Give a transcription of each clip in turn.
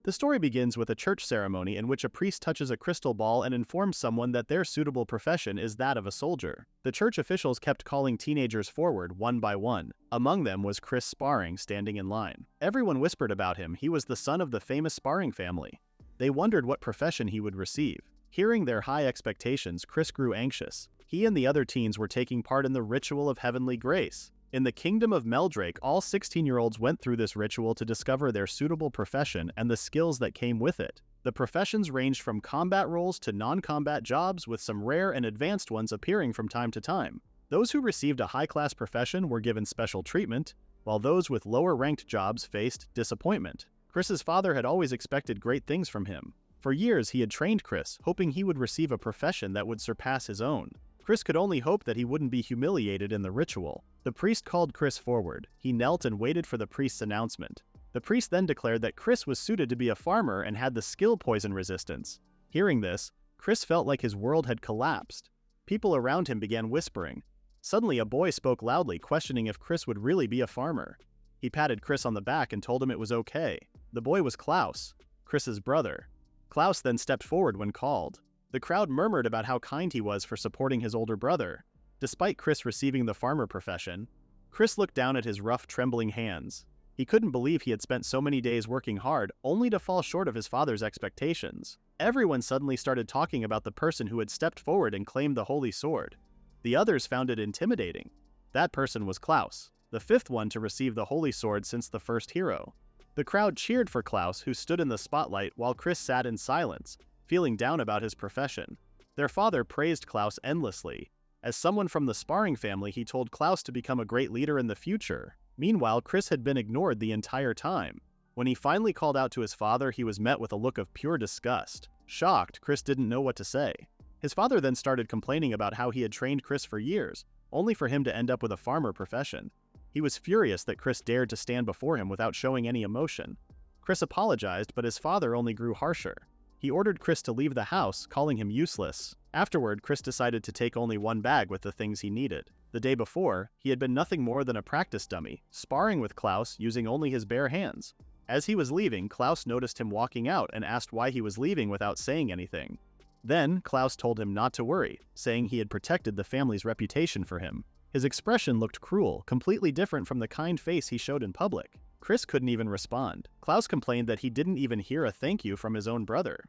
The story begins with a church ceremony in which a priest touches a crystal ball and informs someone that their suitable profession is that of a soldier. The church officials kept calling teenagers forward one by one. Among them was Chris Sparring, standing in line. Everyone whispered about him. He was the son of the famous Sparring family. They wondered what profession he would receive. Hearing their high expectations, Chris grew anxious. He and the other teens were taking part in the ritual of heavenly grace. In the kingdom of Meldrake, all 16-year-olds went through this ritual to discover their suitable profession and the skills that came with it. The professions ranged from combat roles to non-combat jobs, with some rare and advanced ones appearing from time to time. Those who received a high-class profession were given special treatment, while those with lower-ranked jobs faced disappointment. Chris's father had always expected great things from him. For years, he had trained Chris, hoping he would receive a profession that would surpass his own. Chris could only hope that he wouldn't be humiliated in the ritual. The priest called Chris forward. He knelt and waited for the priest's announcement. The priest then declared that Chris was suited to be a farmer and had the skill poison resistance. Hearing this, Chris felt like his world had collapsed. People around him began whispering. Suddenly, a boy spoke loudly, questioning if Chris would really be a farmer. He patted Chris on the back and told him it was okay. The boy was Klaus, Chris's brother. Klaus then stepped forward when called. The crowd murmured about how kind he was for supporting his older brother. Despite Chris receiving the farmer profession, Chris looked down at his rough, trembling hands. He couldn't believe he had spent so many days working hard, only to fall short of his father's expectations. Everyone suddenly started talking about the person who had stepped forward and claimed the holy sword. The others found it intimidating. That person was Klaus, the fifth one to receive the holy sword since the first hero. The crowd cheered for Klaus, who stood in the spotlight, while Chris sat in silence, feeling down about his profession. Their father praised Klaus endlessly. As someone from the Sparring family, he told Klaus to become a great leader in the future. Meanwhile, Chris had been ignored the entire time. When he finally called out to his father, he was met with a look of pure disgust. Shocked, Chris didn't know what to say. His father then started complaining about how he had trained Chris for years, only for him to end up with a farmer profession. He was furious that Chris dared to stand before him without showing any emotion. Chris apologized, but his father only grew harsher. He ordered Chris to leave the house, calling him useless. Afterward, Chris decided to take only one bag with the things he needed. The day before, he had been nothing more than a practice dummy, sparring with Klaus using only his bare hands. As he was leaving, Klaus noticed him walking out and asked why he was leaving without saying anything. Then, Klaus told him not to worry, saying he had protected the family's reputation for him. His expression looked cruel, completely different from the kind face he showed in public. Chris couldn't even respond. Klaus complained that he didn't even hear a thank you from his own brother.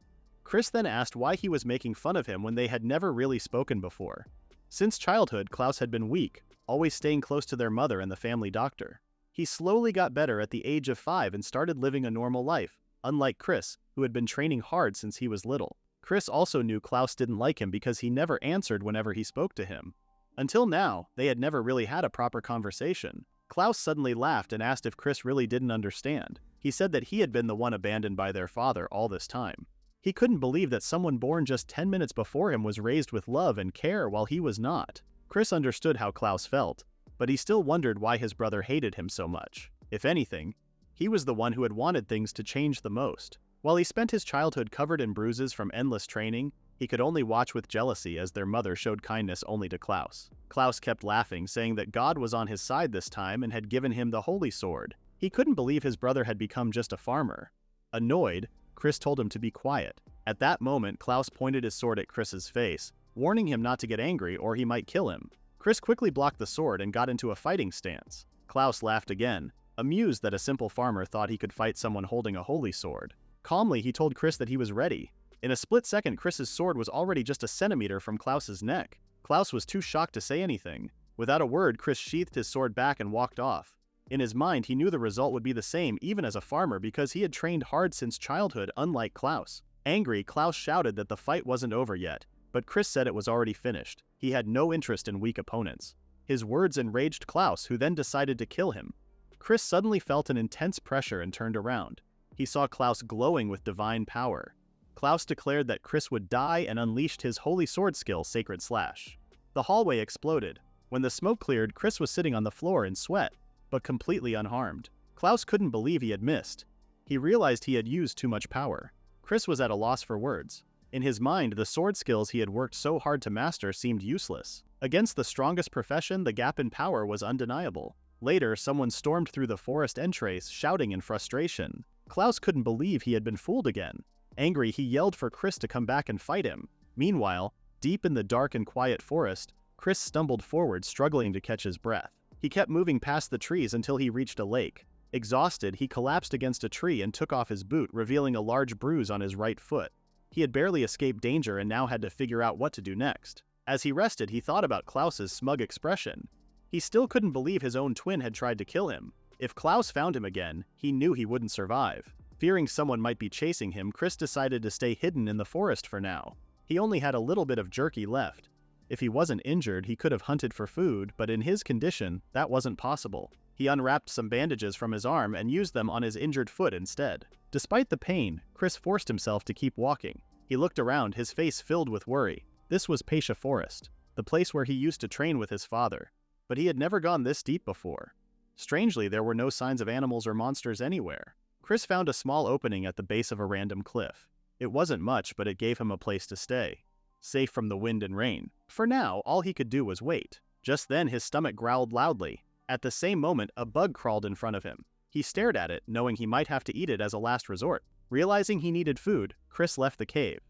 Chris then asked why he was making fun of him when they had never really spoken before. Since childhood, Klaus had been weak, always staying close to their mother and the family doctor. He slowly got better at the age of 5 and started living a normal life, unlike Chris, who had been training hard since he was little. Chris also knew Klaus didn't like him because he never answered whenever he spoke to him. Until now, they had never really had a proper conversation. Klaus suddenly laughed and asked if Chris really didn't understand. He said that he had been the one abandoned by their father all this time. He couldn't believe that someone born just 10 minutes before him was raised with love and care while he was not. Chris understood how Klaus felt, but he still wondered why his brother hated him so much. If anything, he was the one who had wanted things to change the most. While he spent his childhood covered in bruises from endless training, he could only watch with jealousy as their mother showed kindness only to Klaus. Klaus kept laughing, saying that God was on his side this time and had given him the holy sword. He couldn't believe his brother had become just a farmer. Annoyed, Chris told him to be quiet. At that moment, Klaus pointed his sword at Chris's face, warning him not to get angry or he might kill him. Chris quickly blocked the sword and got into a fighting stance. Klaus laughed again, amused that a simple farmer thought he could fight someone holding a holy sword. Calmly, he told Chris that he was ready. In a split second, Chris's sword was already just a centimeter from Klaus's neck. Klaus was too shocked to say anything. Without a word, Chris sheathed his sword back and walked off. In his mind, he knew the result would be the same even as a farmer because he had trained hard since childhood, unlike Klaus. Angry, Klaus shouted that the fight wasn't over yet, but Chris said it was already finished. He had no interest in weak opponents. His words enraged Klaus, who then decided to kill him. Chris suddenly felt an intense pressure and turned around. He saw Klaus glowing with divine power. Klaus declared that Chris would die and unleashed his holy sword skill, Sacred Slash. The hallway exploded. When the smoke cleared, Chris was sitting on the floor in sweat, but completely unharmed. Klaus couldn't believe he had missed. He realized he had used too much power. Chris was at a loss for words. In his mind, the sword skills he had worked so hard to master seemed useless. Against the strongest profession, the gap in power was undeniable. Later, someone stormed through the forest entrance, shouting in frustration. Klaus couldn't believe he had been fooled again. Angry, he yelled for Chris to come back and fight him. Meanwhile, deep in the dark and quiet forest, Chris stumbled forward, struggling to catch his breath. He kept moving past the trees until he reached a lake. Exhausted, he collapsed against a tree and took off his boot, revealing a large bruise on his right foot. He had barely escaped danger and now had to figure out what to do next. As he rested, he thought about Klaus's smug expression. He still couldn't believe his own twin had tried to kill him. If Klaus found him again, he knew he wouldn't survive. Fearing someone might be chasing him, Chris decided to stay hidden in the forest for now. He only had a little bit of jerky left. If he wasn't injured, he could have hunted for food, but in his condition, that wasn't possible. He unwrapped some bandages from his arm and used them on his injured foot instead. Despite the pain, Chris forced himself to keep walking. He looked around, his face filled with worry. This was Pasha Forest, the place where he used to train with his father. But he had never gone this deep before. Strangely, there were no signs of animals or monsters anywhere. Chris found a small opening at the base of a random cliff. It wasn't much, but it gave him a place to stay, safe from the wind and rain. For now, all he could do was wait. Just then, his stomach growled loudly. At the same moment, a bug crawled in front of him. He stared at it, knowing he might have to eat it as a last resort. Realizing he needed food, Chris left the cave.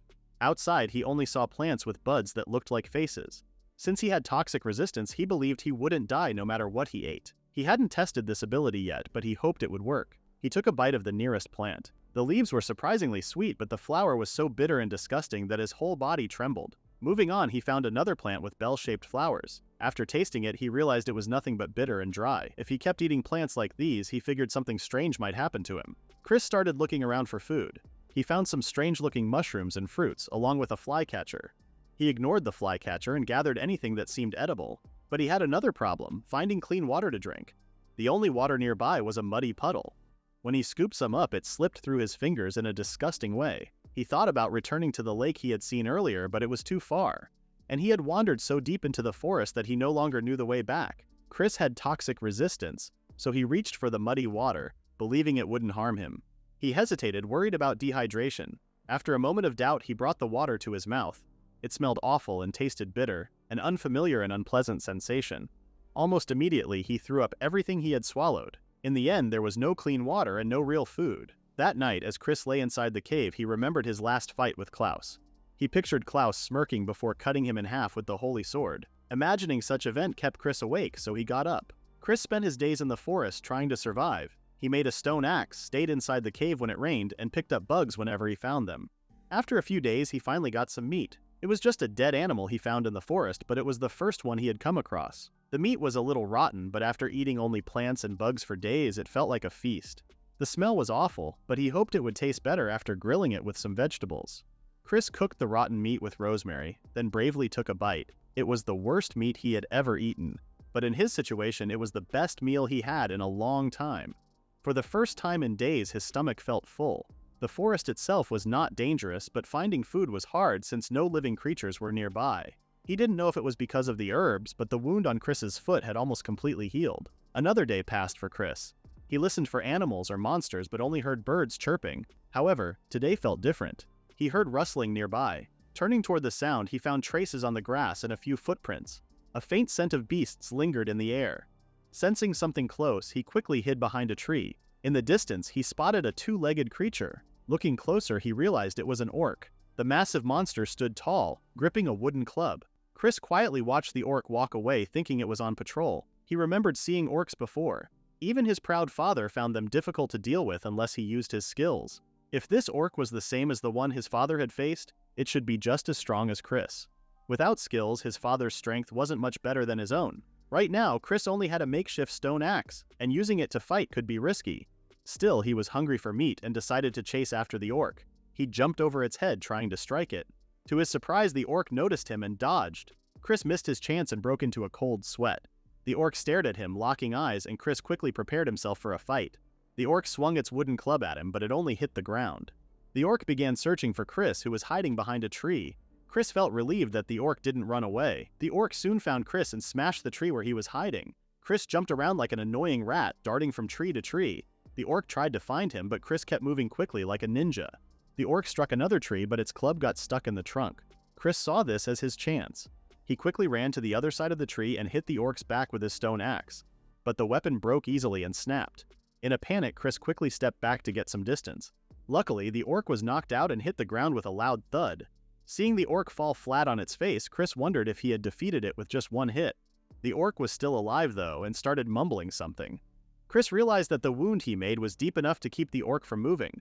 Outside, he only saw plants with buds that looked like faces. Since he had toxic resistance, he believed he wouldn't die no matter what he ate. He hadn't tested this ability yet, but he hoped it would work. He took a bite of the nearest plant. The leaves were surprisingly sweet, but the flower was so bitter and disgusting that his whole body trembled. Moving on, he found another plant with bell-shaped flowers. After tasting it, he realized it was nothing but bitter and dry. If he kept eating plants like these, he figured something strange might happen to him. Chris started looking around for food. He found some strange-looking mushrooms and fruits, along with a flycatcher. He ignored the flycatcher and gathered anything that seemed edible. But he had another problem, finding clean water to drink. The only water nearby was a muddy puddle. When he scooped some up, it slipped through his fingers in a disgusting way. He thought about returning to the lake he had seen earlier, but it was too far. And he had wandered so deep into the forest that he no longer knew the way back. Chris had toxic resistance, so he reached for the muddy water, believing it wouldn't harm him. He hesitated, worried about dehydration. After a moment of doubt, he brought the water to his mouth. It smelled awful and tasted bitter, an unfamiliar and unpleasant sensation. Almost immediately, he threw up everything he had swallowed. In the end, there was no clean water and no real food. That night, as Chris lay inside the cave, he remembered his last fight with Klaus. He pictured Klaus smirking before cutting him in half with the holy sword. Imagining such event kept Chris awake, so he got up. Chris spent his days in the forest trying to survive. He made a stone axe, stayed inside the cave when it rained, and picked up bugs whenever he found them. After a few days, he finally got some meat. It was just a dead animal he found in the forest, but it was the first one he had come across. The meat was a little rotten, but after eating only plants and bugs for days, it felt like a feast. The smell was awful, but he hoped it would taste better after grilling it with some vegetables. Chris cooked the rotten meat with rosemary, then bravely took a bite. It was the worst meat he had ever eaten, but in his situation, it was the best meal he had in a long time. For the first time in days, his stomach felt full. The forest itself was not dangerous, but finding food was hard since no living creatures were nearby. He didn't know if it was because of the herbs, but the wound on Chris's foot had almost completely healed. Another day passed for Chris. He listened for animals or monsters, but only heard birds chirping. However, today felt different. He heard rustling nearby. Turning toward the sound, he found traces on the grass and a few footprints. A faint scent of beasts lingered in the air. Sensing something close, he quickly hid behind a tree. In the distance, he spotted a two-legged creature. Looking closer, he realized it was an orc. The massive monster stood tall, gripping a wooden club. Chris quietly watched the orc walk away, thinking it was on patrol. He remembered seeing orcs before. Even his proud father found them difficult to deal with unless he used his skills. If this orc was the same as the one his father had faced, it should be just as strong as Chris. Without skills, his father's strength wasn't much better than his own. Right now, Chris only had a makeshift stone axe, and using it to fight could be risky. Still, he was hungry for meat and decided to chase after the orc. He jumped over its head, trying to strike it. To his surprise, the orc noticed him and dodged. Chris missed his chance and broke into a cold sweat. The orc stared at him, locking eyes, and Chris quickly prepared himself for a fight. The orc swung its wooden club at him, but it only hit the ground. The orc began searching for Chris, who was hiding behind a tree. Chris felt relieved that the orc didn't run away. The orc soon found Chris and smashed the tree where he was hiding. Chris jumped around like an annoying rat, darting from tree to tree. The orc tried to find him, but Chris kept moving quickly like a ninja. The orc struck another tree, but its club got stuck in the trunk. Chris saw this as his chance. He quickly ran to the other side of the tree and hit the orc's back with his stone axe. But the weapon broke easily and snapped. In a panic, Chris quickly stepped back to get some distance. Luckily, the orc was knocked out and hit the ground with a loud thud. Seeing the orc fall flat on its face, Chris wondered if he had defeated it with just one hit. The orc was still alive though and started mumbling something. Chris realized that the wound he made was deep enough to keep the orc from moving.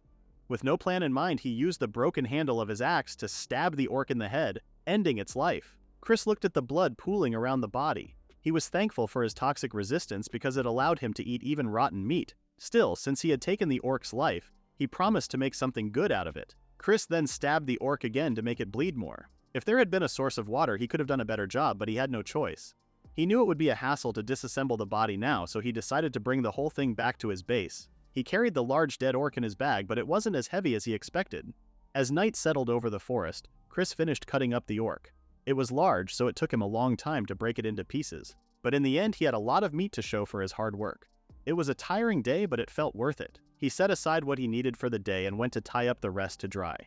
With no plan in mind, he used the broken handle of his axe to stab the orc in the head, ending its life. Chris looked at the blood pooling around the body. He was thankful for his toxic resistance because it allowed him to eat even rotten meat. Still, since he had taken the orc's life, he promised to make something good out of it. Chris then stabbed the orc again to make it bleed more. If there had been a source of water, he could have done a better job, but he had no choice. He knew it would be a hassle to disassemble the body now, so he decided to bring the whole thing back to his base. He carried the large dead orc in his bag, but it wasn't as heavy as he expected. As night settled over the forest, Chris finished cutting up the orc. It was large, so it took him a long time to break it into pieces. But in the end, he had a lot of meat to show for his hard work. It was a tiring day, but it felt worth it. He set aside what he needed for the day and went to tie up the rest to dry.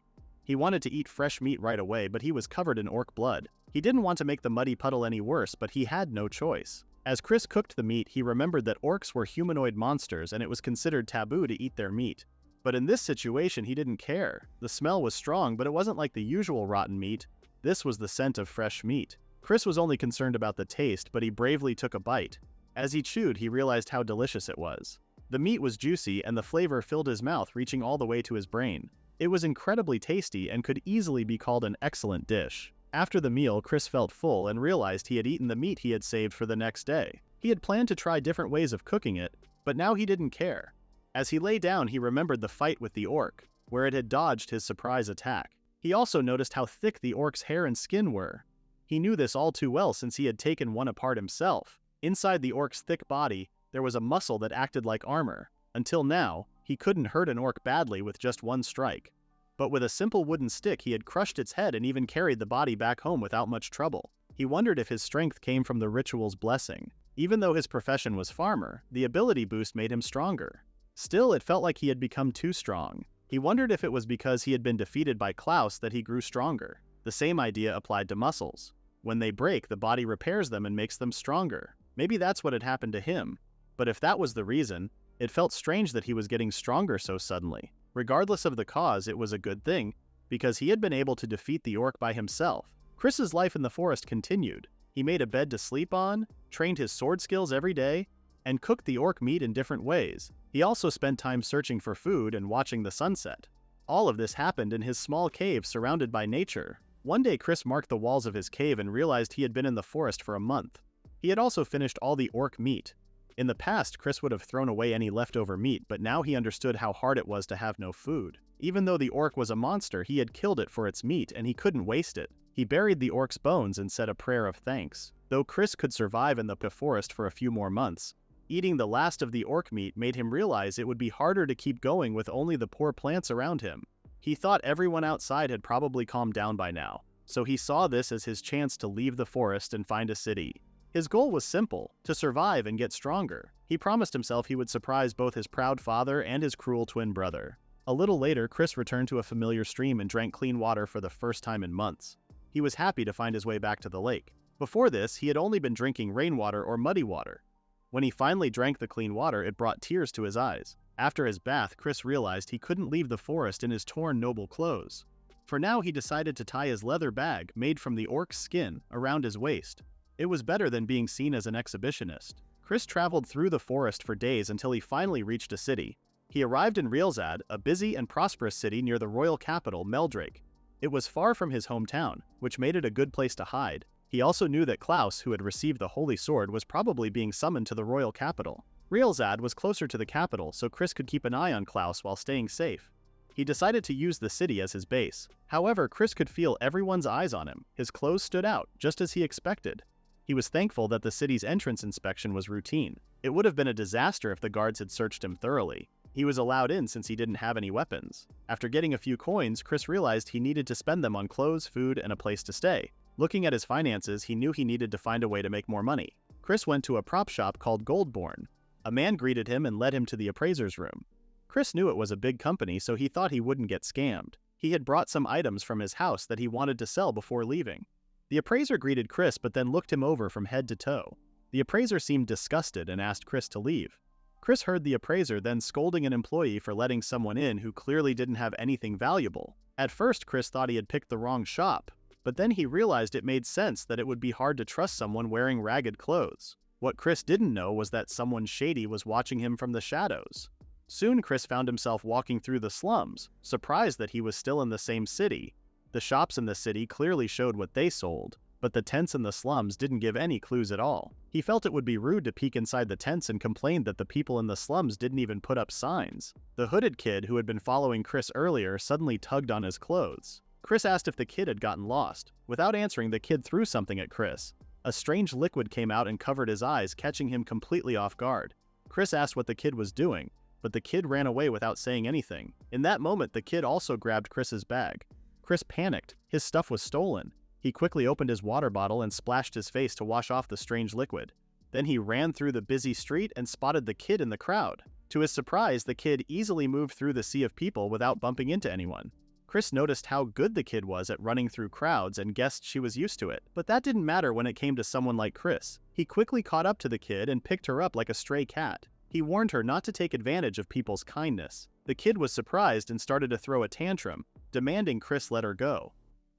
He wanted to eat fresh meat right away, but he was covered in orc blood. He didn't want to make the muddy puddle any worse, but he had no choice. As Chris cooked the meat, he remembered that orcs were humanoid monsters and it was considered taboo to eat their meat. But in this situation, he didn't care. The smell was strong, but it wasn't like the usual rotten meat. This was the scent of fresh meat. Chris was only concerned about the taste, but he bravely took a bite. As he chewed, he realized how delicious it was. The meat was juicy and the flavor filled his mouth, reaching all the way to his brain. It was incredibly tasty and could easily be called an excellent dish. After the meal, Chris felt full and realized he had eaten the meat he had saved for the next day. He had planned to try different ways of cooking it, but now he didn't care. As he lay down, he remembered the fight with the orc, where it had dodged his surprise attack. He also noticed how thick the orc's hair and skin were. He knew this all too well since he had taken one apart himself. Inside the orc's thick body, there was a muscle that acted like armor. Until now, he couldn't hurt an orc badly with just one strike. But with a simple wooden stick, he had crushed its head and even carried the body back home without much trouble. He wondered if his strength came from the ritual's blessing. Even though his profession was farmer, the ability boost made him stronger. Still, it felt like he had become too strong. He wondered if it was because he had been defeated by Klaus that he grew stronger. The same idea applied to muscles. When they break, the body repairs them and makes them stronger. Maybe that's what had happened to him. But if that was the reason, it felt strange that he was getting stronger so suddenly. Regardless of the cause, it was a good thing, because he had been able to defeat the orc by himself. Chris's life in the forest continued. He made a bed to sleep on, trained his sword skills every day, and cooked the orc meat in different ways. He also spent time searching for food and watching the sunset. All of this happened in his small cave surrounded by nature. One day, Chris marked the walls of his cave and realized he had been in the forest for a month. He had also finished all the orc meat. In the past, Chris would have thrown away any leftover meat, but now he understood how hard it was to have no food. Even though the orc was a monster, he had killed it for its meat and he couldn't waste it. He buried the orc's bones and said a prayer of thanks. Though Chris could survive in the forest for a few more months, eating the last of the orc meat made him realize it would be harder to keep going with only the poor plants around him. He thought everyone outside had probably calmed down by now, so he saw this as his chance to leave the forest and find a city. His goal was simple, to survive and get stronger. He promised himself he would surprise both his proud father and his cruel twin brother. A little later, Chris returned to a familiar stream and drank clean water for the first time in months. He was happy to find his way back to the lake. Before this, he had only been drinking rainwater or muddy water. When he finally drank the clean water, it brought tears to his eyes. After his bath, Chris realized he couldn't leave the forest in his torn noble clothes. For now, he decided to tie his leather bag, made from the orc's skin, around his waist. It was better than being seen as an exhibitionist. Chris traveled through the forest for days until he finally reached a city. He arrived in Realzad, a busy and prosperous city near the royal capital, Meldrake. It was far from his hometown, which made it a good place to hide. He also knew that Klaus, who had received the Holy Sword, was probably being summoned to the royal capital. Realzad was closer to the capital, so Chris could keep an eye on Klaus while staying safe. He decided to use the city as his base. However, Chris could feel everyone's eyes on him. His clothes stood out, just as he expected. He was thankful that the city's entrance inspection was routine. It would have been a disaster if the guards had searched him thoroughly. He was allowed in since he didn't have any weapons. After getting a few coins, Chris realized he needed to spend them on clothes, food, and a place to stay. Looking at his finances, he knew he needed to find a way to make more money. Chris went to a prop shop called Goldborn. A man greeted him and led him to the appraiser's room. Chris knew it was a big company, so he thought he wouldn't get scammed. He had brought some items from his house that he wanted to sell before leaving. The appraiser greeted Chris but then looked him over from head to toe. The appraiser seemed disgusted and asked Chris to leave. Chris heard the appraiser then scolding an employee for letting someone in who clearly didn't have anything valuable. At first, Chris thought he had picked the wrong shop, but then he realized it made sense that it would be hard to trust someone wearing ragged clothes. What Chris didn't know was that someone shady was watching him from the shadows. Soon, Chris found himself walking through the slums, surprised that he was still in the same city. The shops in the city clearly showed what they sold, but the tents in the slums didn't give any clues at all. He felt it would be rude to peek inside the tents and complained that the people in the slums didn't even put up signs. The hooded kid who had been following Chris earlier suddenly tugged on his clothes. Chris asked if the kid had gotten lost. Without answering, the kid threw something at Chris. A strange liquid came out and covered his eyes, catching him completely off guard. Chris asked what the kid was doing, but the kid ran away without saying anything. In that moment, the kid also grabbed Chris's bag. Chris panicked. His stuff was stolen. He quickly opened his water bottle and splashed his face to wash off the strange liquid. Then he ran through the busy street and spotted the kid in the crowd. To his surprise, the kid easily moved through the sea of people without bumping into anyone. Chris noticed how good the kid was at running through crowds and guessed she was used to it. But that didn't matter when it came to someone like Chris. He quickly caught up to the kid and picked her up like a stray cat. He warned her not to take advantage of people's kindness. The kid was surprised and started to throw a tantrum, demanding Chris let her go.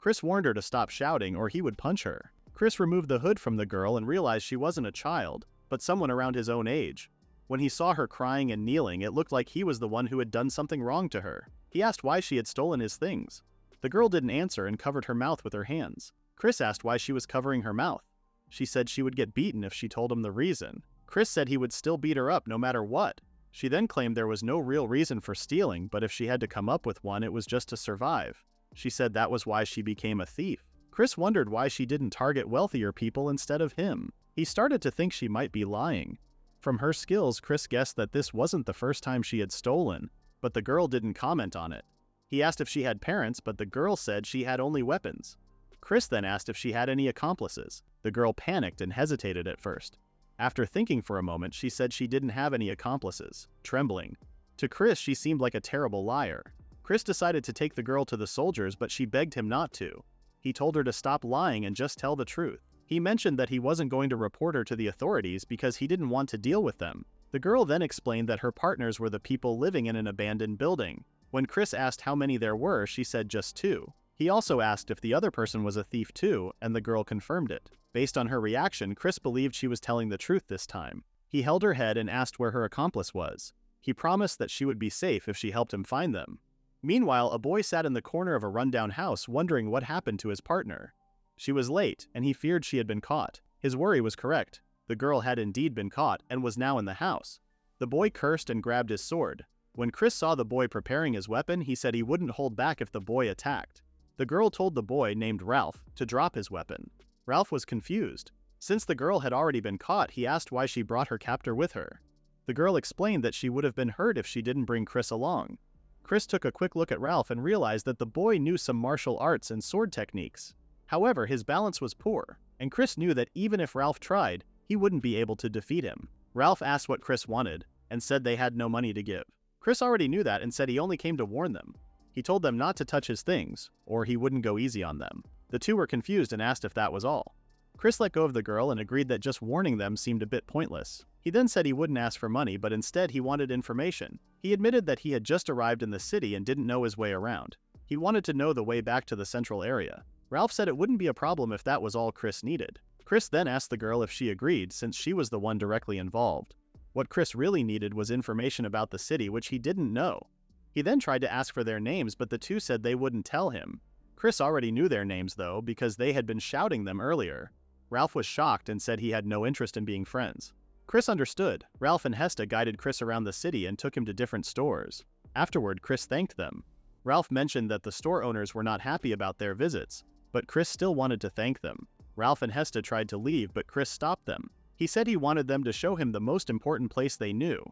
Chris warned her to stop shouting or he would punch her. Chris removed the hood from the girl and realized she wasn't a child, but someone around his own age. When he saw her crying and kneeling, it looked like he was the one who had done something wrong to her. He asked why she had stolen his things. The girl didn't answer and covered her mouth with her hands. Chris asked why she was covering her mouth. She said she would get beaten if she told him the reason. Chris said he would still beat her up no matter what. She then claimed there was no real reason for stealing, but if she had to come up with one, it was just to survive. She said that was why she became a thief. Chris wondered why she didn't target wealthier people instead of him. He started to think she might be lying. From her skills, Chris guessed that this wasn't the first time she had stolen, but the girl didn't comment on it. He asked if she had parents, but the girl said she had only weapons. Chris then asked if she had any accomplices. The girl panicked and hesitated at first. After thinking for a moment, she said she didn't have any accomplices, trembling. To Chris, she seemed like a terrible liar. Chris decided to take the girl to the soldiers, but she begged him not to. He told her to stop lying and just tell the truth. He mentioned that he wasn't going to report her to the authorities because he didn't want to deal with them. The girl then explained that her partners were the people living in an abandoned building. When Chris asked how many there were, she said just 2. He also asked if the other person was a thief too, and the girl confirmed it. Based on her reaction, Chris believed she was telling the truth this time. He held her head and asked where her accomplice was. He promised that she would be safe if she helped him find them. Meanwhile, a boy sat in the corner of a rundown house wondering what happened to his partner. She was late, and he feared she had been caught. His worry was correct. The girl had indeed been caught and was now in the house. The boy cursed and grabbed his sword. When Chris saw the boy preparing his weapon, he said he wouldn't hold back if the boy attacked. The girl told the boy, named Ralph, to drop his weapon. Ralph was confused. Since the girl had already been caught, he asked why she brought her captor with her. The girl explained that she would have been hurt if she didn't bring Chris along. Chris took a quick look at Ralph and realized that the boy knew some martial arts and sword techniques. However, his balance was poor, and Chris knew that even if Ralph tried, he wouldn't be able to defeat him. Ralph asked what Chris wanted, and said they had no money to give. Chris already knew that and said he only came to warn them. He told them not to touch his things, or he wouldn't go easy on them. The two were confused and asked if that was all. Chris let go of the girl and agreed that just warning them seemed a bit pointless. He then said he wouldn't ask for money, but instead he wanted information. He admitted that he had just arrived in the city and didn't know his way around. He wanted to know the way back to the central area. Ralph said it wouldn't be a problem if that was all Chris needed. Chris then asked the girl if she agreed, since she was the one directly involved. What Chris really needed was information about the city, which he didn't know. He then tried to ask for their names, but the two said they wouldn't tell him. Chris already knew their names, though, because they had been shouting them earlier. Ralph was shocked and said he had no interest in being friends. Chris understood. Ralph and Hesta guided Chris around the city and took him to different stores. Afterward, Chris thanked them. Ralph mentioned that the store owners were not happy about their visits, but Chris still wanted to thank them. Ralph and Hesta tried to leave, but Chris stopped them. He said he wanted them to show him the most important place they knew.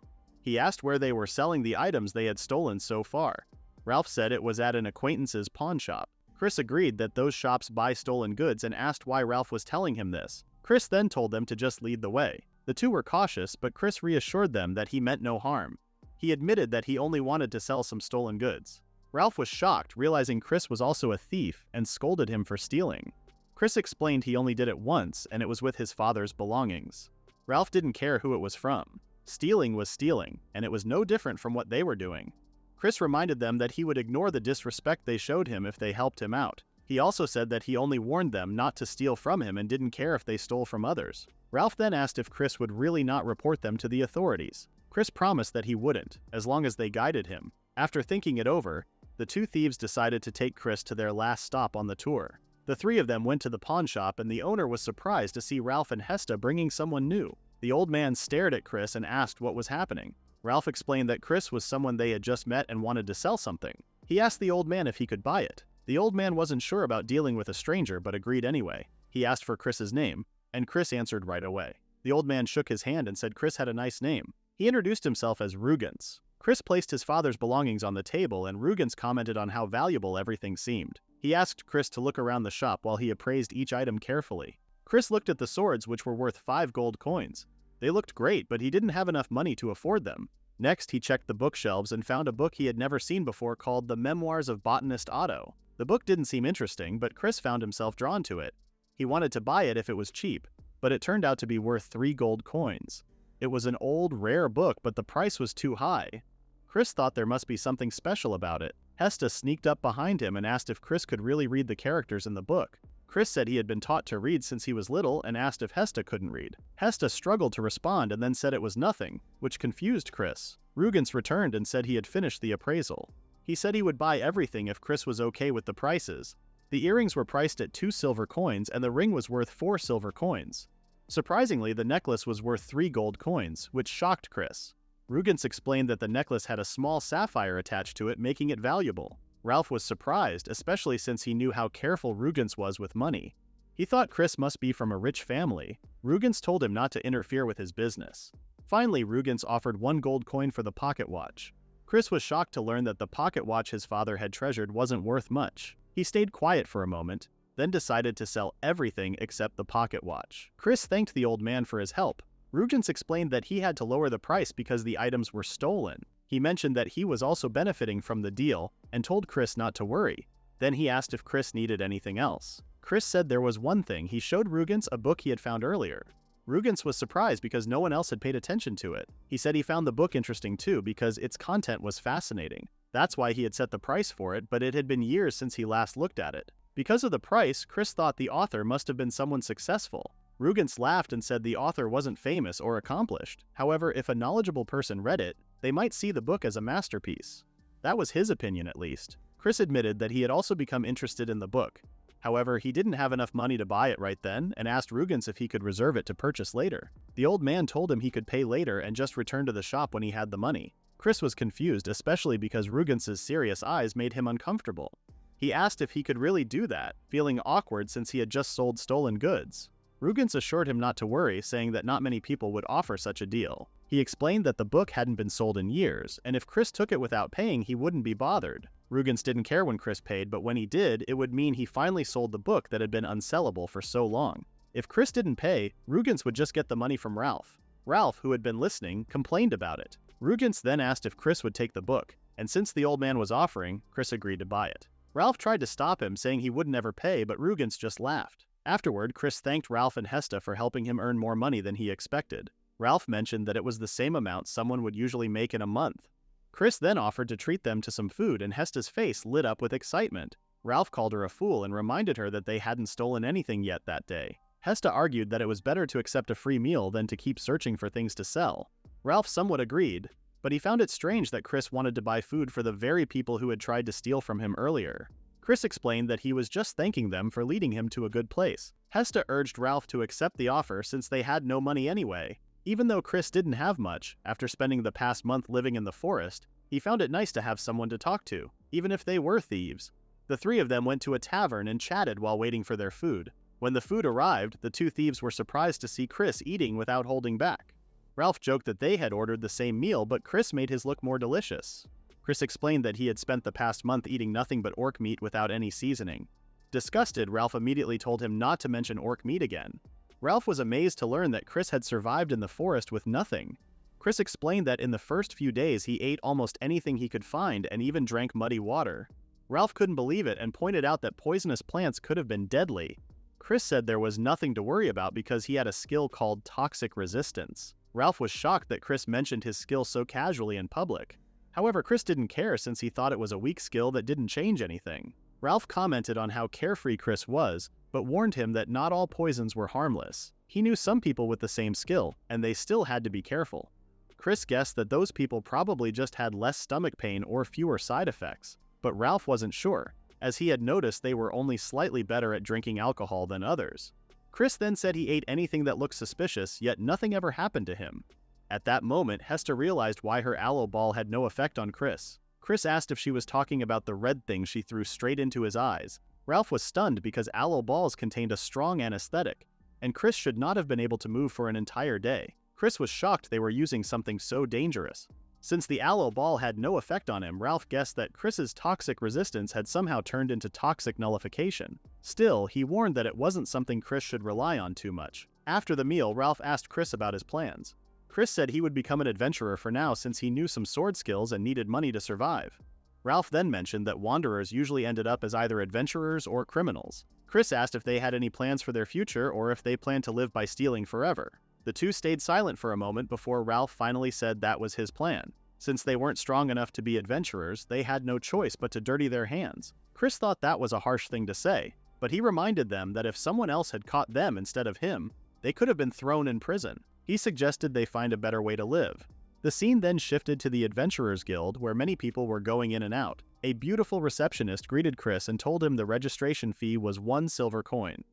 He asked where they were selling the items they had stolen so far. Ralph said it was at an acquaintance's pawn shop. Chris agreed that those shops buy stolen goods and asked why Ralph was telling him this. Chris then told them to just lead the way. The two were cautious, but Chris reassured them that he meant no harm. He admitted that he only wanted to sell some stolen goods. Ralph was shocked, realizing Chris was also a thief, and scolded him for stealing. Chris explained he only did it once, and it was with his father's belongings. Ralph didn't care who it was from. Stealing was stealing, and it was no different from what they were doing. Chris reminded them that he would ignore the disrespect they showed him if they helped him out. He also said that he only warned them not to steal from him and didn't care if they stole from others. Ralph then asked if Chris would really not report them to the authorities. Chris promised that he wouldn't, as long as they guided him. After thinking it over, the two thieves decided to take Chris to their last stop on the tour. The three of them went to the pawn shop, and the owner was surprised to see Ralph and Hesta bringing someone new. The old man stared at Chris and asked what was happening. Ralph explained that Chris was someone they had just met and wanted to sell something. He asked the old man if he could buy it. The old man wasn't sure about dealing with a stranger but agreed anyway. He asked for Chris's name, and Chris answered right away. The old man shook his hand and said Chris had a nice name. He introduced himself as Rugans. Chris placed his father's belongings on the table, and Rugans commented on how valuable everything seemed. He asked Chris to look around the shop while he appraised each item carefully. Chris looked at the swords, which were worth 5 gold coins. They looked great, but he didn't have enough money to afford them. Next, he checked the bookshelves and found a book he had never seen before called The Memoirs of Botanist Otto. The book didn't seem interesting, but Chris found himself drawn to it. He wanted to buy it if it was cheap, but it turned out to be worth 3 gold coins. It was an old, rare book, but the price was too high. Chris thought there must be something special about it. Hesta sneaked up behind him and asked if Chris could really read the characters in the book. Chris said he had been taught to read since he was little and asked if Hesta couldn't read. Hesta struggled to respond and then said it was nothing, which confused Chris. Rugans returned and said he had finished the appraisal. He said he would buy everything if Chris was okay with the prices. The earrings were priced at 2 silver coins and the ring was worth 4 silver coins. Surprisingly, the necklace was worth 3 gold coins, which shocked Chris. Rugans explained that the necklace had a small sapphire attached to it, making it valuable. Ralph was surprised, especially since he knew how careful Rugans was with money. He thought Chris must be from a rich family. Rugans told him not to interfere with his business. Finally, Rugans offered 1 gold coin for the pocket watch. Chris was shocked to learn that the pocket watch his father had treasured wasn't worth much. He stayed quiet for a moment, then decided to sell everything except the pocket watch. Chris thanked the old man for his help. Rugans explained that he had to lower the price because the items were stolen. He mentioned that he was also benefiting from the deal and told Chris not to worry. Then he asked if Chris needed anything else. Chris said there was one thing. He showed Rugans a book he had found earlier. Rugans was surprised because no one else had paid attention to it. He said he found the book interesting too because its content was fascinating. That's why he had set the price for it, but it had been years since he last looked at it. Because of the price, Chris thought the author must have been someone successful. Rugans laughed and said the author wasn't famous or accomplished. However, if a knowledgeable person read it, they might see the book as a masterpiece. That was his opinion, at least. Chris admitted that he had also become interested in the book. However, he didn't have enough money to buy it right then and asked Rugans if he could reserve it to purchase later. The old man told him he could pay later and just return to the shop when he had the money. Chris was confused, especially because Rugans's serious eyes made him uncomfortable. He asked if he could really do that, feeling awkward since he had just sold stolen goods. Rugans assured him not to worry, saying that not many people would offer such a deal. He explained that the book hadn't been sold in years, and if Chris took it without paying, he wouldn't be bothered. Rugans didn't care when Chris paid, but when he did, it would mean he finally sold the book that had been unsellable for so long. If Chris didn't pay, Rugans would just get the money from Ralph. Ralph, who had been listening, complained about it. Rugans then asked if Chris would take the book, and since the old man was offering, Chris agreed to buy it. Ralph tried to stop him, saying he would never pay, but Rugans just laughed. Afterward, Chris thanked Ralph and Hesta for helping him earn more money than he expected. Ralph mentioned that it was the same amount someone would usually make in a month. Chris then offered to treat them to some food, and Hesta's face lit up with excitement. Ralph called her a fool and reminded her that they hadn't stolen anything yet that day. Hesta argued that it was better to accept a free meal than to keep searching for things to sell. Ralph somewhat agreed, but he found it strange that Chris wanted to buy food for the very people who had tried to steal from him earlier. Chris explained that he was just thanking them for leading him to a good place. Hesta urged Ralph to accept the offer since they had no money anyway. Even though Chris didn't have much, after spending the past month living in the forest, he found it nice to have someone to talk to, even if they were thieves. The three of them went to a tavern and chatted while waiting for their food. When the food arrived, the two thieves were surprised to see Chris eating without holding back. Ralph joked that they had ordered the same meal, but Chris made his look more delicious. Chris explained that he had spent the past month eating nothing but orc meat without any seasoning. Disgusted, Ralph immediately told him not to mention orc meat again. Ralph was amazed to learn that Chris had survived in the forest with nothing. Chris explained that in the first few days he ate almost anything he could find and even drank muddy water. Ralph couldn't believe it and pointed out that poisonous plants could have been deadly. Chris said there was nothing to worry about because he had a skill called toxic resistance. Ralph was shocked that Chris mentioned his skill so casually in public. However, Chris didn't care since he thought it was a weak skill that didn't change anything. Ralph commented on how carefree Chris was, but warned him that not all poisons were harmless. He knew some people with the same skill, and they still had to be careful. Chris guessed that those people probably just had less stomach pain or fewer side effects, but Ralph wasn't sure, as he had noticed they were only slightly better at drinking alcohol than others. Chris then said he ate anything that looked suspicious, yet nothing ever happened to him. At that moment, Hesta realized why her aloe ball had no effect on Chris. Chris asked if she was talking about the red thing she threw straight into his eyes. Ralph was stunned because aloe balls contained a strong anesthetic, and Chris should not have been able to move for an entire day. Chris was shocked they were using something so dangerous. Since the aloe ball had no effect on him, Ralph guessed that Chris's toxic resistance had somehow turned into toxic nullification. Still, he warned that it wasn't something Chris should rely on too much. After the meal, Ralph asked Chris about his plans. Chris said he would become an adventurer for now since he knew some sword skills and needed money to survive. Ralph then mentioned that wanderers usually ended up as either adventurers or criminals. Chris asked if they had any plans for their future or if they planned to live by stealing forever. The two stayed silent for a moment before Ralph finally said that was his plan. Since they weren't strong enough to be adventurers, they had no choice but to dirty their hands. Chris thought that was a harsh thing to say, but he reminded them that if someone else had caught them instead of him, they could have been thrown in prison. He suggested they find a better way to live. The scene then shifted to the Adventurers Guild, where many people were going in and out. A beautiful receptionist greeted Chris and told him the registration fee was 1 silver coin.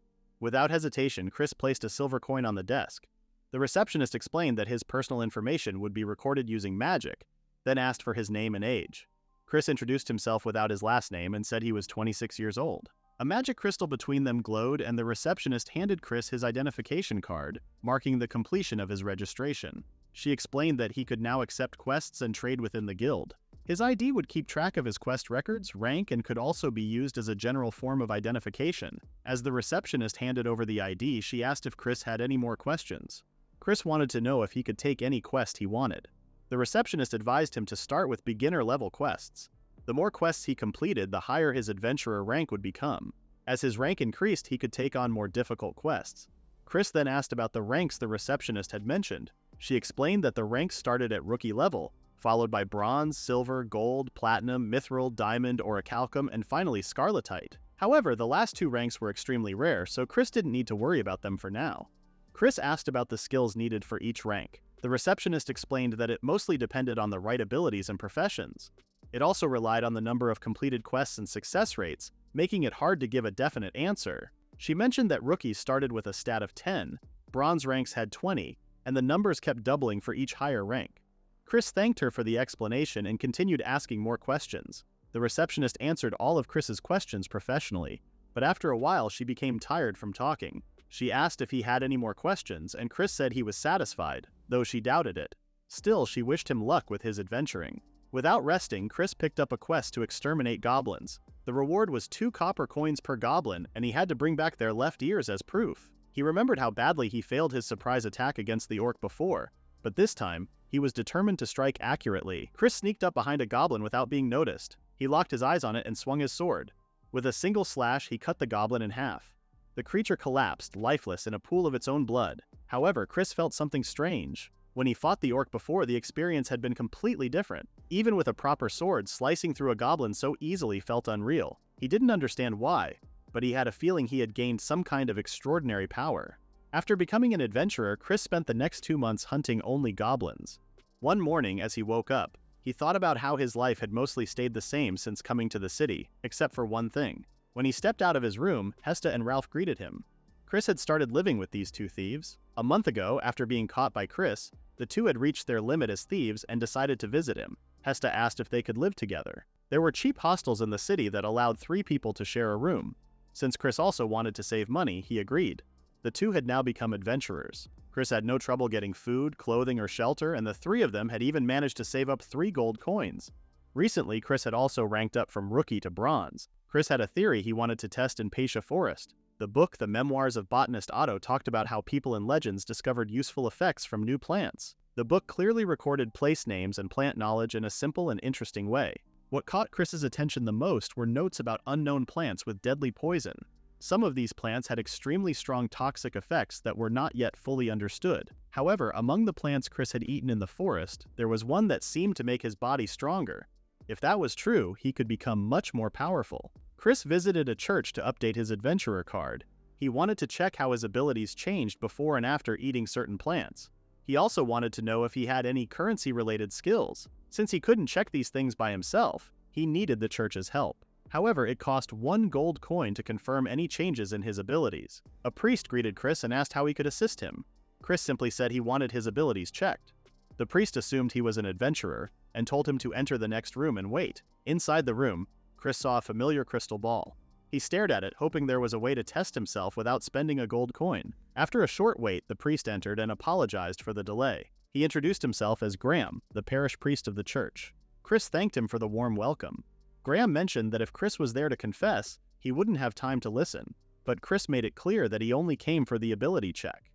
Without hesitation, Chris placed a silver coin on the desk. The receptionist explained that his personal information would be recorded using magic, then asked for his name and age. Chris introduced himself without his last name and said he was 26 years old. A magic crystal between them glowed, and the receptionist handed Chris his identification card, marking the completion of his registration. She explained that he could now accept quests and trade within the guild. His ID would keep track of his quest records, rank, and could also be used as a general form of identification. As the receptionist handed over the ID, she asked if Chris had any more questions. Chris wanted to know if he could take any quest he wanted. The receptionist advised him to start with beginner-level quests. The more quests he completed, the higher his adventurer rank would become. As his rank increased, he could take on more difficult quests. Chris then asked about the ranks the receptionist had mentioned. She explained that the ranks started at rookie level, followed by bronze, silver, gold, platinum, mithril, diamond, orichalcum, and finally scarletite. However, the last two ranks were extremely rare, so Chris didn't need to worry about them for now. Chris asked about the skills needed for each rank. The receptionist explained that it mostly depended on the right abilities and professions. It also relied on the number of completed quests and success rates, making it hard to give a definite answer. She mentioned that rookies started with a stat of 10, bronze ranks had 20, and the numbers kept doubling for each higher rank. Chris thanked her for the explanation and continued asking more questions. The receptionist answered all of Chris's questions professionally, but after a while she became tired from talking. She asked if he had any more questions, and Chris said he was satisfied, though she doubted it. Still, she wished him luck with his adventuring. Without resting, Chris picked up a quest to exterminate goblins. The reward was 2 copper coins per goblin, and he had to bring back their left ears as proof. He remembered how badly he failed his surprise attack against the orc before, but this time, he was determined to strike accurately. Chris sneaked up behind a goblin without being noticed. He locked his eyes on it and swung his sword. With a single slash, he cut the goblin in half. The creature collapsed, lifeless, in a pool of its own blood. However, Chris felt something strange. When he fought the orc before, the experience had been completely different. Even with a proper sword, slicing through a goblin so easily felt unreal. He didn't understand why, but he had a feeling he had gained some kind of extraordinary power. After becoming an adventurer, Chris spent the next 2 months hunting only goblins. One morning, as he woke up, he thought about how his life had mostly stayed the same since coming to the city, except for one thing. When he stepped out of his room, Hesta and Ralph greeted him. Chris had started living with these two thieves. A month ago, after being caught by Chris, the two had reached their limit as thieves and decided to visit him. Hesta asked if they could live together. There were cheap hostels in the city that allowed 3 people to share a room. Since Chris also wanted to save money, he agreed. The two had now become adventurers. Chris had no trouble getting food, clothing, or shelter, and the 3 of them had even managed to save up 3 gold coins. Recently, Chris had also ranked up from rookie to bronze. Chris had a theory he wanted to test in Pacia Forest. The book, The Memoirs of Botanist Otto, talked about how people in legends discovered useful effects from new plants. The book clearly recorded place names and plant knowledge in a simple and interesting way. What caught Chris's attention the most were notes about unknown plants with deadly poison. Some of these plants had extremely strong toxic effects that were not yet fully understood. However, among the plants Chris had eaten in the forest, there was one that seemed to make his body stronger. If that was true, he could become much more powerful. Chris visited a church to update his adventurer card. He wanted to check how his abilities changed before and after eating certain plants. He also wanted to know if he had any currency-related skills. Since he couldn't check these things by himself, he needed the church's help. However, it cost 1 gold coin to confirm any changes in his abilities. A priest greeted Chris and asked how he could assist him. Chris simply said he wanted his abilities checked. The priest assumed he was an adventurer and told him to enter the next room and wait. Inside the room, Chris saw a familiar crystal ball. He stared at it, hoping there was a way to test himself without spending a gold coin. After a short wait, the priest entered and apologized for the delay. He introduced himself as Graham, the parish priest of the church. Chris thanked him for the warm welcome. Graham mentioned that if Chris was there to confess, he wouldn't have time to listen, but Chris made it clear that he only came for the ability check.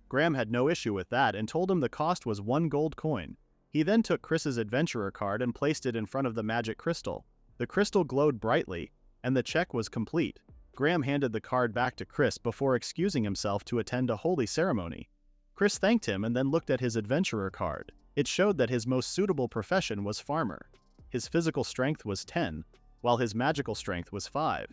Graham had no issue with that and told him the cost was 1 gold coin. He then took Chris's adventurer card and placed it in front of the magic crystal. The crystal glowed brightly, and the check was complete. Graham handed the card back to Chris before excusing himself to attend a holy ceremony. Chris thanked him and then looked at his adventurer card. It showed that his most suitable profession was farmer. His physical strength was 10, while his magical strength was 5.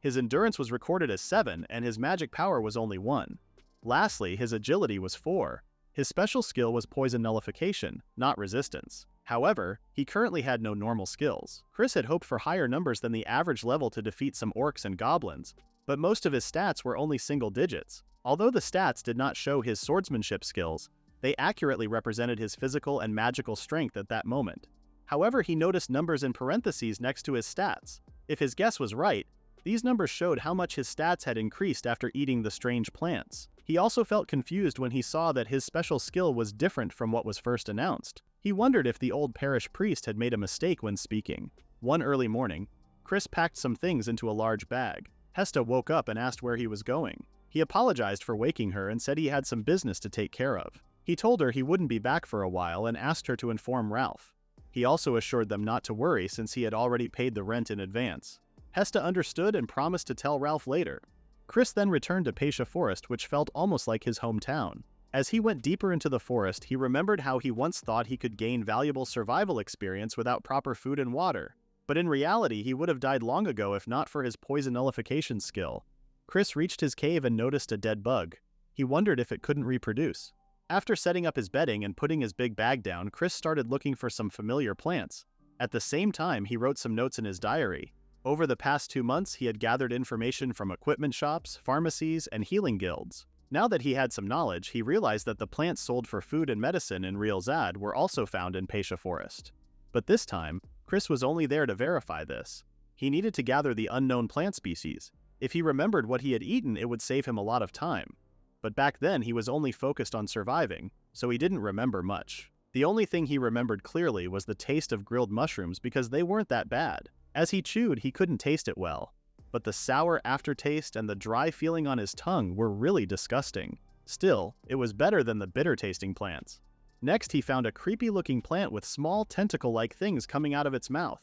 His endurance was recorded as 7, and his magic power was only 1. Lastly, his agility was 4. His special skill was poison nullification, not resistance. However, he currently had no normal skills. Chris had hoped for higher numbers than the average level to defeat some orcs and goblins, but most of his stats were only single digits. Although the stats did not show his swordsmanship skills, they accurately represented his physical and magical strength at that moment. However, he noticed numbers in parentheses next to his stats. If his guess was right, these numbers showed how much his stats had increased after eating the strange plants. He also felt confused when he saw that his special skill was different from what was first announced. He wondered if the old parish priest had made a mistake when speaking. One early morning, Chris packed some things into a large bag. Hesta woke up and asked where he was going. He apologized for waking her and said he had some business to take care of. He told her he wouldn't be back for a while and asked her to inform Ralph. He also assured them not to worry since he had already paid the rent in advance. Hesta understood and promised to tell Ralph later. Chris then returned to Pacia Forest, which felt almost like his hometown. As he went deeper into the forest, he remembered how he once thought he could gain valuable survival experience without proper food and water. But in reality, he would have died long ago if not for his poison nullification skill. Chris reached his cave and noticed a dead bug. He wondered if it couldn't reproduce. After setting up his bedding and putting his big bag down, Chris started looking for some familiar plants. At the same time, he wrote some notes in his diary. Over the past 2 months, he had gathered information from equipment shops, pharmacies, and healing guilds. Now that he had some knowledge, he realized that the plants sold for food and medicine in Real Zad were also found in Pacia Forest. But this time, Chris was only there to verify this. He needed to gather the unknown plant species. If he remembered what he had eaten, it would save him a lot of time. But back then, he was only focused on surviving, so he didn't remember much. The only thing he remembered clearly was the taste of grilled mushrooms because they weren't that bad. As he chewed, he couldn't taste it well. But the sour aftertaste and the dry feeling on his tongue were really disgusting. Still, it was better than the bitter-tasting plants. Next, he found a creepy-looking plant with small tentacle-like things coming out of its mouth.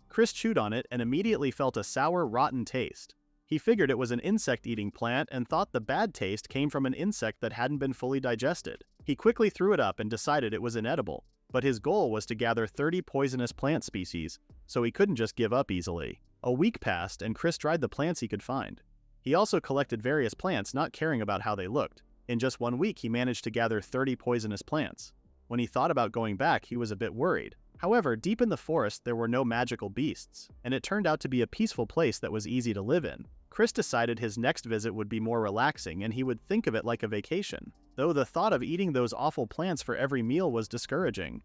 Chris chewed on it and immediately felt a sour, rotten taste. He figured it was an insect-eating plant and thought the bad taste came from an insect that hadn't been fully digested. He quickly threw it up and decided it was inedible, but his goal was to gather 30 poisonous plant species, so he couldn't just give up easily. A week passed and Chris tried the plants he could find. He also collected various plants, not caring about how they looked. In just 1 week, he managed to gather 30 poisonous plants. When he thought about going back, he was a bit worried. However, deep in the forest, there were no magical beasts, and it turned out to be a peaceful place that was easy to live in. Chris decided his next visit would be more relaxing and he would think of it like a vacation, though the thought of eating those awful plants for every meal was discouraging.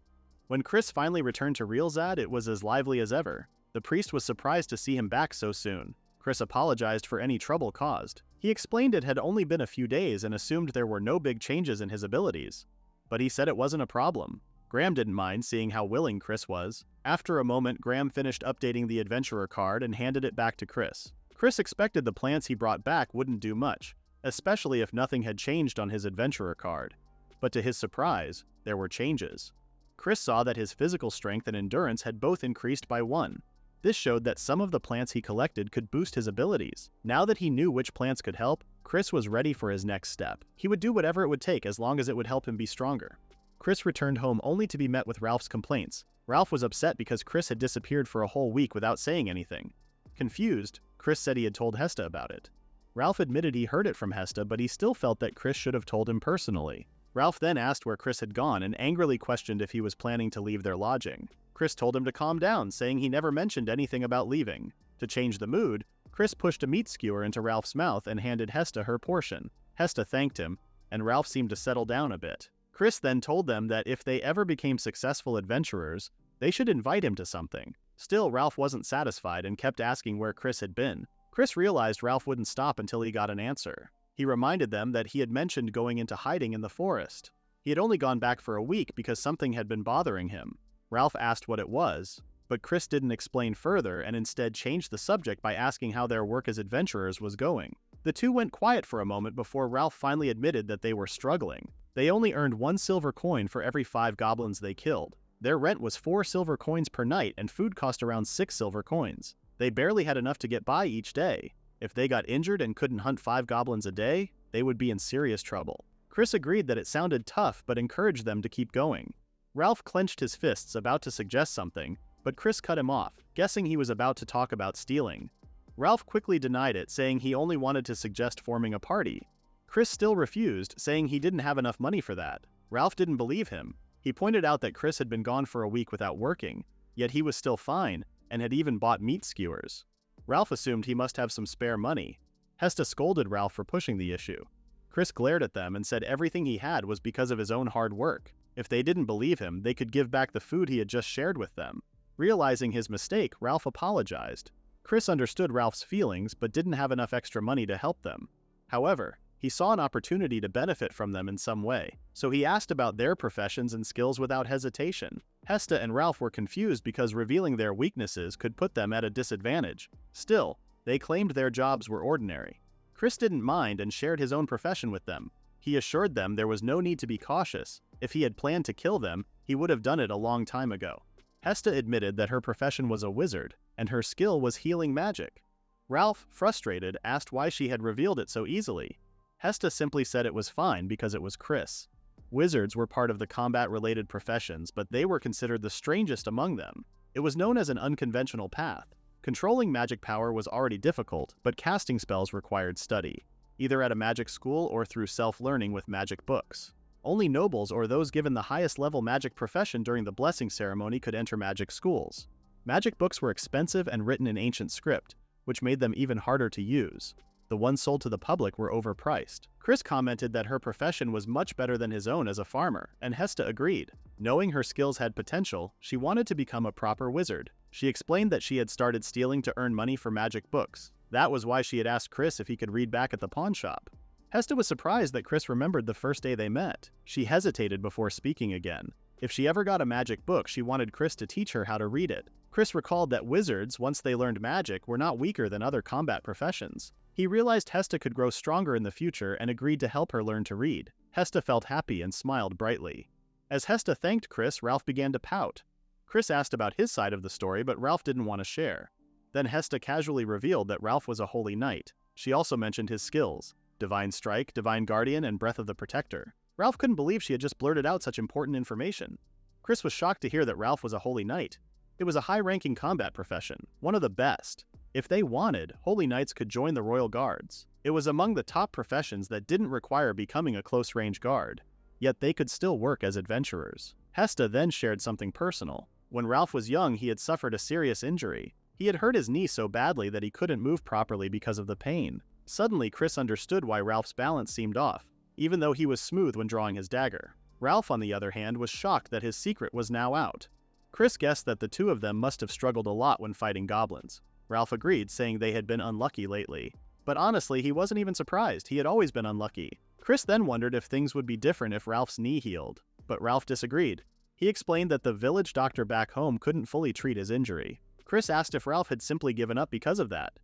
When Chris finally returned to Real Zad, it was as lively as ever. The priest was surprised to see him back so soon. Chris apologized for any trouble caused. He explained it had only been a few days and assumed there were no big changes in his abilities. But he said it wasn't a problem. Graham didn't mind, seeing how willing Chris was. After a moment, Graham finished updating the adventurer card and handed it back to Chris. Chris expected the plants he brought back wouldn't do much, especially if nothing had changed on his adventurer card. But to his surprise, there were changes. Chris saw that his physical strength and endurance had both increased by 1. This showed that some of the plants he collected could boost his abilities. Now that he knew which plants could help, Chris was ready for his next step. He would do whatever it would take as long as it would help him be stronger. Chris returned home only to be met with Ralph's complaints. Ralph was upset because Chris had disappeared for a whole week without saying anything. Confused, Chris said he had told Hesta about it. Ralph admitted he heard it from Hesta, but he still felt that Chris should have told him personally. Ralph then asked where Chris had gone and angrily questioned if he was planning to leave their lodging. Chris told him to calm down, saying he never mentioned anything about leaving. To change the mood, Chris pushed a meat skewer into Ralph's mouth and handed Hesta her portion. Hesta thanked him, and Ralph seemed to settle down a bit. Chris then told them that if they ever became successful adventurers, they should invite him to something. Still, Ralph wasn't satisfied and kept asking where Chris had been. Chris realized Ralph wouldn't stop until he got an answer. He reminded them that he had mentioned going into hiding in the forest. He had only gone back for a week because something had been bothering him. Ralph asked what it was, but Chris didn't explain further and instead changed the subject by asking how their work as adventurers was going. The two went quiet for a moment before Ralph finally admitted that they were struggling. They only earned 1 silver coin for every 5 goblins they killed. Their rent was 4 silver coins per night and food cost around 6 silver coins. They barely had enough to get by each day. If they got injured and couldn't hunt 5 goblins a day, they would be in serious trouble. Chris agreed that it sounded tough but encouraged them to keep going. Ralph clenched his fists about to suggest something, but Chris cut him off, guessing he was about to talk about stealing. Ralph quickly denied it, saying he only wanted to suggest forming a party. Chris still refused, saying he didn't have enough money for that. Ralph didn't believe him. He pointed out that Chris had been gone for a week without working, yet he was still fine and had even bought meat skewers. Ralph assumed he must have some spare money. Hesta scolded Ralph for pushing the issue. Chris glared at them and said everything he had was because of his own hard work. If they didn't believe him, they could give back the food he had just shared with them. Realizing his mistake, Ralph apologized. Chris understood Ralph's feelings but didn't have enough extra money to help them. However, he saw an opportunity to benefit from them in some way, so he asked about their professions and skills without hesitation. Hesta and Ralph were confused because revealing their weaknesses could put them at a disadvantage. Still, they claimed their jobs were ordinary. Chris didn't mind and shared his own profession with them. He assured them there was no need to be cautious. If he had planned to kill them, he would have done it a long time ago. Hesta admitted that her profession was a wizard, and her skill was healing magic. Ralph, frustrated, asked why she had revealed it so easily. Hesta simply said it was fine because it was Chris. Wizards were part of the combat-related professions, but they were considered the strangest among them. It was known as an unconventional path. Controlling magic power was already difficult, but casting spells required study, either at a magic school or through self-learning with magic books. Only nobles or those given the highest level magic profession during the blessing ceremony could enter magic schools. Magic books were expensive and written in ancient script, which made them even harder to use. The ones sold to the public were overpriced. Chris commented that her profession was much better than his own as a farmer, and Hesta agreed. Knowing her skills had potential, she wanted to become a proper wizard. She explained that she had started stealing to earn money for magic books. That was why she had asked Chris if he could read back at the pawn shop. Hesta was surprised that Chris remembered the first day they met. She hesitated before speaking again. If she ever got a magic book, she wanted Chris to teach her how to read it. Chris recalled that wizards, once they learned magic, were not weaker than other combat professions. He realized Hesta could grow stronger in the future and agreed to help her learn to read. Hesta felt happy and smiled brightly. As Hesta thanked Chris, Ralph began to pout. Chris asked about his side of the story, but Ralph didn't want to share. Then Hesta casually revealed that Ralph was a holy knight. She also mentioned his skills: Divine Strike, Divine Guardian, and Breath of the Protector. Ralph couldn't believe she had just blurted out such important information. Chris was shocked to hear that Ralph was a holy knight. It was a high-ranking combat profession, one of the best. If they wanted, holy knights could join the royal guards. It was among the top professions that didn't require becoming a close-range guard, yet they could still work as adventurers. Hesta then shared something personal. When Ralph was young, he had suffered a serious injury. He had hurt his knee so badly that he couldn't move properly because of the pain. Suddenly, Chris understood why Ralph's balance seemed off, even though he was smooth when drawing his dagger. Ralph, on the other hand, was shocked that his secret was now out. Chris guessed that the two of them must have struggled a lot when fighting goblins. Ralph agreed, saying they had been unlucky lately. But honestly, he wasn't even surprised. He had always been unlucky. Chris then wondered if things would be different if Ralph's knee healed, but Ralph disagreed. He explained that the village doctor back home couldn't fully treat his injury. Chris asked if Ralph had simply given up because of that.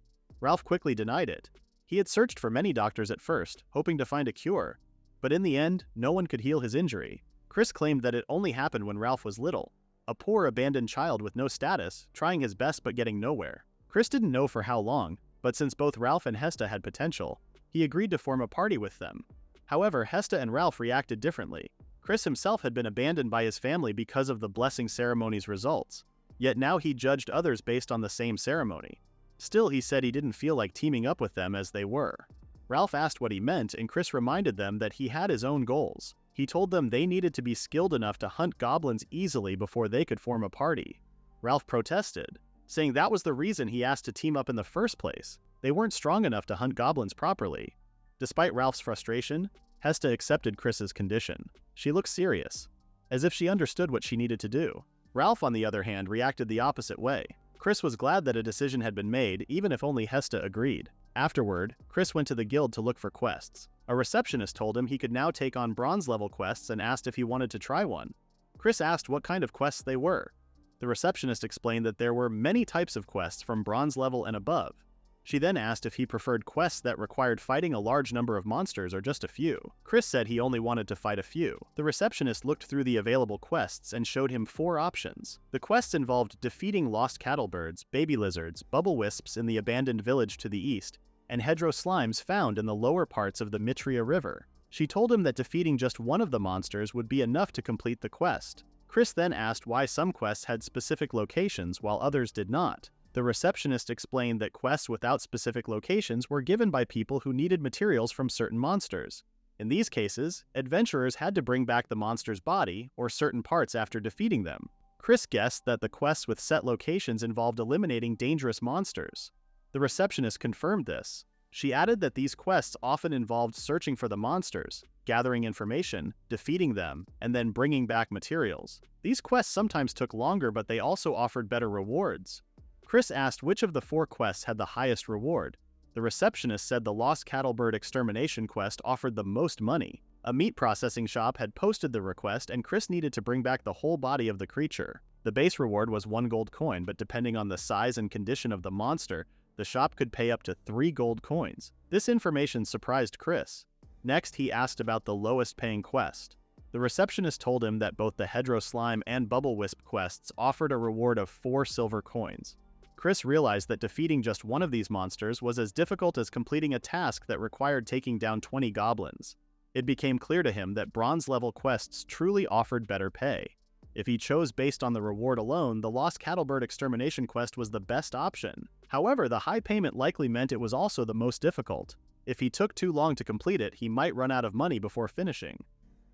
Ralph quickly denied it. He had searched for many doctors at first, hoping to find a cure, but in the end, no one could heal his injury. Chris claimed that it only happened when Ralph was little. a poor abandoned child with no status, trying his best but getting nowhere. Chris didn't know for how long, but since both Ralph and Hesta had potential, he agreed to form a party with them. However, Hesta and Ralph reacted differently. Chris himself had been abandoned by his family because of the blessing ceremony's results, yet now he judged others based on the same ceremony. Still, he said he didn't feel like teaming up with them as they were. Ralph asked what he meant, and Chris reminded them that he had his own goals. He told them they needed to be skilled enough to hunt goblins easily before they could form a party. Ralph protested, saying that was the reason he asked to team up in the first place. They weren't strong enough to hunt goblins properly. Despite Ralph's frustration, Hesta accepted Chris's condition. She looked serious, as if she understood what she needed to do. Ralph, on the other hand, reacted the opposite way. Chris was glad that a decision had been made, even if only Hesta agreed. Afterward, Chris went to the guild to look for quests. A receptionist told him he could now take on bronze-level quests and asked if he wanted to try one. Chris asked what kind of quests they were. The receptionist explained that there were many types of quests from bronze level and above. She then asked if he preferred quests that required fighting a large number of monsters or just a few. Chris said he only wanted to fight a few. The receptionist looked through the available quests and showed him 4 options. The quests involved defeating lost cattlebirds, baby lizards, bubble wisps in the abandoned village to the east, and hedgerow slimes found in the lower parts of the Mitria River. She told him that defeating just one of the monsters would be enough to complete the quest. Chris then asked why some quests had specific locations while others did not. The receptionist explained that quests without specific locations were given by people who needed materials from certain monsters. In these cases, adventurers had to bring back the monster's body or certain parts after defeating them. Chris guessed that the quests with set locations involved eliminating dangerous monsters. The receptionist confirmed this. She added that these quests often involved searching for the monsters, gathering information, defeating them, and then bringing back materials. These quests sometimes took longer, but they also offered better rewards. Chris asked which of the 4 quests had the highest reward. The receptionist said the Lost Cattlebird Extermination quest offered the most money. A meat processing shop had posted the request, and Chris needed to bring back the whole body of the creature. The base reward was 1 gold coin, but depending on the size and condition of the monster, the shop could pay up to 3 gold coins. This information surprised Chris. Next, he asked about the lowest paying quest. The receptionist told him that both the hedgerow slime and bubble wisp quests offered a reward of 4 silver coins. Chris realized that defeating just one of these monsters was as difficult as completing a task that required taking down 20 goblins. It became clear to him that bronze-level quests truly offered better pay. If he chose based on the reward alone, the Lost Cattlebird Extermination quest was the best option. However, the high payment likely meant it was also the most difficult. If he took too long to complete it, he might run out of money before finishing.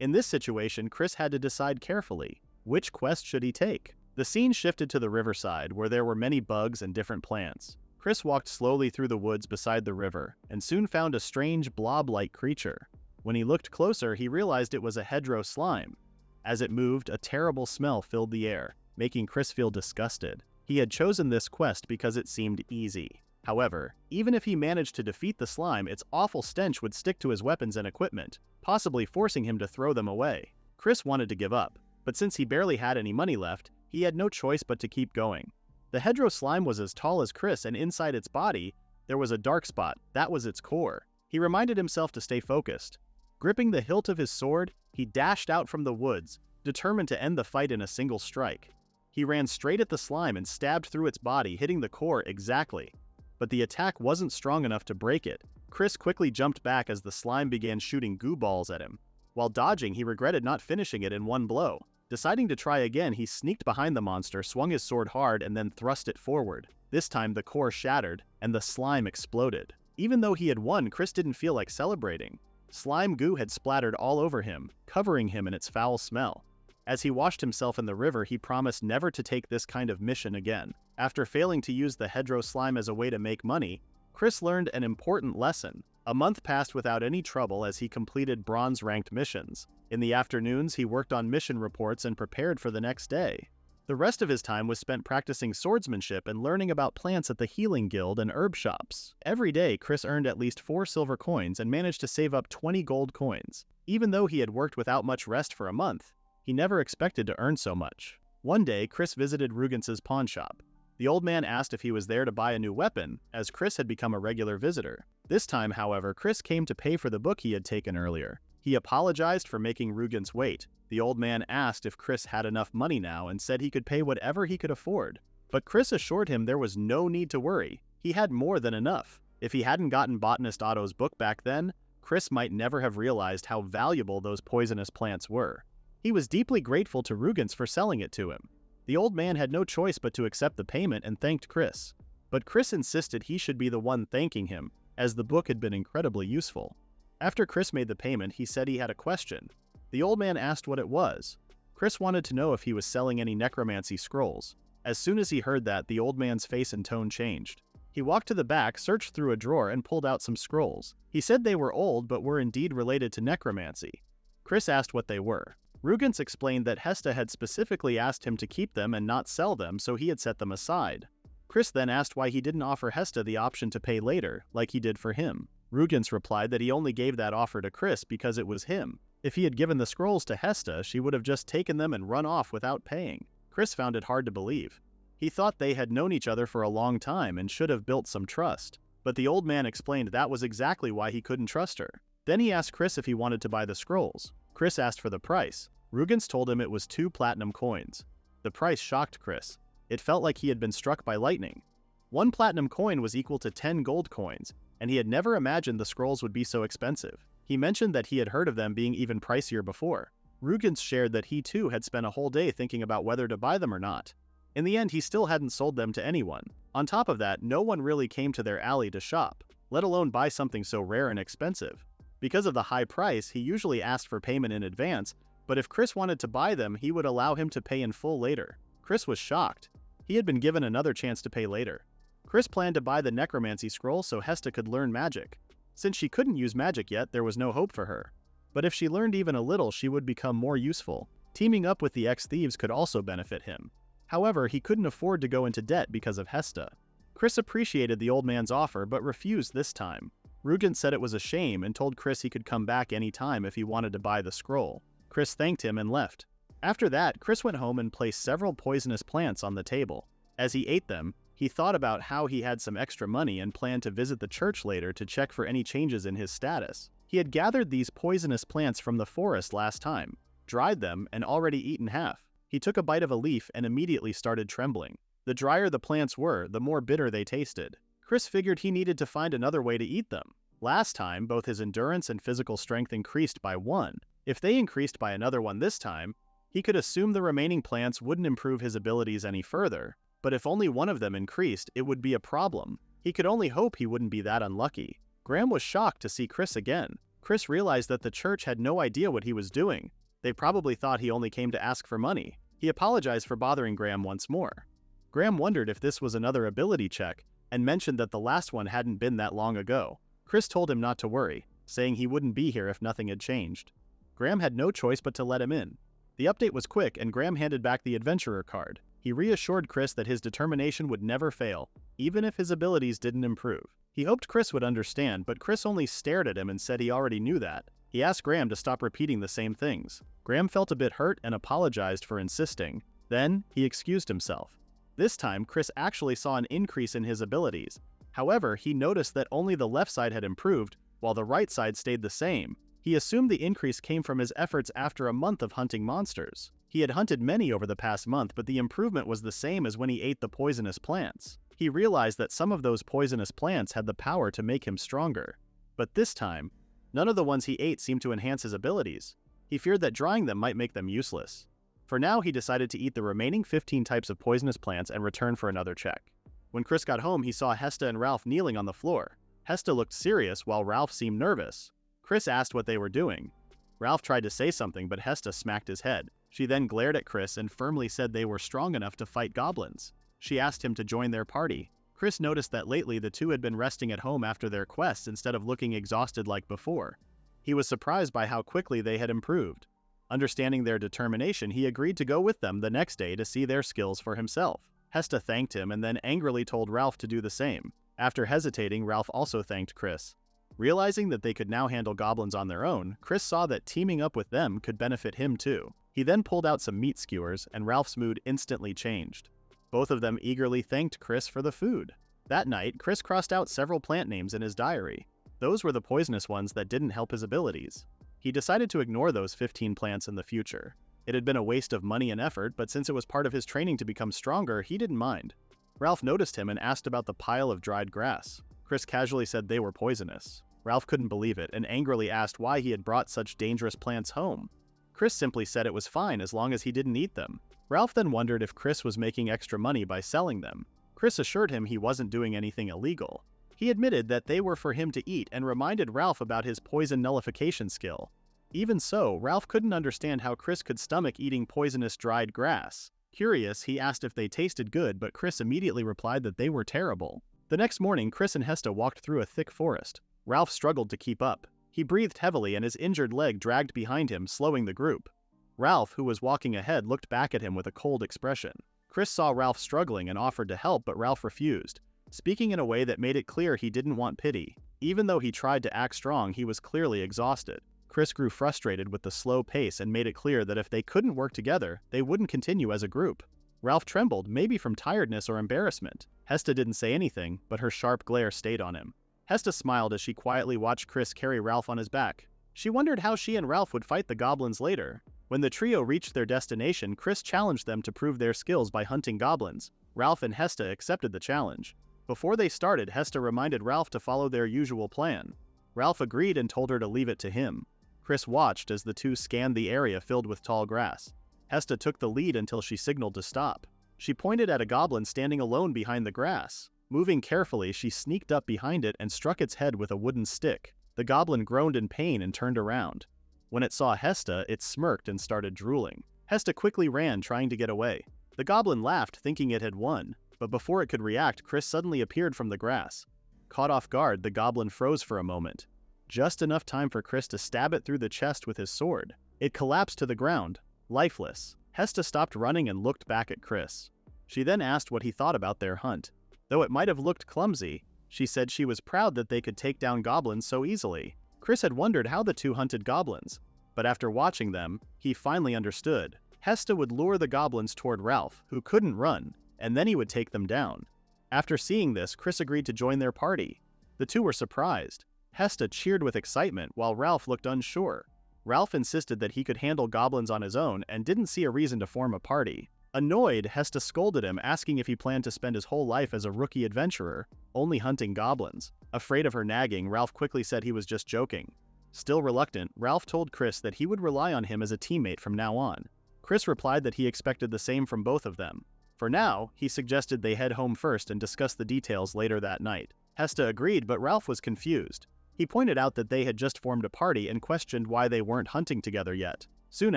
In this situation, Chris had to decide carefully. Which quest should he take? The scene shifted to the riverside, where there were many bugs and different plants. Chris walked slowly through the woods beside the river, and soon found a strange blob-like creature. When he looked closer, he realized it was a hedgerow slime. As it moved, a terrible smell filled the air, making Chris feel disgusted. He had chosen this quest because it seemed easy. However, even if he managed to defeat the slime, its awful stench would stick to his weapons and equipment, possibly forcing him to throw them away. Chris wanted to give up, but since he barely had any money left, he had no choice but to keep going. The hedgerow slime was as tall as Chris, and inside its body, there was a dark spot. That was its core. He reminded himself to stay focused. Gripping the hilt of his sword, he dashed out from the woods, determined to end the fight in a single strike. He ran straight at the slime and stabbed through its body, hitting the core exactly. But the attack wasn't strong enough to break it. Chris quickly jumped back as the slime began shooting goo balls at him. While dodging, he regretted not finishing it in one blow. Deciding to try again, he sneaked behind the monster, swung his sword hard, and then thrust it forward. This time, the core shattered, and the slime exploded. Even though he had won, Chris didn't feel like celebrating. Slime goo had splattered all over him, covering him in its foul smell. As he washed himself in the river, he promised never to take this kind of mission again. After failing to use the hedgerow slime as a way to make money, Chris learned an important lesson. A month passed without any trouble as he completed bronze-ranked missions. In the afternoons, he worked on mission reports and prepared for the next day. The rest of his time was spent practicing swordsmanship and learning about plants at the healing guild and herb shops. Every day, Chris earned at least 4 silver coins and managed to save up 20 gold coins. Even though he had worked without much rest for a month, he never expected to earn so much. One day, Chris visited Rugence's pawn shop. The old man asked if he was there to buy a new weapon, as Chris had become a regular visitor. This time, however, Chris came to pay for the book he had taken earlier. He apologized for making Rugens wait. The old man asked if Chris had enough money now and said he could pay whatever he could afford. But Chris assured him there was no need to worry. He had more than enough. If he hadn't gotten Botanist Otto's book back then, Chris might never have realized how valuable those poisonous plants were. He was deeply grateful to Rugens for selling it to him. The old man had no choice but to accept the payment and thanked Chris. But Chris insisted he should be the one thanking him, as the book had been incredibly useful. After Chris made the payment, he said he had a question. The old man asked what it was. Chris wanted to know if he was selling any necromancy scrolls. As soon as he heard that, the old man's face and tone changed. He walked to the back, searched through a drawer, and pulled out some scrolls. He said they were old but were indeed related to necromancy. Chris asked what they were. Rugens explained that Hesta had specifically asked him to keep them and not sell them, so he had set them aside. Chris then asked why he didn't offer Hesta the option to pay later, like he did for him. Rugens replied that he only gave that offer to Chris because it was him. If he had given the scrolls to Hesta, she would have just taken them and run off without paying. Chris found it hard to believe. He thought they had known each other for a long time and should have built some trust. But the old man explained that was exactly why he couldn't trust her. Then he asked Chris if he wanted to buy the scrolls. Chris asked for the price. Rugens told him it was 2 platinum coins. The price shocked Chris. It felt like he had been struck by lightning. 1 platinum coin was equal to 10 gold coins, and he had never imagined the scrolls would be so expensive. He mentioned that he had heard of them being even pricier before. Rugens shared that he too had spent a whole day thinking about whether to buy them or not. In the end, he still hadn't sold them to anyone. On top of that, no one really came to their alley to shop, let alone buy something so rare and expensive. Because of the high price, he usually asked for payment in advance, but if Chris wanted to buy them, he would allow him to pay in full later. Chris was shocked. He had been given another chance to pay later. Chris planned to buy the necromancy scroll so Hesta could learn magic. Since she couldn't use magic yet, there was no hope for her. But if she learned even a little, she would become more useful. Teaming up with the ex-thieves could also benefit him. However, he couldn't afford to go into debt because of Hesta. Chris appreciated the old man's offer but refused this time. Rugens said it was a shame and told Chris he could come back any time if he wanted to buy the scroll. Chris thanked him and left. After that, Chris went home and placed several poisonous plants on the table. As he ate them, he thought about how he had some extra money and planned to visit the church later to check for any changes in his status. He had gathered these poisonous plants from the forest last time, dried them, and already eaten half. He took a bite of a leaf and immediately started trembling. The drier the plants were, the more bitter they tasted. Chris figured he needed to find another way to eat them. Last time, both his endurance and physical strength increased by 1. If they increased by another 1 this time, he could assume the remaining plants wouldn't improve his abilities any further. But if only one of them increased, it would be a problem. He could only hope he wouldn't be that unlucky. Graham was shocked to see Chris again. Chris realized that the church had no idea what he was doing. They probably thought he only came to ask for money. He apologized for bothering Graham once more. Graham wondered if this was another ability check, and mentioned that the last one hadn't been that long ago. Chris told him not to worry, saying he wouldn't be here if nothing had changed. Graham had no choice but to let him in. The update was quick, and Graham handed back the adventurer card. He reassured Chris that his determination would never fail, even if his abilities didn't improve. He hoped Chris would understand, but Chris only stared at him and said he already knew that. He asked Graham to stop repeating the same things. Graham felt a bit hurt and apologized for insisting. Then, he excused himself. This time, Chris actually saw an increase in his abilities. However, he noticed that only the left side had improved, while the right side stayed the same. He assumed the increase came from his efforts after a month of hunting monsters. He had hunted many over the past month, but the improvement was the same as when he ate the poisonous plants. He realized that some of those poisonous plants had the power to make him stronger. But this time, none of the ones he ate seemed to enhance his abilities. He feared that drying them might make them useless. For now, he decided to eat the remaining 15 types of poisonous plants and return for another check. When Chris got home, he saw Hesta and Ralph kneeling on the floor. Hesta looked serious while Ralph seemed nervous. Chris asked what they were doing. Ralph tried to say something, but Hesta smacked his head. She then glared at Chris and firmly said they were strong enough to fight goblins. She asked him to join their party. Chris noticed that lately the two had been resting at home after their quests instead of looking exhausted like before. He was surprised by how quickly they had improved. Understanding their determination, he agreed to go with them the next day to see their skills for himself. Hesta thanked him and then angrily told Ralph to do the same. After hesitating, Ralph also thanked Chris. Realizing that they could now handle goblins on their own, Chris saw that teaming up with them could benefit him too. He then pulled out some meat skewers, and Ralph's mood instantly changed. Both of them eagerly thanked Chris for the food. That night, Chris crossed out several plant names in his diary. Those were the poisonous ones that didn't help his abilities. He decided to ignore those 15 plants in the future. It had been a waste of money and effort, but since it was part of his training to become stronger, he didn't mind. Ralph noticed him and asked about the pile of dried grass. Chris casually said they were poisonous. Ralph couldn't believe it and angrily asked why he had brought such dangerous plants home. Chris simply said it was fine as long as he didn't eat them. Ralph then wondered if Chris was making extra money by selling them. Chris assured him he wasn't doing anything illegal. He admitted that they were for him to eat and reminded Ralph about his poison nullification skill. Even so, Ralph couldn't understand how Chris could stomach eating poisonous dried grass. Curious, he asked if they tasted good, but Chris immediately replied that they were terrible. The next morning, Chris and Hesta walked through a thick forest. Ralph struggled to keep up. He breathed heavily and his injured leg dragged behind him, slowing the group. Ralph, who was walking ahead, looked back at him with a cold expression. Chris saw Ralph struggling and offered to help, but Ralph refused, speaking in a way that made it clear he didn't want pity. Even though he tried to act strong, he was clearly exhausted. Chris grew frustrated with the slow pace and made it clear that if they couldn't work together, they wouldn't continue as a group. Ralph trembled, maybe from tiredness or embarrassment. Hesta didn't say anything, but her sharp glare stayed on him. Hesta smiled as she quietly watched Chris carry Ralph on his back. She wondered how she and Ralph would fight the goblins later. When the trio reached their destination, Chris challenged them to prove their skills by hunting goblins. Ralph and Hesta accepted the challenge. Before they started, Hesta reminded Ralph to follow their usual plan. Ralph agreed and told her to leave it to him. Chris watched as the two scanned the area filled with tall grass. Hesta took the lead until she signaled to stop. She pointed at a goblin standing alone behind the grass. Moving carefully, she sneaked up behind it and struck its head with a wooden stick. The goblin groaned in pain and turned around. When it saw Hesta, it smirked and started drooling. Hesta quickly ran, trying to get away. The goblin laughed, thinking it had won, but before it could react, Chris suddenly appeared from the grass. Caught off guard, the goblin froze for a moment. Just enough time for Chris to stab it through the chest with his sword. It collapsed to the ground, lifeless. Hesta stopped running and looked back at Chris. She then asked what he thought about their hunt. Though it might have looked clumsy, she said she was proud that they could take down goblins so easily. Chris had wondered how the two hunted goblins, but after watching them, he finally understood. Hesta would lure the goblins toward Ralph, who couldn't run, and then he would take them down. After seeing this, Chris agreed to join their party. The two were surprised. Hesta cheered with excitement while Ralph looked unsure. Ralph insisted that he could handle goblins on his own and didn't see a reason to form a party. Annoyed, Hesta scolded him, asking if he planned to spend his whole life as a rookie adventurer, only hunting goblins. Afraid of her nagging, Ralph quickly said he was just joking. Still reluctant, Ralph told Chris that he would rely on him as a teammate from now on. Chris replied that he expected the same from both of them. For now, he suggested they head home first and discuss the details later that night. Hesta agreed, but Ralph was confused. He pointed out that they had just formed a party and questioned why they weren't hunting together yet. Soon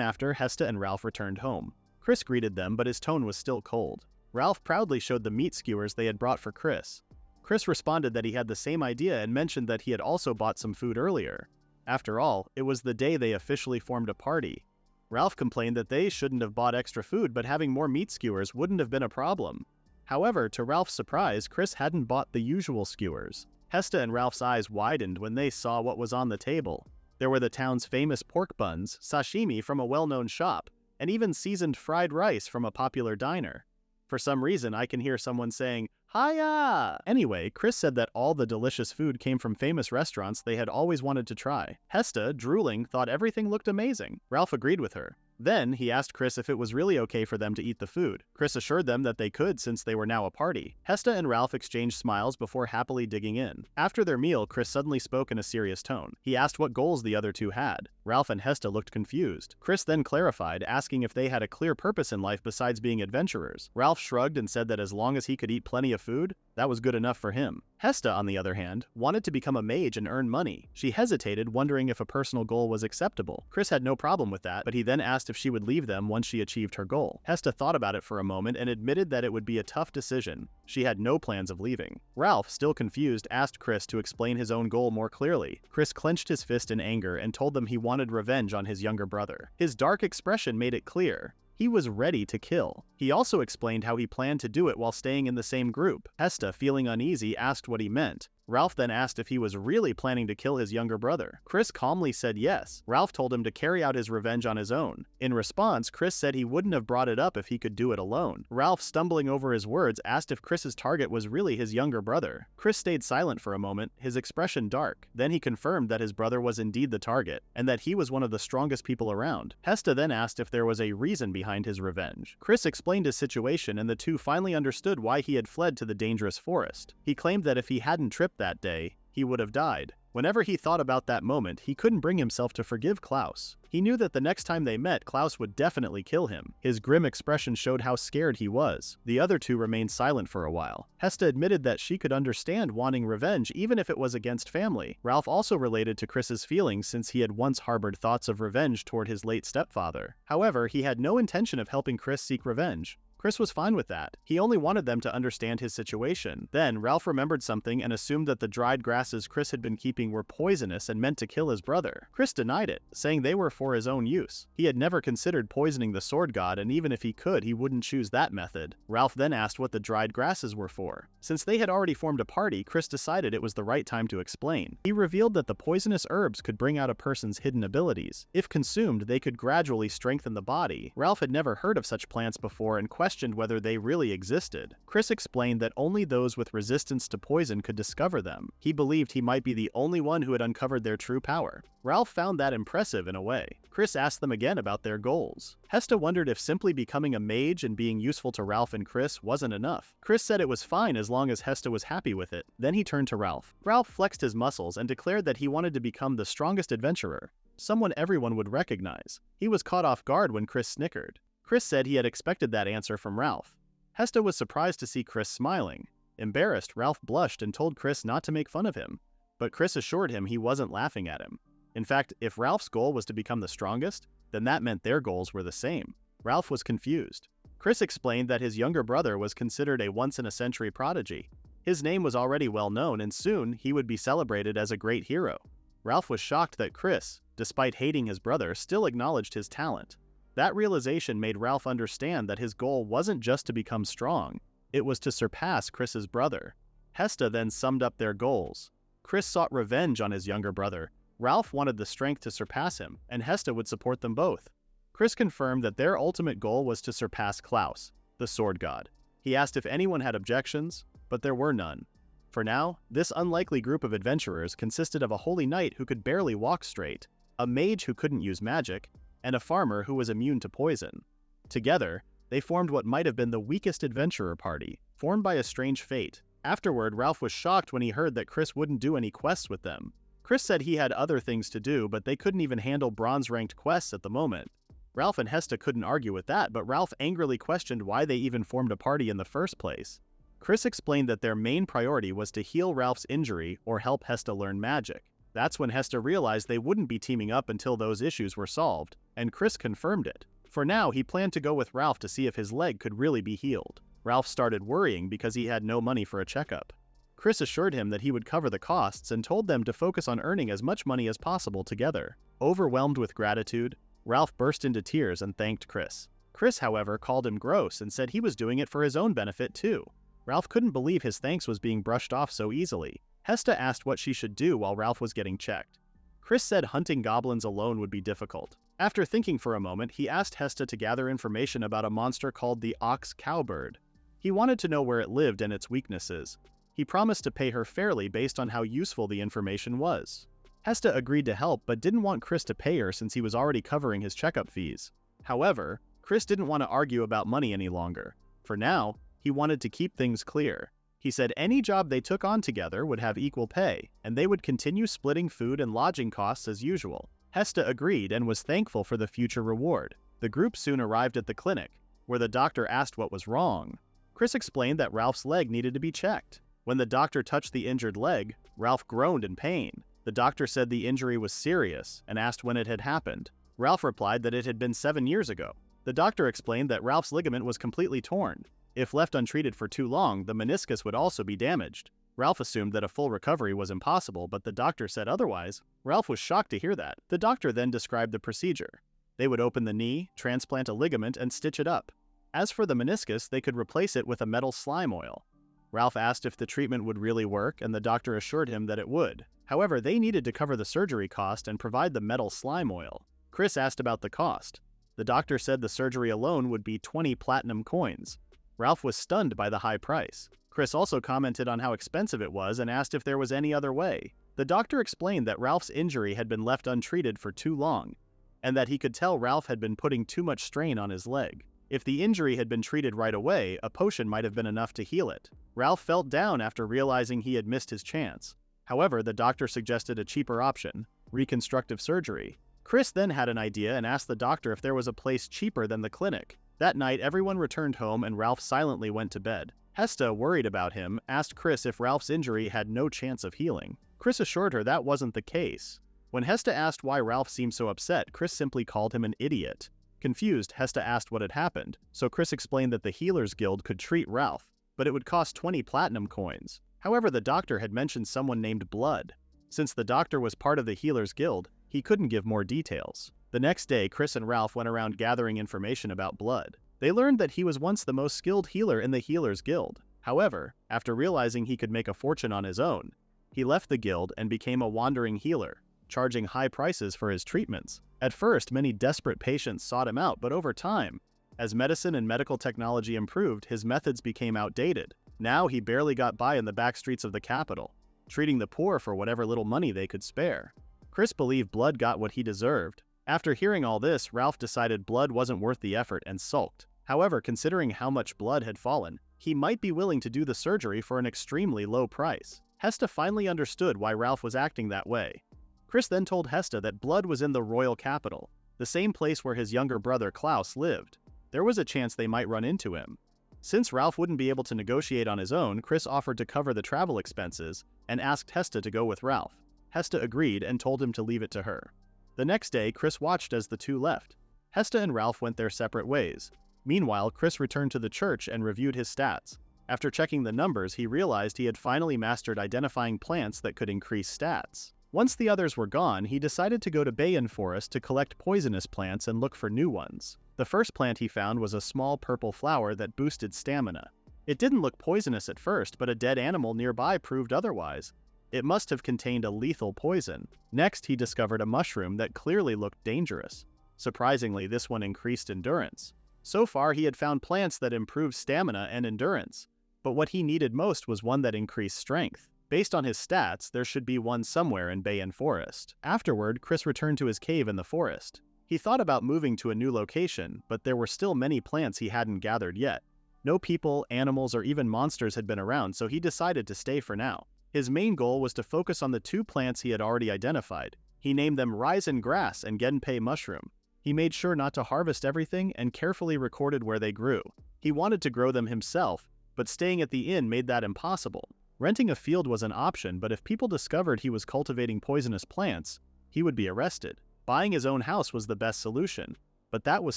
after, Hesta and Ralph returned home. Chris greeted them, but his tone was still cold. Ralph proudly showed the meat skewers they had brought for Chris. Chris responded that he had the same idea and mentioned that he had also bought some food earlier. After all, it was the day they officially formed a party. Ralph complained that they shouldn't have bought extra food, but having more meat skewers wouldn't have been a problem. However, to Ralph's surprise, Chris hadn't bought the usual skewers. Hesta and Ralph's eyes widened when they saw what was on the table. There were the town's famous pork buns, sashimi from a well-known shop, and even seasoned fried rice from a popular diner. For some reason, I can hear someone saying, "Hiya!" Anyway, Chris said that all the delicious food came from famous restaurants they had always wanted to try. Hesta, drooling, thought everything looked amazing. Ralph agreed with her. Then, he asked Chris if it was really okay for them to eat the food. Chris assured them that they could since they were now a party. Hesta and Ralph exchanged smiles before happily digging in. After their meal, Chris suddenly spoke in a serious tone. He asked what goals the other two had. Ralph and Hesta looked confused. Chris then clarified, asking if they had a clear purpose in life besides being adventurers. Ralph shrugged and said that as long as he could eat plenty of food, that was good enough for him. Hesta, on the other hand, wanted to become a mage and earn money. She hesitated, wondering if a personal goal was acceptable. Chris had no problem with that, but he then asked if she would leave them once she achieved her goal. Hesta thought about it for a moment and admitted that it would be a tough decision. She had no plans of leaving. Ralph, still confused, asked Chris to explain his own goal more clearly. Chris clenched his fist in anger and told them he wanted revenge on his younger brother. His dark expression made it clear. He was ready to kill. He also explained how he planned to do it while staying in the same group. Hesta, feeling uneasy, asked what he meant. Ralph then asked if he was really planning to kill his younger brother. Chris calmly said yes. Ralph told him to carry out his revenge on his own. In response, Chris said he wouldn't have brought it up if he could do it alone. Ralph, stumbling over his words, asked if Chris's target was really his younger brother. Chris stayed silent for a moment, his expression dark. Then he confirmed that his brother was indeed the target, and that he was one of the strongest people around. Hesta then asked if there was a reason behind his revenge. Chris explained his situation, and the two finally understood why he had fled to the dangerous forest. He claimed that if he hadn't tripped that day, he would have died. Whenever he thought about that moment, he couldn't bring himself to forgive Klaus. He knew that the next time they met, Klaus would definitely kill him. His grim expression showed how scared he was. The other two remained silent for a while. Hesta admitted that she could understand wanting revenge even if it was against family. Ralph also related to Chris's feelings since he had once harbored thoughts of revenge toward his late stepfather. However, he had no intention of helping Chris seek revenge. Chris was fine with that. He only wanted them to understand his situation. Then, Ralph remembered something and assumed that the dried grasses Chris had been keeping were poisonous and meant to kill his brother. Chris denied it, saying they were for his own use. He had never considered poisoning the sword god, and even if he could, he wouldn't choose that method. Ralph then asked what the dried grasses were for. Since they had already formed a party, Chris decided it was the right time to explain. He revealed that the poisonous herbs could bring out a person's hidden abilities. If consumed, they could gradually strengthen the body. Ralph had never heard of such plants before and questioned whether they really existed. Chris explained that only those with resistance to poison could discover them. He believed he might be the only one who had uncovered their true power. Ralph found that impressive in a way. Chris asked them again about their goals. Hesta wondered if simply becoming a mage and being useful to Ralph and Chris wasn't enough. Chris said it was fine as long as Hesta was happy with it. Then he turned to Ralph. Ralph flexed his muscles and declared that he wanted to become the strongest adventurer, someone everyone would recognize. He was caught off guard when Chris snickered. Chris said he had expected that answer from Ralph. Hesta was surprised to see Chris smiling. Embarrassed, Ralph blushed and told Chris not to make fun of him, but Chris assured him he wasn't laughing at him. In fact, if Ralph's goal was to become the strongest, then that meant their goals were the same. Ralph was confused. Chris explained that his younger brother was considered a once-in-a-century prodigy. His name was already well known, and soon he would be celebrated as a great hero. Ralph was shocked that Chris, despite hating his brother, still acknowledged his talent. That realization made Ralph understand that his goal wasn't just to become strong, it was to surpass Chris's brother. Hesta then summed up their goals. Chris sought revenge on his younger brother. Ralph wanted the strength to surpass him, and Hesta would support them both. Chris confirmed that their ultimate goal was to surpass Klaus, the sword god. He asked if anyone had objections, but there were none. For now, this unlikely group of adventurers consisted of a holy knight who could barely walk straight, a mage who couldn't use magic, and a farmer who was immune to poison. Together, they formed what might have been the weakest adventurer party, formed by a strange fate. Afterward, Ralph was shocked when he heard that Chris wouldn't do any quests with them. Chris said he had other things to do, but they couldn't even handle bronze-ranked quests at the moment. Ralph and Hesta couldn't argue with that, but Ralph angrily questioned why they even formed a party in the first place. Chris explained that their main priority was to heal Ralph's injury or help Hesta learn magic. That's when Hesta realized they wouldn't be teaming up until those issues were solved, and Chris confirmed it. For now, he planned to go with Ralph to see if his leg could really be healed. Ralph started worrying because he had no money for a checkup. Chris assured him that he would cover the costs and told them to focus on earning as much money as possible together. Overwhelmed with gratitude, Ralph burst into tears and thanked Chris. Chris, however, called him gross and said he was doing it for his own benefit too. Ralph couldn't believe his thanks was being brushed off so easily. Hesta asked what she should do while Ralph was getting checked. Chris said hunting goblins alone would be difficult. After thinking for a moment, he asked Hesta to gather information about a monster called the ox cowbird. He wanted to know where it lived and its weaknesses. He promised to pay her fairly based on how useful the information was. Hesta agreed to help but didn't want Chris to pay her since he was already covering his checkup fees. However, Chris didn't want to argue about money any longer. For now, he wanted to keep things clear. He said any job they took on together would have equal pay, and they would continue splitting food and lodging costs as usual. Hesta agreed and was thankful for the future reward. The group soon arrived at the clinic, where the doctor asked what was wrong. Chris explained that Ralph's leg needed to be checked. When the doctor touched the injured leg, Ralph groaned in pain. The doctor said the injury was serious and asked when it had happened. Ralph replied that it had been 7 years ago. The doctor explained that Ralph's ligament was completely torn. If left untreated for too long, the meniscus would also be damaged. Ralph assumed that a full recovery was impossible, but the doctor said otherwise. Ralph was shocked to hear that. The doctor then described the procedure. They would open the knee, transplant a ligament, and stitch it up. As for the meniscus, they could replace it with a metal slime oil. Ralph asked if the treatment would really work, and the doctor assured him that it would. However, they needed to cover the surgery cost and provide the metal slime oil. Chris asked about the cost. The doctor said the surgery alone would be 20 platinum coins. Ralph was stunned by the high price. Chris also commented on how expensive it was and asked if there was any other way. The doctor explained that Ralph's injury had been left untreated for too long, and that he could tell Ralph had been putting too much strain on his leg. If the injury had been treated right away, a potion might have been enough to heal it. Ralph felt down after realizing he had missed his chance. However, the doctor suggested a cheaper option, reconstructive surgery. Chris then had an idea and asked the doctor if there was a place cheaper than the clinic. That night, everyone returned home and Ralph silently went to bed. Hesta, worried about him, asked Chris if Ralph's injury had no chance of healing. Chris assured her that wasn't the case. When Hesta asked why Ralph seemed so upset, Chris simply called him an idiot. Confused, Hesta asked what had happened, so Chris explained that the Healers Guild could treat Ralph, but it would cost 20 platinum coins. However, the doctor had mentioned someone named Blood. Since the doctor was part of the Healers Guild, he couldn't give more details. The next day, Chris and Ralph went around gathering information about Blood. They learned that he was once the most skilled healer in the Healers Guild. However, after realizing he could make a fortune on his own, he left the guild and became a wandering healer, charging high prices for his treatments. At first, many desperate patients sought him out, but over time, as medicine and medical technology improved, his methods became outdated. Now he barely got by in the back streets of the capital, treating the poor for whatever little money they could spare. Chris believed Blood got what he deserved. After hearing all this, Ralph decided Blood wasn't worth the effort and sulked. However, considering how much blood had fallen, he might be willing to do the surgery for an extremely low price. Hesta finally understood why Ralph was acting that way. Chris then told Hesta that Blood was in the royal capital, the same place where his younger brother Klaus lived. There was a chance they might run into him. Since Ralph wouldn't be able to negotiate on his own, Chris offered to cover the travel expenses and asked Hesta to go with Ralph. Hesta agreed and told him to leave it to her. The next day, Chris watched as the two left. Hesta and Ralph went their separate ways. Meanwhile, Chris returned to the church and reviewed his stats. After checking the numbers, he realized he had finally mastered identifying plants that could increase stats. Once the others were gone, he decided to go to Bayan Forest to collect poisonous plants and look for new ones. The first plant he found was a small purple flower that boosted stamina. It didn't look poisonous at first, but a dead animal nearby proved otherwise. It must have contained a lethal poison. Next, he discovered a mushroom that clearly looked dangerous. Surprisingly, this one increased endurance. So far, he had found plants that improved stamina and endurance, but what he needed most was one that increased strength. Based on his stats, there should be one somewhere in Bayan Forest. Afterward, Chris returned to his cave in the forest. He thought about moving to a new location, but there were still many plants he hadn't gathered yet. No people, animals, or even monsters had been around, so he decided to stay for now. His main goal was to focus on the two plants he had already identified. He named them Raisin Grass and Genpei Mushroom. He made sure not to harvest everything and carefully recorded where they grew. He wanted to grow them himself, but staying at the inn made that impossible. Renting a field was an option, but if people discovered he was cultivating poisonous plants, he would be arrested. Buying his own house was the best solution, but that was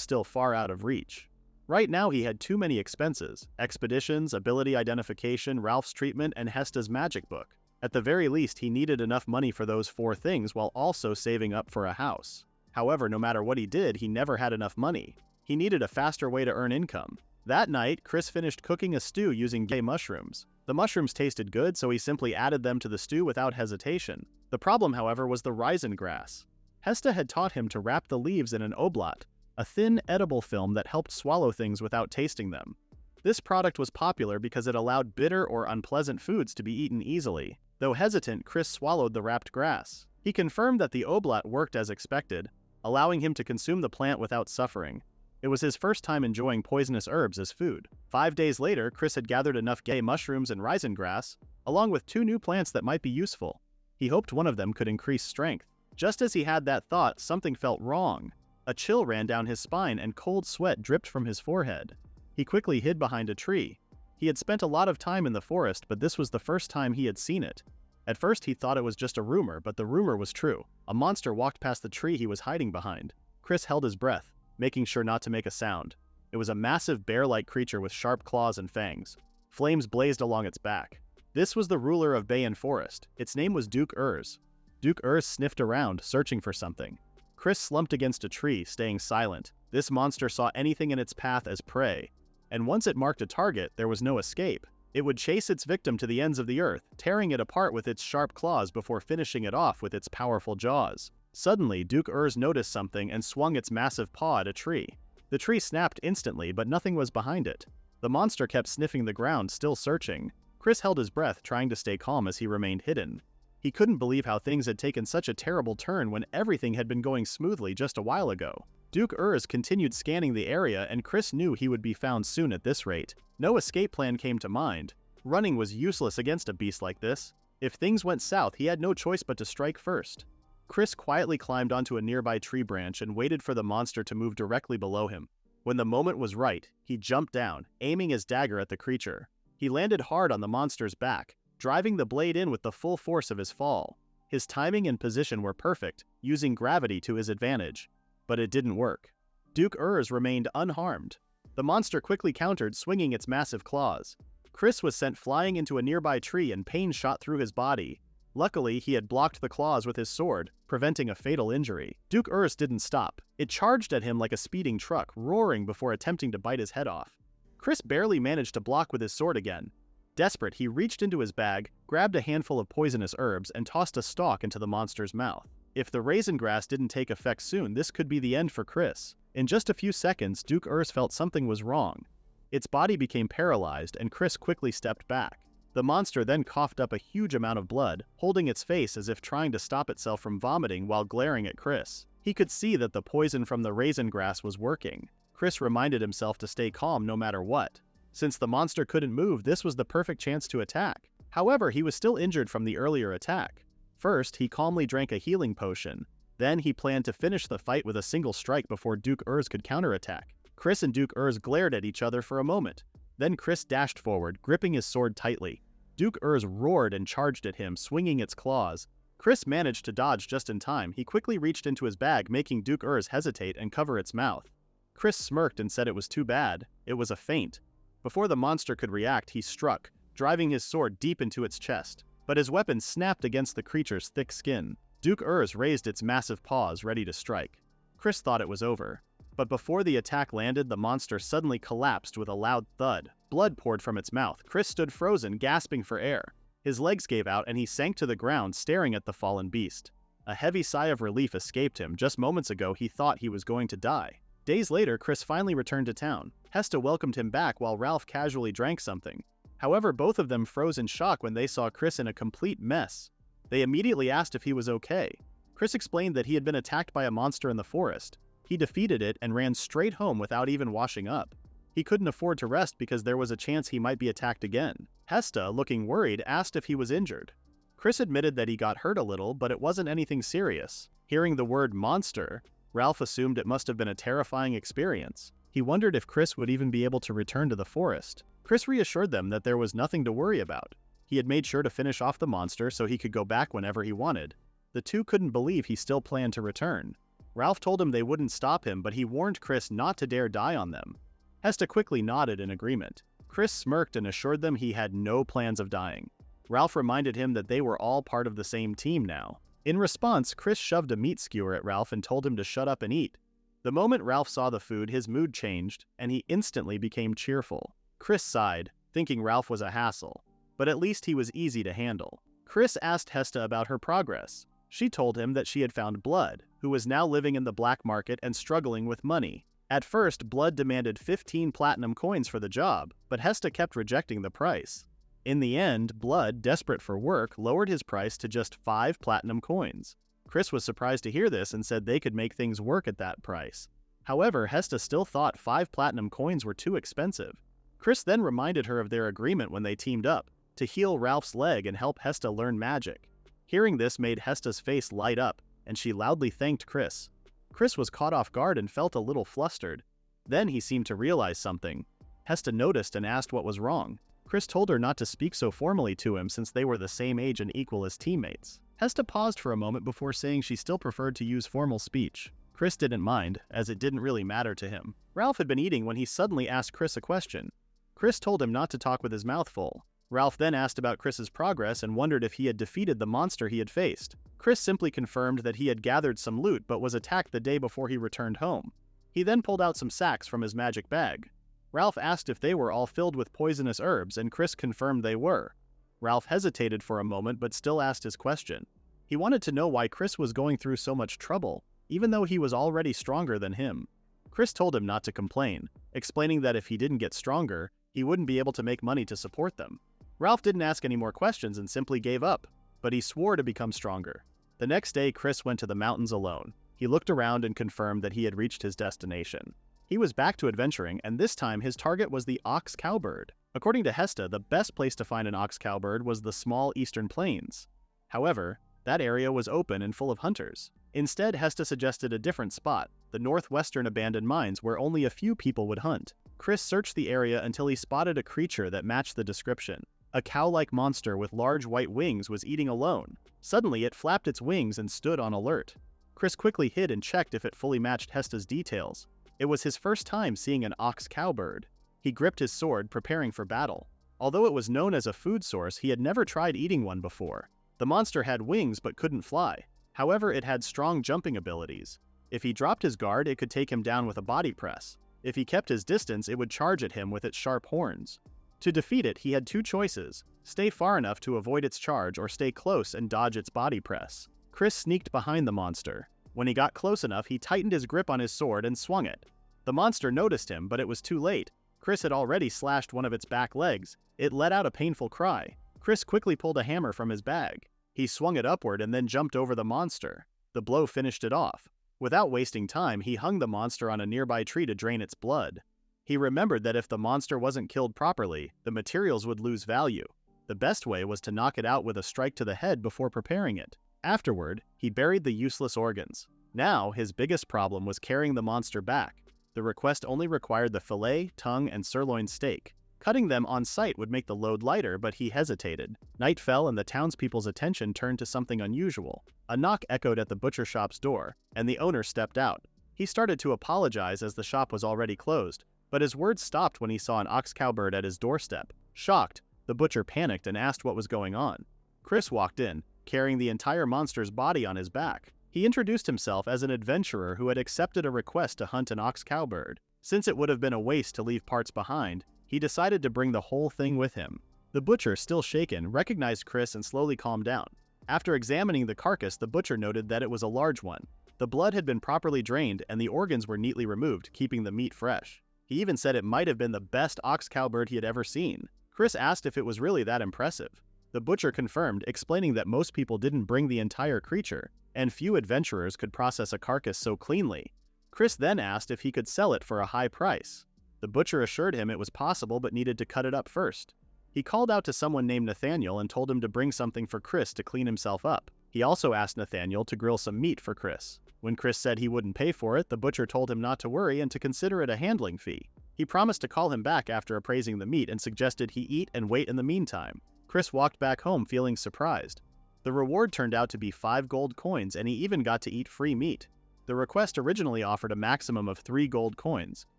still far out of reach. Right now he had too many expenses: expeditions, ability identification, Ralph's treatment, and Hesta's magic book. At the very least, he needed enough money for those 4 things while also saving up for a house. However, no matter what he did, he never had enough money. He needed a faster way to earn income. That night, Chris finished cooking a stew using gay mushrooms. The mushrooms tasted good, so he simply added them to the stew without hesitation. The problem, however, was the raisin grass. Hesta had taught him to wrap the leaves in an oblat, a thin, edible film that helped swallow things without tasting them. This product was popular because it allowed bitter or unpleasant foods to be eaten easily. Though hesitant, Chris swallowed the wrapped grass. He confirmed that the oblat worked as expected, allowing him to consume the plant without suffering. It was his first time enjoying poisonous herbs as food. 5 days later, Chris had gathered enough gay mushrooms and raisin grass, along with 2 new plants that might be useful. He hoped one of them could increase strength. Just as he had that thought, something felt wrong. A chill ran down his spine and cold sweat dripped from his forehead. He quickly hid behind a tree. He had spent a lot of time in the forest, but this was the first time he had seen it. At first he thought it was just a rumor, but the rumor was true. A monster walked past the tree he was hiding behind. Chris held his breath, making sure not to make a sound. It was a massive bear-like creature with sharp claws and fangs. Flames blazed along its back. This was the ruler of Bayan Forest. Its name was Duke Urs. Duke Urs sniffed around, searching for something. Chris slumped against a tree, staying silent. This monster saw anything in its path as prey, and once it marked a target, there was no escape. It would chase its victim to the ends of the earth, tearing it apart with its sharp claws before finishing it off with its powerful jaws. Suddenly, Duke Urs noticed something and swung its massive paw at a tree. The tree snapped instantly, but nothing was behind it. The monster kept sniffing the ground, still searching. Chris held his breath, trying to stay calm as he remained hidden. He couldn't believe how things had taken such a terrible turn when everything had been going smoothly just a while ago. Duke Urs continued scanning the area, and Chris knew he would be found soon at this rate. No escape plan came to mind. Running was useless against a beast like this. If things went south, he had no choice but to strike first. Chris quietly climbed onto a nearby tree branch and waited for the monster to move directly below him. When the moment was right, he jumped down, aiming his dagger at the creature. He landed hard on the monster's back, driving the blade in with the full force of his fall. His timing and position were perfect, using gravity to his advantage. But it didn't work. Duke Urs remained unharmed. The monster quickly countered, swinging its massive claws. Chris was sent flying into a nearby tree and pain shot through his body. Luckily, he had blocked the claws with his sword, preventing a fatal injury. Duke Urs didn't stop. It charged at him like a speeding truck, roaring before attempting to bite his head off. Chris barely managed to block with his sword again. Desperate, he reached into his bag, grabbed a handful of poisonous herbs, and tossed a stalk into the monster's mouth. If the raisin grass didn't take effect soon, this could be the end for Chris. In just a few seconds, Duke Urs felt something was wrong. Its body became paralyzed, and Chris quickly stepped back. The monster then coughed up a huge amount of blood, holding its face as if trying to stop itself from vomiting while glaring at Chris. He could see that the poison from the raisin grass was working. Chris reminded himself to stay calm no matter what. Since the monster couldn't move, this was the perfect chance to attack. However, he was still injured from the earlier attack. First, he calmly drank a healing potion. Then he planned to finish the fight with a single strike before Duke Urs could counterattack. Chris and Duke Urs glared at each other for a moment. Then Chris dashed forward, gripping his sword tightly. Duke Urs roared and charged at him, swinging its claws. Chris managed to dodge just in time. He quickly reached into his bag, making Duke Urs hesitate and cover its mouth. Chris smirked and said it was too bad. It was a feint. Before the monster could react, he struck, driving his sword deep into its chest. But his weapon snapped against the creature's thick skin. Duke Urs raised its massive paws, ready to strike. Chris thought it was over. But before the attack landed, the monster suddenly collapsed with a loud thud. Blood poured from its mouth. Chris stood frozen, gasping for air. His legs gave out and he sank to the ground, staring at the fallen beast. A heavy sigh of relief escaped him. Just moments ago, he thought he was going to die. Days later, Chris finally returned to town. Hesta welcomed him back while Ralph casually drank something. However, both of them froze in shock when they saw Chris in a complete mess. They immediately asked if he was okay. Chris explained that he had been attacked by a monster in the forest. He defeated it and ran straight home without even washing up. He couldn't afford to rest because there was a chance he might be attacked again. Hesta, looking worried, asked if he was injured. Chris admitted that he got hurt a little, but it wasn't anything serious. Hearing the word monster, Ralph assumed it must have been a terrifying experience. He wondered if Chris would even be able to return to the forest. Chris reassured them that there was nothing to worry about. He had made sure to finish off the monster so he could go back whenever he wanted. The two couldn't believe he still planned to return. Ralph told him they wouldn't stop him, but he warned Chris not to dare die on them. Hesta quickly nodded in agreement. Chris smirked and assured them he had no plans of dying. Ralph reminded him that they were all part of the same team now. In response, Chris shoved a meat skewer at Ralph and told him to shut up and eat. The moment Ralph saw the food, his mood changed, and he instantly became cheerful. Chris sighed, thinking Ralph was a hassle, but at least he was easy to handle. Chris asked Hesta about her progress. She told him that she had found Blood, who was now living in the black market and struggling with money. At first, Blood demanded 15 platinum coins for the job, but Hesta kept rejecting the price. In the end, Blood, desperate for work, lowered his price to just 5 platinum coins. Chris was surprised to hear this and said they could make things work at that price. However, Hesta still thought 5 platinum coins were too expensive. Chris then reminded her of their agreement when they teamed up, to heal Ralph's leg and help Hesta learn magic. Hearing this made Hesta's face light up, and she loudly thanked Chris. Chris was caught off guard and felt a little flustered. Then he seemed to realize something. Hesta noticed and asked what was wrong. Chris told her not to speak so formally to him since they were the same age and equal as teammates. Hesta paused for a moment before saying she still preferred to use formal speech. Chris didn't mind, as it didn't really matter to him. Ralph had been eating when he suddenly asked Chris a question. Chris told him not to talk with his mouth full. Ralph then asked about Chris's progress and wondered if he had defeated the monster he had faced. Chris simply confirmed that he had gathered some loot but was attacked the day before he returned home. He then pulled out some sacks from his magic bag. Ralph asked if they were all filled with poisonous herbs, and Chris confirmed they were. Ralph hesitated for a moment but still asked his question. He wanted to know why Chris was going through so much trouble, even though he was already stronger than him. Chris told him not to complain, explaining that if he didn't get stronger, he wouldn't be able to make money to support them. Ralph didn't ask any more questions and simply gave up, but he swore to become stronger. The next day, Chris went to the mountains alone. He looked around and confirmed that he had reached his destination. He was back to adventuring, and this time his target was the ox cowbird. According to Hesta, the best place to find an ox cowbird was the small eastern plains. However, that area was open and full of hunters. Instead, Hesta suggested a different spot, the northwestern abandoned mines where only a few people would hunt. Chris searched the area until he spotted a creature that matched the description. A cow-like monster with large white wings was eating alone. Suddenly, it flapped its wings and stood on alert. Chris quickly hid and checked if it fully matched Hesta's details. It was his first time seeing an ox cowbird. He gripped his sword, preparing for battle. Although it was known as a food source, he had never tried eating one before. The monster had wings but couldn't fly. However, it had strong jumping abilities. If he dropped his guard, it could take him down with a body press. If he kept his distance, it would charge at him with its sharp horns. To defeat it, he had two choices: stay far enough to avoid its charge or stay close and dodge its body press. Chris sneaked behind the monster. When he got close enough, he tightened his grip on his sword and swung it. The monster noticed him, but it was too late. Chris had already slashed one of its back legs. It let out a painful cry. Chris quickly pulled a hammer from his bag. He swung it upward and then jumped over the monster. The blow finished it off. Without wasting time, he hung the monster on a nearby tree to drain its blood. He remembered that if the monster wasn't killed properly, the materials would lose value. The best way was to knock it out with a strike to the head before preparing it. Afterward, he buried the useless organs. Now, his biggest problem was carrying the monster back. The request only required the fillet, tongue, and sirloin steak. Cutting them on site would make the load lighter, but he hesitated. Night fell and the townspeople's attention turned to something unusual. A knock echoed at the butcher shop's door, and the owner stepped out. He started to apologize as the shop was already closed, but his words stopped when he saw an ox cowbird at his doorstep. Shocked, the butcher panicked and asked what was going on. Chris walked in, carrying the entire monster's body on his back. He introduced himself as an adventurer who had accepted a request to hunt an ox cowbird. Since it would have been a waste to leave parts behind, he decided to bring the whole thing with him. The butcher, still shaken, recognized Chris and slowly calmed down. After examining the carcass, the butcher noted that it was a large one. The blood had been properly drained and the organs were neatly removed, keeping the meat fresh. He even said it might have been the best ox cowbird he had ever seen. Chris asked if it was really that impressive. The butcher confirmed, explaining that most people didn't bring the entire creature, and few adventurers could process a carcass so cleanly. Chris then asked if he could sell it for a high price. The butcher assured him it was possible but needed to cut it up first. He called out to someone named Nathaniel and told him to bring something for Chris to clean himself up. He also asked Nathaniel to grill some meat for Chris. When Chris said he wouldn't pay for it, the butcher told him not to worry and to consider it a handling fee. He promised to call him back after appraising the meat and suggested he eat and wait in the meantime. Chris walked back home feeling surprised. The reward turned out to be 5 gold coins, and he even got to eat free meat. The request originally offered a maximum of 3 gold coins,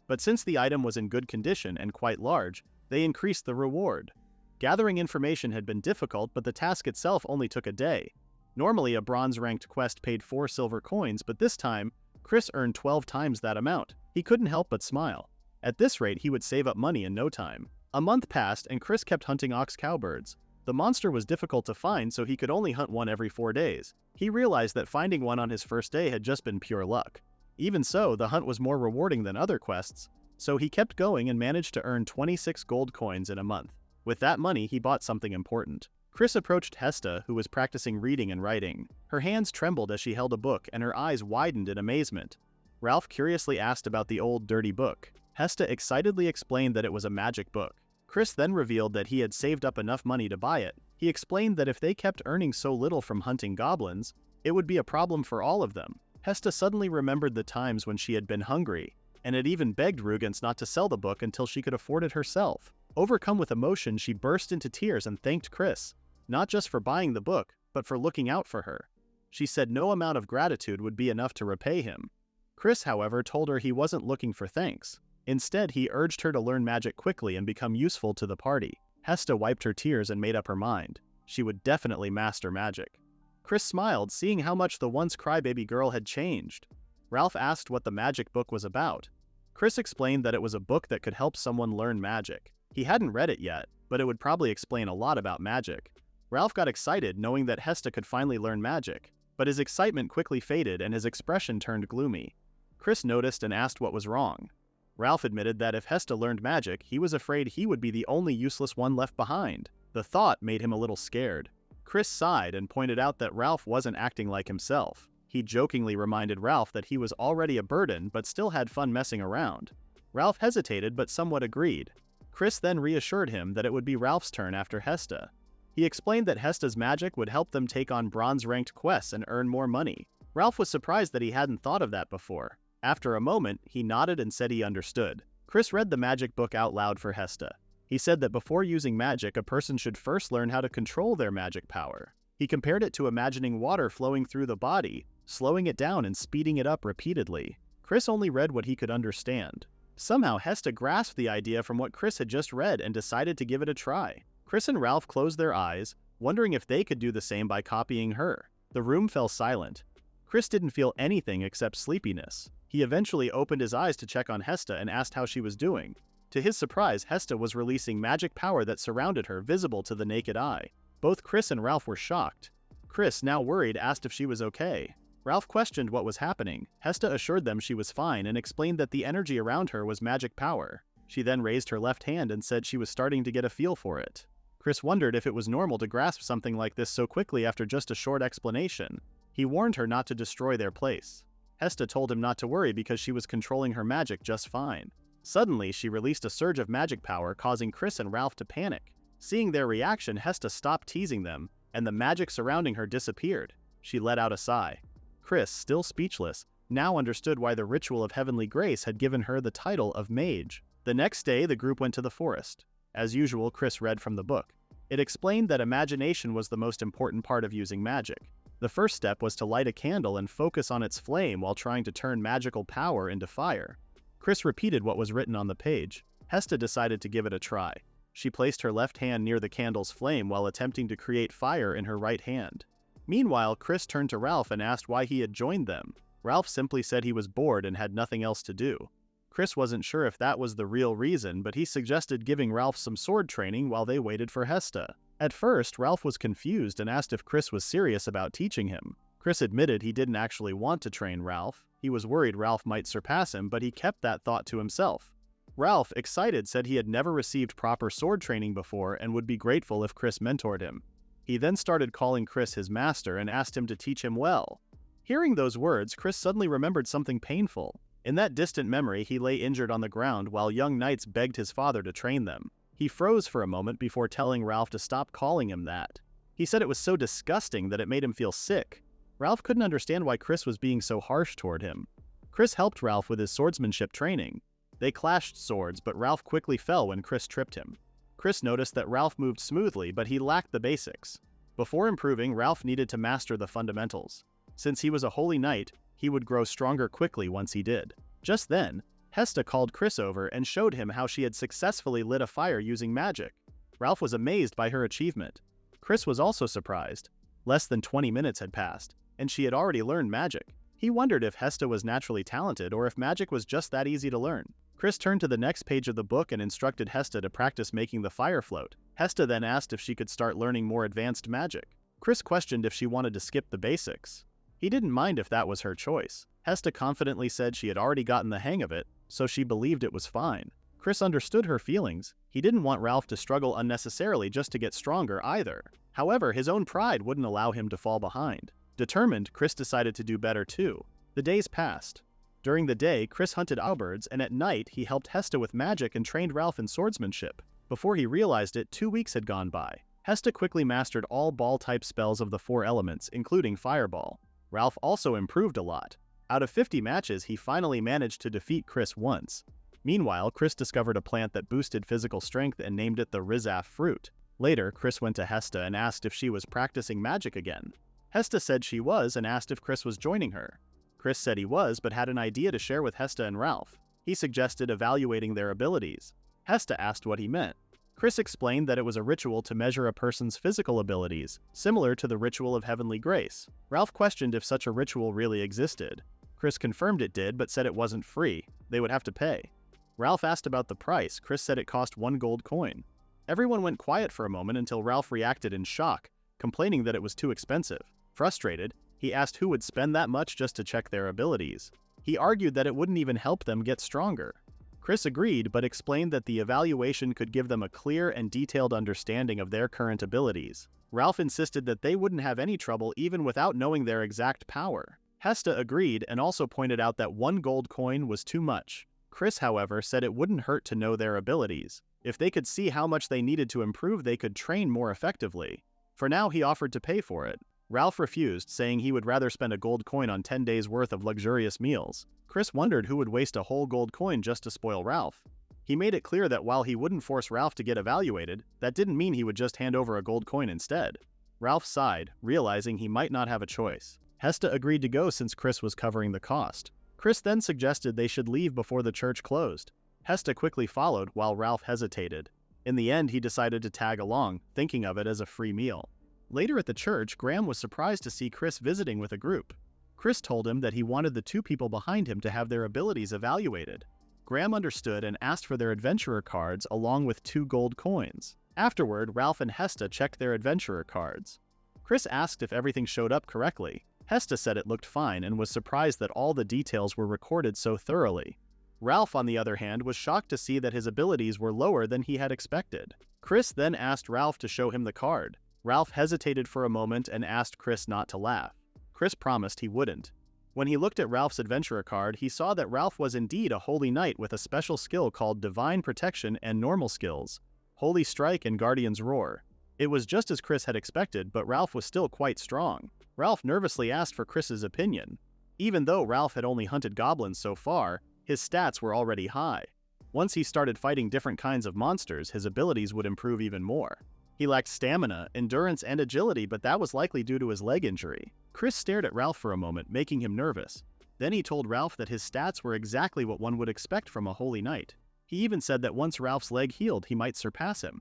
but since the item was in good condition and quite large, they increased the reward. Gathering information had been difficult, but the task itself only took a day. Normally, a bronze-ranked quest paid 4 silver coins, but this time, Chris earned 12 times that amount. He couldn't help but smile. At this rate, he would save up money in no time. A month passed, and Chris kept hunting ox cowbirds. The monster was difficult to find, so he could only hunt one every 4 days. He realized that finding one on his first day had just been pure luck. Even so, the hunt was more rewarding than other quests, so he kept going and managed to earn 26 gold coins in a month. With that money, he bought something important. Chris approached Hesta, who was practicing reading and writing. Her hands trembled as she held a book, and her eyes widened in amazement. Ralph curiously asked about the old, dirty book. Hesta excitedly explained that it was a magic book. Chris then revealed that he had saved up enough money to buy it. He explained that if they kept earning so little from hunting goblins, it would be a problem for all of them. Hesta suddenly remembered the times when she had been hungry, and had even begged Rugans not to sell the book until she could afford it herself. Overcome with emotion, she burst into tears and thanked Chris, not just for buying the book, but for looking out for her. She said no amount of gratitude would be enough to repay him. Chris, however, told her he wasn't looking for thanks. Instead, he urged her to learn magic quickly and become useful to the party. Hesta wiped her tears and made up her mind. She would definitely master magic. Chris smiled, seeing how much the once crybaby girl had changed. Ralph asked what the magic book was about. Chris explained that it was a book that could help someone learn magic. He hadn't read it yet, but it would probably explain a lot about magic. Ralph got excited knowing that Hesta could finally learn magic, but his excitement quickly faded and his expression turned gloomy. Chris noticed and asked what was wrong. Ralph admitted that if Hesta learned magic, he was afraid he would be the only useless one left behind. The thought made him a little scared. Chris sighed and pointed out that Ralph wasn't acting like himself. He jokingly reminded Ralph that he was already a burden but still had fun messing around. Ralph hesitated but somewhat agreed. Chris then reassured him that it would be Ralph's turn after Hesta. He explained that Hesta's magic would help them take on bronze-ranked quests and earn more money. Ralph was surprised that he hadn't thought of that before. After a moment, he nodded and said he understood. Chris read the magic book out loud for Hesta. He said that before using magic, a person should first learn how to control their magic power. He compared it to imagining water flowing through the body, slowing it down and speeding it up repeatedly. Chris only read what he could understand. Somehow, Hesta grasped the idea from what Chris had just read and decided to give it a try. Chris and Ralph closed their eyes, wondering if they could do the same by copying her. The room fell silent. Chris didn't feel anything except sleepiness. He eventually opened his eyes to check on Hesta and asked how she was doing. To his surprise, Hesta was releasing magic power that surrounded her, visible to the naked eye. Both Chris and Ralph were shocked. Chris, now worried, asked if she was okay. Ralph questioned what was happening. Hesta assured them she was fine and explained that the energy around her was magic power. She then raised her left hand and said she was starting to get a feel for it. Chris wondered if it was normal to grasp something like this so quickly after just a short explanation. He warned her not to destroy their place. Hesta told him not to worry because she was controlling her magic just fine. Suddenly, she released a surge of magic power, causing Chris and Ralph to panic. Seeing their reaction, Hesta stopped teasing them, and the magic surrounding her disappeared. She let out a sigh. Chris, still speechless, now understood why the ritual of heavenly grace had given her the title of mage. The next day, the group went to the forest. As usual, Chris read from the book. It explained that imagination was the most important part of using magic. The first step was to light a candle and focus on its flame while trying to turn magical power into fire. Chris repeated what was written on the page. Hesta decided to give it a try. She placed her left hand near the candle's flame while attempting to create fire in her right hand. Meanwhile, Chris turned to Ralph and asked why he had joined them. Ralph simply said he was bored and had nothing else to do. Chris wasn't sure if that was the real reason, but he suggested giving Ralph some sword training while they waited for Hesta. At first, Ralph was confused and asked if Chris was serious about teaching him. Chris admitted he didn't actually want to train Ralph. He was worried Ralph might surpass him, but he kept that thought to himself. Ralph, excited, said he had never received proper sword training before and would be grateful if Chris mentored him. He then started calling Chris his master and asked him to teach him well. Hearing those words, Chris suddenly remembered something painful. In that distant memory, he lay injured on the ground while young knights begged his father to train them. He froze for a moment before telling Ralph to stop calling him that. He said it was so disgusting that it made him feel sick. Ralph couldn't understand why Chris was being so harsh toward him. Chris helped Ralph with his swordsmanship training. They clashed swords, but Ralph quickly fell when Chris tripped him. Chris noticed that Ralph moved smoothly, but he lacked the basics. Before improving, Ralph needed to master the fundamentals. Since he was a holy knight, he would grow stronger quickly once he did. Just then, Hesta called Chris over and showed him how she had successfully lit a fire using magic. Ralph was amazed by her achievement. Chris was also surprised. Less than 20 minutes had passed, and she had already learned magic. He wondered if Hesta was naturally talented or if magic was just that easy to learn. Chris turned to the next page of the book and instructed Hesta to practice making the fire float. Hesta then asked if she could start learning more advanced magic. Chris questioned if she wanted to skip the basics. He didn't mind if that was her choice. Hesta confidently said she had already gotten the hang of it, so she believed it was fine. Chris understood her feelings. He didn't want Ralph to struggle unnecessarily just to get stronger either. However, his own pride wouldn't allow him to fall behind. Determined, Chris decided to do better too. The days passed. During the day, Chris hunted owlbirds, and at night, he helped Hesta with magic and trained Ralph in swordsmanship. Before he realized it, 2 weeks had gone by. Hesta quickly mastered all ball-type spells of the 4 elements, including fireball. Ralph also improved a lot. Out of 50 matches, he finally managed to defeat Chris once. Meanwhile, Chris discovered a plant that boosted physical strength and named it the Rizaf fruit. Later, Chris went to Hesta and asked if she was practicing magic again. Hesta said she was and asked if Chris was joining her. Chris said he was, but had an idea to share with Hesta and Ralph. He suggested evaluating their abilities. Hesta asked what he meant. Chris explained that it was a ritual to measure a person's physical abilities, similar to the ritual of heavenly grace. Ralph questioned if such a ritual really existed. Chris confirmed it did, but said it wasn't free. They would have to pay. Ralph asked about the price. Chris said it cost 1 gold coin. Everyone went quiet for a moment until Ralph reacted in shock, complaining that it was too expensive. Frustrated, he asked who would spend that much just to check their abilities. He argued that it wouldn't even help them get stronger. Chris agreed, but explained that the evaluation could give them a clear and detailed understanding of their current abilities. Ralph insisted that they wouldn't have any trouble even without knowing their exact power. Hesta agreed and also pointed out that 1 gold coin was too much. Chris, however, said it wouldn't hurt to know their abilities. If they could see how much they needed to improve, they could train more effectively. For now, he offered to pay for it. Ralph refused, saying he would rather spend a gold coin on 10 days' worth of luxurious meals. Chris wondered who would waste a whole gold coin just to spoil Ralph. He made it clear that while he wouldn't force Ralph to get evaluated, that didn't mean he would just hand over a gold coin instead. Ralph sighed, realizing he might not have a choice. Hesta agreed to go since Chris was covering the cost. Chris then suggested they should leave before the church closed. Hesta quickly followed while Ralph hesitated. In the end, he decided to tag along, thinking of it as a free meal. Later at the church, Graham was surprised to see Chris visiting with a group. Chris told him that he wanted the 2 people behind him to have their abilities evaluated. Graham understood and asked for their adventurer cards along with 2 gold coins. Afterward, Ralph and Hesta checked their adventurer cards. Chris asked if everything showed up correctly. Hesta said it looked fine and was surprised that all the details were recorded so thoroughly. Ralph, on the other hand, was shocked to see that his abilities were lower than he had expected. Chris then asked Ralph to show him the card. Ralph hesitated for a moment and asked Chris not to laugh. Chris promised he wouldn't. When he looked at Ralph's adventurer card, he saw that Ralph was indeed a holy knight with a special skill called Divine Protection and normal skills, Holy Strike and Guardian's Roar. It was just as Chris had expected, but Ralph was still quite strong. Ralph nervously asked for Chris's opinion. Even though Ralph had only hunted goblins so far, his stats were already high. Once he started fighting different kinds of monsters, his abilities would improve even more. He lacked stamina, endurance, and agility, but that was likely due to his leg injury. Chris stared at Ralph for a moment, making him nervous. Then he told Ralph that his stats were exactly what one would expect from a holy knight. He even said that once Ralph's leg healed, he might surpass him.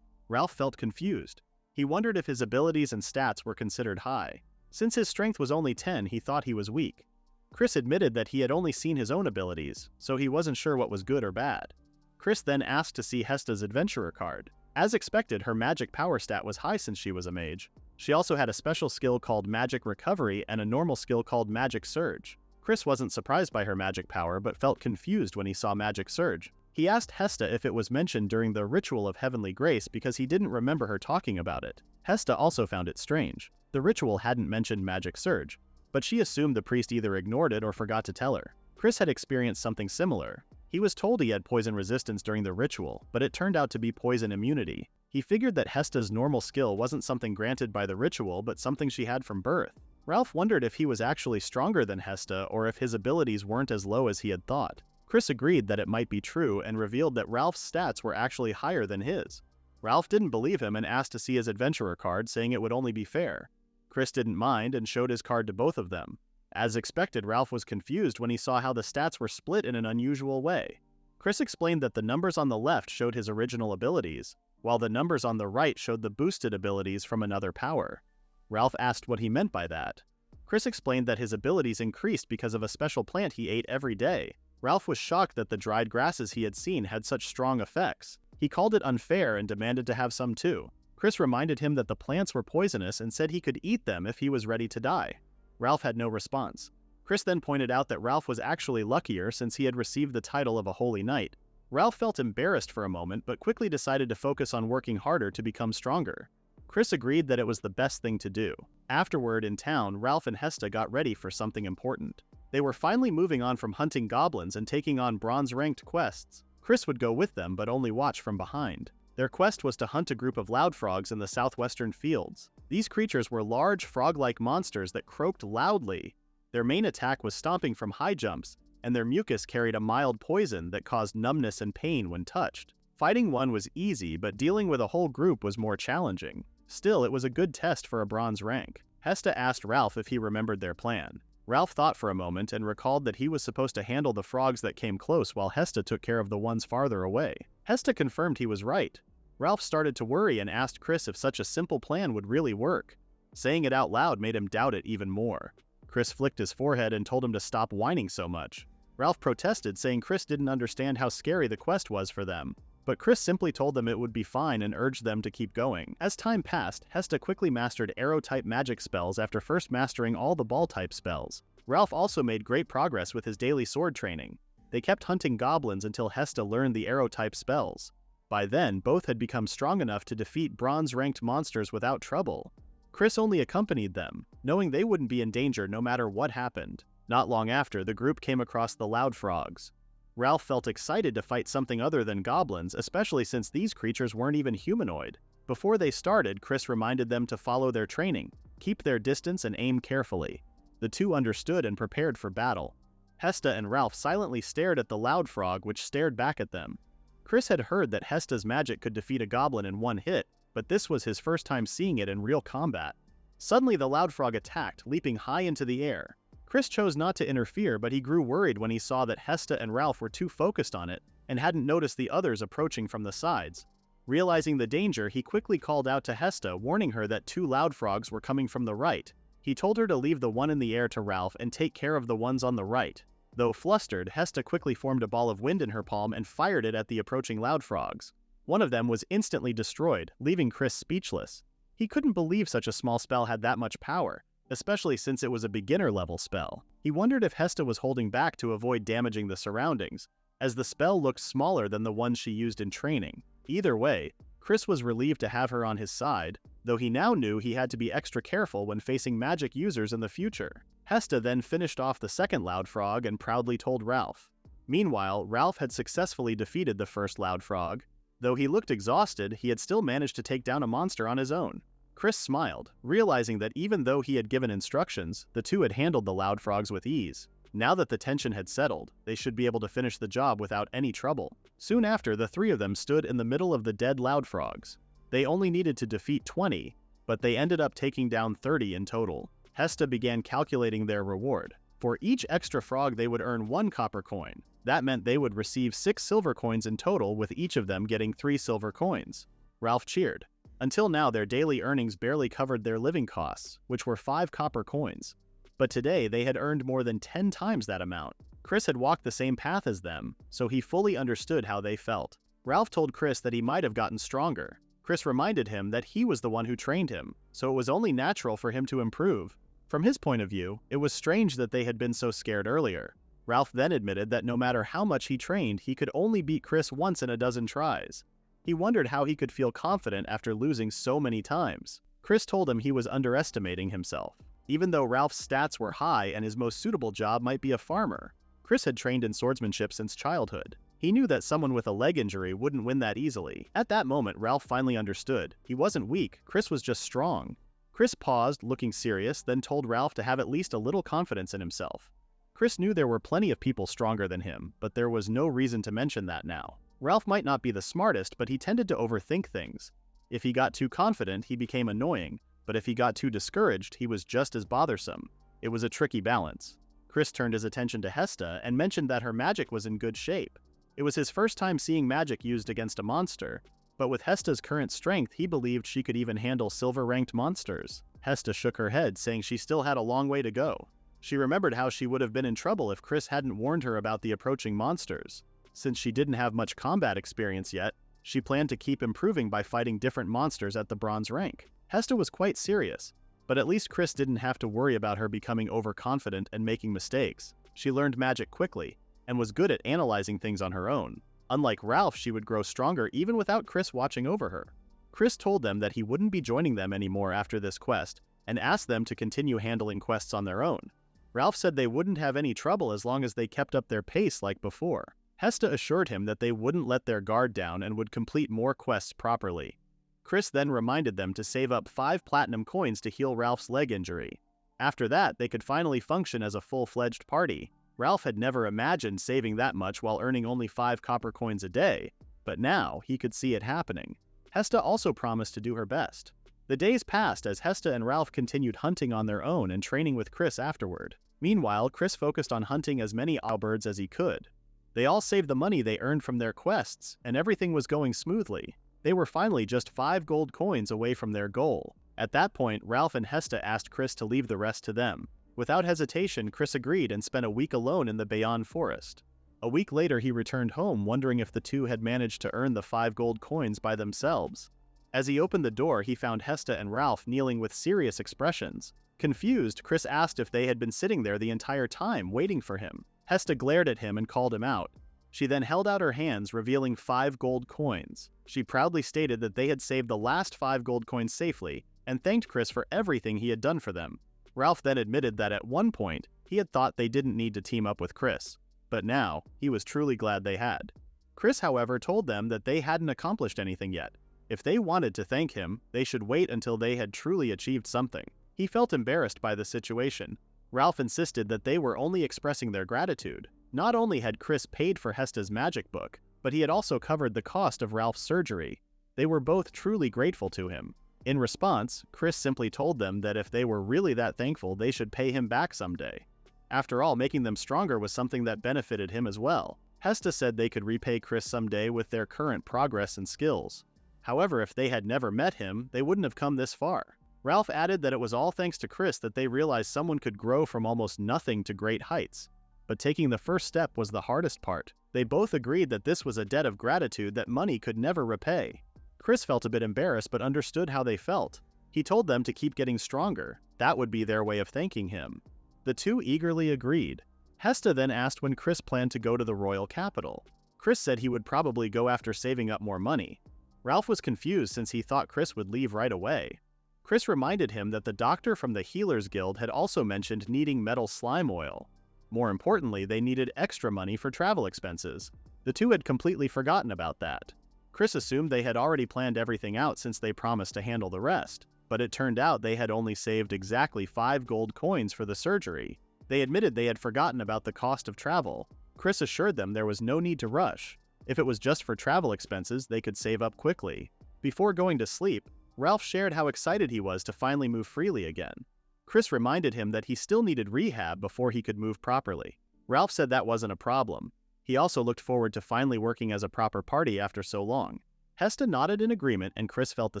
Ralph felt confused. He wondered if his abilities and stats were considered high. Since his strength was only 10, he thought he was weak. Chris admitted that he had only seen his own abilities, so he wasn't sure what was good or bad. Chris then asked to see Hesta's adventurer card. As expected, her magic power stat was high since she was a mage. She also had a special skill called Magic Recovery and a normal skill called Magic Surge. Chris wasn't surprised by her magic power, but felt confused when he saw Magic Surge. He asked Hesta if it was mentioned during the Ritual of Heavenly Grace because he didn't remember her talking about it. Hesta also found it strange. The ritual hadn't mentioned Magic Surge, but she assumed the priest either ignored it or forgot to tell her. Chris had experienced something similar. He was told he had poison resistance during the ritual, but it turned out to be poison immunity. He figured that Hesta's normal skill wasn't something granted by the ritual, but something she had from birth. Ralph wondered if he was actually stronger than Hesta or if his abilities weren't as low as he had thought. Chris agreed that it might be true and revealed that Ralph's stats were actually higher than his. Ralph didn't believe him and asked to see his adventurer card, saying it would only be fair. Chris didn't mind and showed his card to both of them. As expected, Ralph was confused when he saw how the stats were split in an unusual way. Chris explained that the numbers on the left showed his original abilities, while the numbers on the right showed the boosted abilities from another power. Ralph asked what he meant by that. Chris explained that his abilities increased because of a special plant he ate every day. Ralph was shocked that the dried grasses he had seen had such strong effects. He called it unfair and demanded to have some too. Chris reminded him that the plants were poisonous and said he could eat them if he was ready to die. Ralph had no response. Chris then pointed out that Ralph was actually luckier since he had received the title of a holy knight. Ralph felt embarrassed for a moment, but quickly decided to focus on working harder to become stronger. Chris agreed that it was the best thing to do. Afterward, in town, Ralph and Hesta got ready for something important. They were finally moving on from hunting goblins and taking on bronze-ranked quests. Chris would go with them, but only watch from behind. Their quest was to hunt a group of loud frogs in the southwestern fields. These creatures were large, frog-like monsters that croaked loudly. Their main attack was stomping from high jumps, and their mucus carried a mild poison that caused numbness and pain when touched. Fighting one was easy, but dealing with a whole group was more challenging. Still, it was a good test for a bronze rank. Hesta asked Ralph if he remembered their plan. Ralph thought for a moment and recalled that he was supposed to handle the frogs that came close while Hesta took care of the ones farther away. Hesta confirmed he was right. Ralph started to worry and asked Chris if such a simple plan would really work. Saying it out loud made him doubt it even more. Chris flicked his forehead and told him to stop whining so much. Ralph protested, saying Chris didn't understand how scary the quest was for them. But Chris simply told them it would be fine and urged them to keep going. As time passed, Hesta quickly mastered arrow-type magic spells after first mastering all the ball-type spells. Ralph also made great progress with his daily sword training. They kept hunting goblins until Hesta learned the arrow-type spells. By then, both had become strong enough to defeat bronze-ranked monsters without trouble. Chris only accompanied them, knowing they wouldn't be in danger no matter what happened. Not long after, the group came across the Loud Frogs. Ralph felt excited to fight something other than goblins, especially since these creatures weren't even humanoid. Before they started, Chris reminded them to follow their training, keep their distance and aim carefully. The two understood and prepared for battle. Hesta and Ralph silently stared at the Loud Frog, which stared back at them. Chris had heard that Hesta's magic could defeat a goblin in one hit, but this was his first time seeing it in real combat. Suddenly the Loud Frog attacked, leaping high into the air. Chris chose not to interfere, but he grew worried when he saw that Hesta and Ralph were too focused on it and hadn't noticed the others approaching from the sides. Realizing the danger, he quickly called out to Hesta, warning her that two Loud Frogs were coming from the right. He told her to leave the one in the air to Ralph and take care of the ones on the right. Though flustered, Hesta quickly formed a ball of wind in her palm and fired it at the approaching Loud Frogs. One of them was instantly destroyed, leaving Chris speechless. He couldn't believe such a small spell had that much power, especially since it was a beginner-level spell. He wondered if Hesta was holding back to avoid damaging the surroundings, as the spell looked smaller than the one she used in training. Either way, Chris was relieved to have her on his side, though he now knew he had to be extra careful when facing magic users in the future. Hesta then finished off the second Loud Frog and proudly told Ralph. Meanwhile, Ralph had successfully defeated the first Loud Frog. Though he looked exhausted, he had still managed to take down a monster on his own. Chris smiled, realizing that even though he had given instructions, the two had handled the Loud Frogs with ease. Now that the tension had settled, they should be able to finish the job without any trouble. Soon after, the three of them stood in the middle of the dead Loud Frogs. They only needed to defeat 20, but they ended up taking down 30 in total. Hesta began calculating their reward. For each extra frog, they would earn 1 copper coin. That meant they would receive 6 silver coins in total, with each of them getting 3 silver coins. Ralph cheered. Until now, their daily earnings barely covered their living costs, which were 5 copper coins. But today, they had earned more than 10 times that amount. Chris had walked the same path as them, so he fully understood how they felt. Ralph told Chris that he might have gotten stronger. Chris reminded him that he was the one who trained him, so it was only natural for him to improve. From his point of view, it was strange that they had been so scared earlier. Ralph then admitted that no matter how much he trained, he could only beat Chris once in a dozen tries. He wondered how he could feel confident after losing so many times. Chris told him he was underestimating himself. Even though Ralph's stats were high and his most suitable job might be a farmer, Chris had trained in swordsmanship since childhood. He knew that someone with a leg injury wouldn't win that easily. At that moment, Ralph finally understood. He wasn't weak, Chris was just strong. Chris paused, looking serious, then told Ralph to have at least a little confidence in himself. Chris knew there were plenty of people stronger than him, but there was no reason to mention that now. Ralph might not be the smartest, but he tended to overthink things. If he got too confident, he became annoying, but if he got too discouraged, he was just as bothersome. It was a tricky balance. Chris turned his attention to Hesta and mentioned that her magic was in good shape. It was his first time seeing magic used against a monster, but with Hesta's current strength, he believed she could even handle silver-ranked monsters. Hesta shook her head, saying she still had a long way to go. She remembered how she would have been in trouble if Chris hadn't warned her about the approaching monsters. Since she didn't have much combat experience yet, she planned to keep improving by fighting different monsters at the bronze rank. Hesta was quite serious, but at least Chris didn't have to worry about her becoming overconfident and making mistakes. She learned magic quickly, and was good at analyzing things on her own. Unlike Ralph, she would grow stronger even without Chris watching over her. Chris told them that he wouldn't be joining them anymore after this quest, and asked them to continue handling quests on their own. Ralph said they wouldn't have any trouble as long as they kept up their pace like before. Hesta assured him that they wouldn't let their guard down and would complete more quests properly. Chris then reminded them to save up 5 platinum coins to heal Ralph's leg injury. After that, they could finally function as a full-fledged party. Ralph had never imagined saving that much while earning only 5 copper coins a day, but now he could see it happening. Hesta also promised to do her best. The days passed as Hesta and Ralph continued hunting on their own and training with Chris afterward. Meanwhile, Chris focused on hunting as many owlbirds as he could. They all saved the money they earned from their quests, and everything was going smoothly. They were finally just 5 gold coins away from their goal. At that point, Ralph and Hesta asked Chris to leave the rest to them. Without hesitation, Chris agreed and spent a week alone in the Bayonne forest. A week later, he returned home, wondering if the two had managed to earn the 5 gold coins by themselves. As he opened the door, he found Hesta and Ralph kneeling with serious expressions. Confused, Chris asked if they had been sitting there the entire time, waiting for him. Hesta glared at him and called him out. She then held out her hands, revealing 5 gold coins. She proudly stated that they had saved the last 5 gold coins safely, and thanked Chris for everything he had done for them. Ralph then admitted that at one point, he had thought they didn't need to team up with Chris, but now, he was truly glad they had. Chris, however, told them that they hadn't accomplished anything yet. If they wanted to thank him, they should wait until they had truly achieved something. He felt embarrassed by the situation. Ralph insisted that they were only expressing their gratitude. Not only had Chris paid for Hesta's magic book, but he had also covered the cost of Ralph's surgery. They were both truly grateful to him. In response, Chris simply told them that if they were really that thankful, they should pay him back someday. After all, making them stronger was something that benefited him as well. Hesta said they could repay Chris someday with their current progress and skills. However, if they had never met him, they wouldn't have come this far. Ralph added that it was all thanks to Chris that they realized someone could grow from almost nothing to great heights. But taking the first step was the hardest part. They both agreed that this was a debt of gratitude that money could never repay. Chris felt a bit embarrassed but understood how they felt. He told them to keep getting stronger. That would be their way of thanking him. The two eagerly agreed. Hesta then asked when Chris planned to go to the royal capital. Chris said he would probably go after saving up more money. Ralph was confused since he thought Chris would leave right away. Chris reminded him that the doctor from the Healers Guild had also mentioned needing metal slime oil. More importantly, they needed extra money for travel expenses. The two had completely forgotten about that. Chris assumed they had already planned everything out since they promised to handle the rest, but it turned out they had only saved exactly 5 gold coins for the surgery. They admitted they had forgotten about the cost of travel. Chris assured them there was no need to rush. If it was just for travel expenses, they could save up quickly. Before going to sleep, Ralph shared how excited he was to finally move freely again. Chris reminded him that he still needed rehab before he could move properly. Ralph said that wasn't a problem. He also looked forward to finally working as a proper party after so long. Hesta nodded in agreement and Chris felt the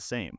same.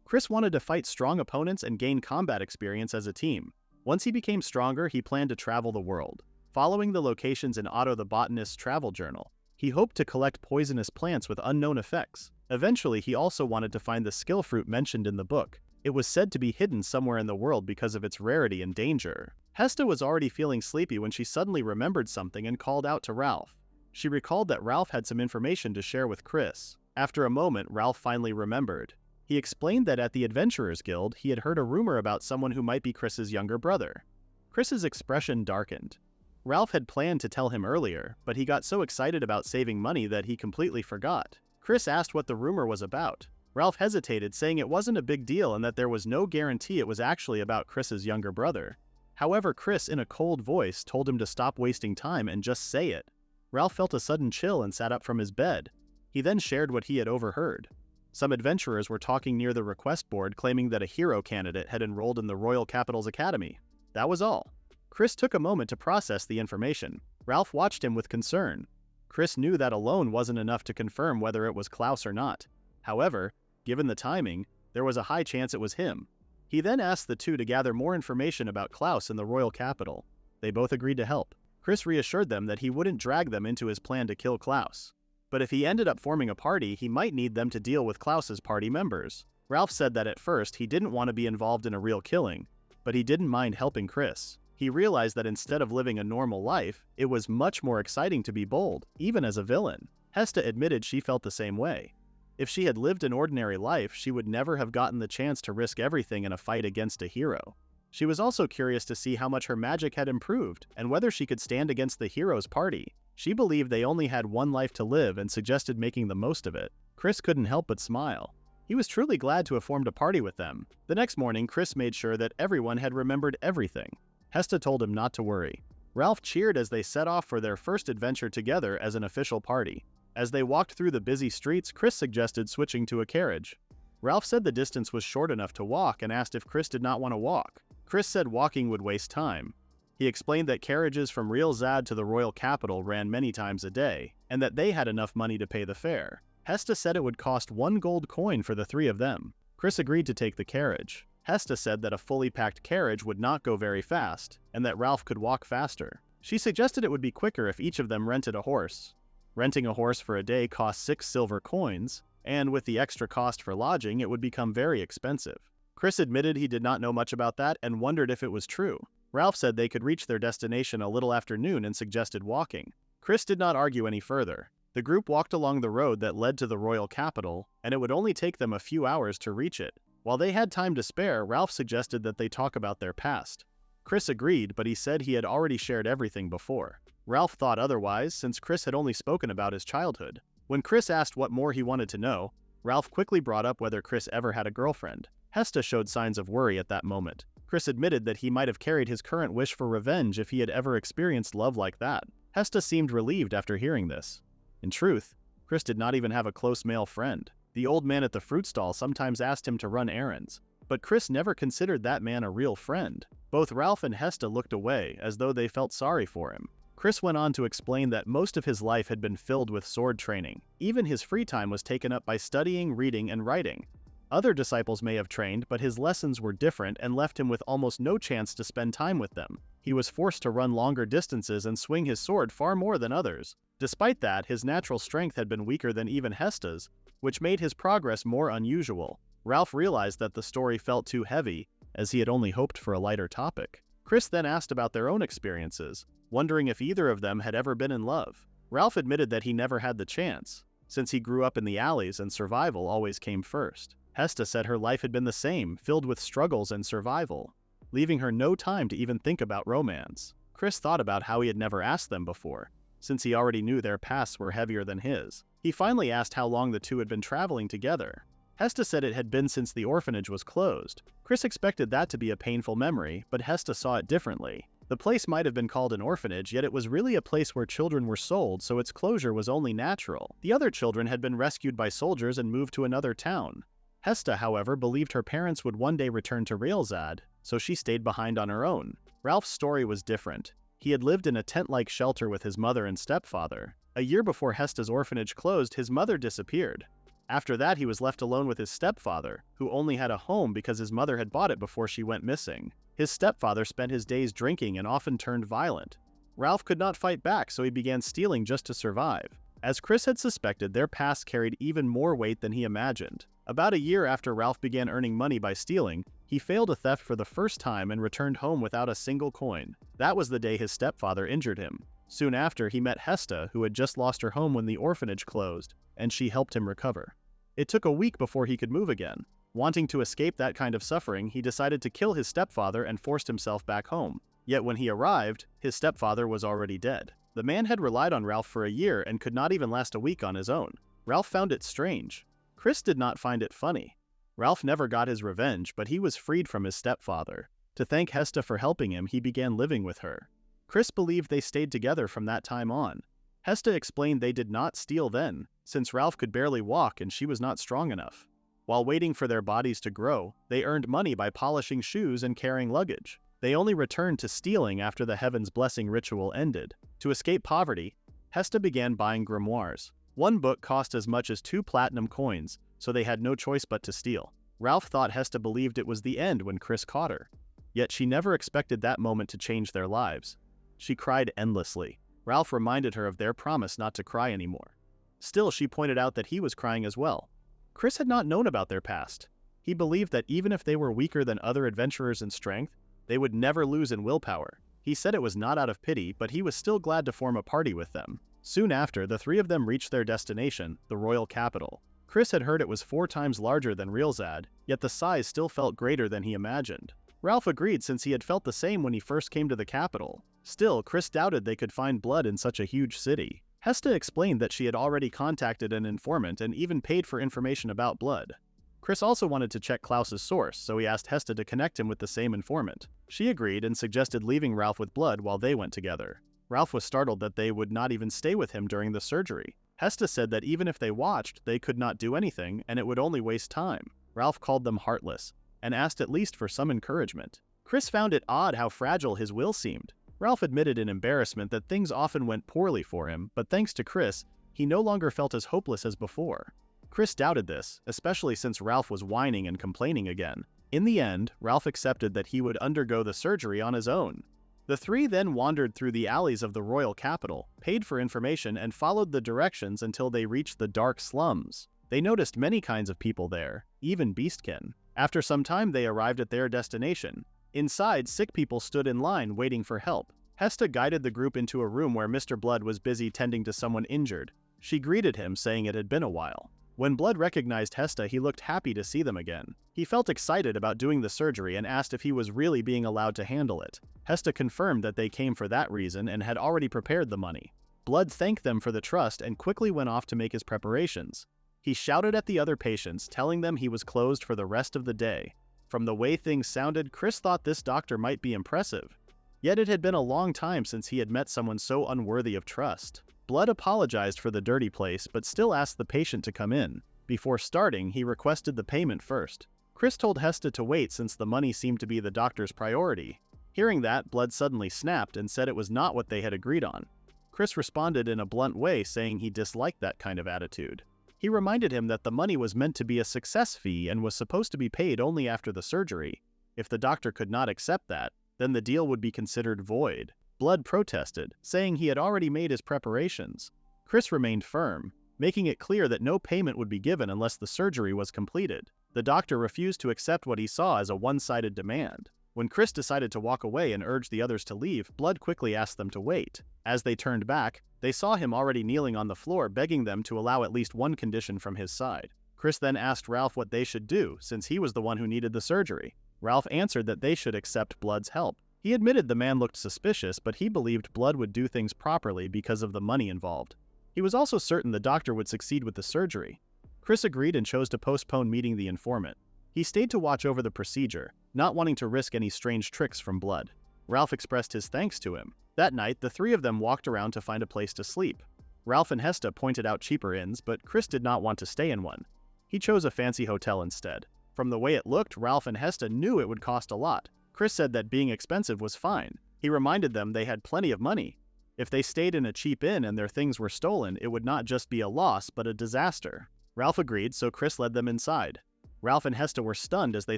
Chris wanted to fight strong opponents and gain combat experience as a team. Once he became stronger, he planned to travel the world. Following the locations in Otto the Botanist's travel journal, he hoped to collect poisonous plants with unknown effects. Eventually, he also wanted to find the skill fruit mentioned in the book. It was said to be hidden somewhere in the world because of its rarity and danger. Hesta was already feeling sleepy when she suddenly remembered something and called out to Ralph. She recalled that Ralph had some information to share with Chris. After a moment, Ralph finally remembered. He explained that at the Adventurers Guild, he had heard a rumor about someone who might be Chris's younger brother. Chris's expression darkened. Ralph had planned to tell him earlier, but he got so excited about saving money that he completely forgot. Chris asked what the rumor was about. Ralph hesitated, saying it wasn't a big deal and that there was no guarantee it was actually about Chris's younger brother. However, Chris, in a cold voice, told him to stop wasting time and just say it. Ralph felt a sudden chill and sat up from his bed. He then shared what he had overheard. Some adventurers were talking near the request board claiming that a hero candidate had enrolled in the Royal Capital's Academy. That was all. Chris took a moment to process the information. Ralph watched him with concern. Chris knew that alone wasn't enough to confirm whether it was Klaus or not. However, given the timing, there was a high chance it was him. He then asked the two to gather more information about Klaus in the Royal Capital. They both agreed to help. Chris reassured them that he wouldn't drag them into his plan to kill Klaus. But if he ended up forming a party, he might need them to deal with Klaus's party members. Ralph said that at first he didn't want to be involved in a real killing, but he didn't mind helping Chris. He realized that instead of living a normal life, it was much more exciting to be bold, even as a villain. Hesta admitted she felt the same way. If she had lived an ordinary life, she would never have gotten the chance to risk everything in a fight against a hero. She was also curious to see how much her magic had improved, and whether she could stand against the hero's party. She believed they only had one life to live and suggested making the most of it. Chris couldn't help but smile. He was truly glad to have formed a party with them. The next morning, Chris made sure that everyone had remembered everything. Hesta told him not to worry. Ralph cheered as they set off for their first adventure together as an official party. As they walked through the busy streets, Chris suggested switching to a carriage. Ralph said the distance was short enough to walk and asked if Chris did not want to walk. Chris said walking would waste time. He explained that carriages from Real Zad to the Royal Capital ran many times a day, and that they had enough money to pay the fare. Hesta said it would cost 1 gold coin for the 3 of them. Chris agreed to take the carriage. Hesta said that a fully packed carriage would not go very fast, and that Ralph could walk faster. She suggested it would be quicker if each of them rented a horse. Renting a horse for a day cost 6 silver coins, and with the extra cost for lodging, it would become very expensive. Chris admitted he did not know much about that and wondered if it was true. Ralph said they could reach their destination a little after noon and suggested walking. Chris did not argue any further. The group walked along the road that led to the royal capital, and it would only take them a few hours to reach it. While they had time to spare, Ralph suggested that they talk about their past. Chris agreed, but he said he had already shared everything before. Ralph thought otherwise, since Chris had only spoken about his childhood. When Chris asked what more he wanted to know, Ralph quickly brought up whether Chris ever had a girlfriend. Hesta showed signs of worry at that moment. Chris admitted that he might have carried his current wish for revenge if he had ever experienced love like that. Hesta seemed relieved after hearing this. In truth, Chris did not even have a close male friend. The old man at the fruit stall sometimes asked him to run errands, but Chris never considered that man a real friend. Both Ralph and Hesta looked away, as though they felt sorry for him. Chris went on to explain that most of his life had been filled with sword training. Even his free time was taken up by studying, reading, and writing. Other disciples may have trained, but his lessons were different and left him with almost no chance to spend time with them. He was forced to run longer distances and swing his sword far more than others. Despite that, his natural strength had been weaker than even Hesta's, which made his progress more unusual. Ralph realized that the story felt too heavy, as he had only hoped for a lighter topic. Chris then asked about their own experiences, wondering if either of them had ever been in love. Ralph admitted that he never had the chance, since he grew up in the alleys and survival always came first. Hesta said her life had been the same, filled with struggles and survival, leaving her no time to even think about romance. Chris thought about how he had never asked them before, since he already knew their pasts were heavier than his. He finally asked how long the two had been traveling together. Hesta said it had been since the orphanage was closed. Chris expected that to be a painful memory, but Hesta saw it differently. The place might have been called an orphanage, yet it was really a place where children were sold, so its closure was only natural. The other children had been rescued by soldiers and moved to another town. Hesta, however, believed her parents would one day return to Railzad, so she stayed behind on her own. Ralph's story was different. He had lived in a tent-like shelter with his mother and stepfather. A year before Hesta's orphanage closed, his mother disappeared. After that, he was left alone with his stepfather, who only had a home because his mother had bought it before she went missing. His stepfather spent his days drinking and often turned violent. Ralph could not fight back, so he began stealing just to survive. As Chris had suspected, their past carried even more weight than he imagined. About a year after Ralph began earning money by stealing, he failed a theft for the first time and returned home without a single coin. That was the day his stepfather injured him. Soon after, he met Hesta, who had just lost her home when the orphanage closed, and she helped him recover. It took a week before he could move again. Wanting to escape that kind of suffering, he decided to kill his stepfather and forced himself back home. Yet when he arrived, his stepfather was already dead. The man had relied on Ralph for a year and could not even last a week on his own. Ralph found it strange. Chris did not find it funny. Ralph never got his revenge, but he was freed from his stepfather. To thank Hesta for helping him, he began living with her. Chris believed they stayed together from that time on. Hesta explained they did not steal then, since Ralph could barely walk and she was not strong enough. While waiting for their bodies to grow, they earned money by polishing shoes and carrying luggage. They only returned to stealing after the Heaven's Blessing ritual ended. To escape poverty, Hesta began buying grimoires. One book cost as much as 2 platinum coins, so they had no choice but to steal. Ralph thought Hesta believed it was the end when Chris caught her. Yet she never expected that moment to change their lives. She cried endlessly. Ralph reminded her of their promise not to cry anymore. Still, she pointed out that he was crying as well. Chris had not known about their past. He believed that even if they were weaker than other adventurers in strength, they would never lose in willpower. He said it was not out of pity, but he was still glad to form a party with them. Soon after, the three of them reached their destination, the royal capital. Chris had heard it was 4 times larger than Railzad, yet the size still felt greater than he imagined. Ralph agreed since he had felt the same when he first came to the capital. Still, Chris doubted they could find blood in such a huge city. Hesta explained that she had already contacted an informant and even paid for information about blood. Chris also wanted to check Klaus's source, so he asked Hesta to connect him with the same informant. She agreed and suggested leaving Ralph with blood while they went together. Ralph was startled that they would not even stay with him during the surgery. Hesta said that even if they watched, they could not do anything and it would only waste time. Ralph called them heartless, and asked at least for some encouragement. Chris found it odd how fragile his will seemed. Ralph admitted in embarrassment that things often went poorly for him, but thanks to Chris, he no longer felt as hopeless as before. Chris doubted this, especially since Ralph was whining and complaining again. In the end, Ralph accepted that he would undergo the surgery on his own. The three then wandered through the alleys of the royal capital, paid for information, and followed the directions until they reached the dark slums. They noticed many kinds of people there, even beastkin. After some time they arrived at their destination. Inside, sick people stood in line waiting for help. Hesta guided the group into a room where Mr. Blood was busy tending to someone injured. She greeted him, saying it had been a while. When Blood recognized Hesta, he looked happy to see them again. He felt excited about doing the surgery and asked if he was really being allowed to handle it. Hesta confirmed that they came for that reason and had already prepared the money. Blood thanked them for the trust and quickly went off to make his preparations. He shouted at the other patients, telling them he was closed for the rest of the day. From the way things sounded, Chris thought this doctor might be impressive. Yet it had been a long time since he had met someone so unworthy of trust. Blood apologized for the dirty place, but still asked the patient to come in. Before starting, he requested the payment first. Chris told Hesta to wait since the money seemed to be the doctor's priority. Hearing that, Blood suddenly snapped and said it was not what they had agreed on. Chris responded in a blunt way, saying he disliked that kind of attitude. He reminded him that the money was meant to be a success fee and was supposed to be paid only after the surgery. If the doctor could not accept that, then the deal would be considered void. Blood protested, saying he had already made his preparations. Chris remained firm, making it clear that no payment would be given unless the surgery was completed. The doctor refused to accept what he saw as a one-sided demand. When Chris decided to walk away and urged the others to leave, Blood quickly asked them to wait. As they turned back, they saw him already kneeling on the floor, begging them to allow at least one condition from his side. Chris then asked Ralph what they should do, since he was the one who needed the surgery. Ralph answered that they should accept Blood's help. He admitted the man looked suspicious, but he believed Blood would do things properly because of the money involved. He was also certain the doctor would succeed with the surgery. Chris agreed and chose to postpone meeting the informant. He stayed to watch over the procedure, not wanting to risk any strange tricks from Blood. Ralph expressed his thanks to him. That night, the three of them walked around to find a place to sleep. Ralph and Hesta pointed out cheaper inns, but Chris did not want to stay in one. He chose a fancy hotel instead. From the way it looked, Ralph and Hesta knew it would cost a lot. Chris said that being expensive was fine. He reminded them they had plenty of money. If they stayed in a cheap inn and their things were stolen, it would not just be a loss, but a disaster. Ralph agreed, so Chris led them inside. Ralph and Hesta were stunned as they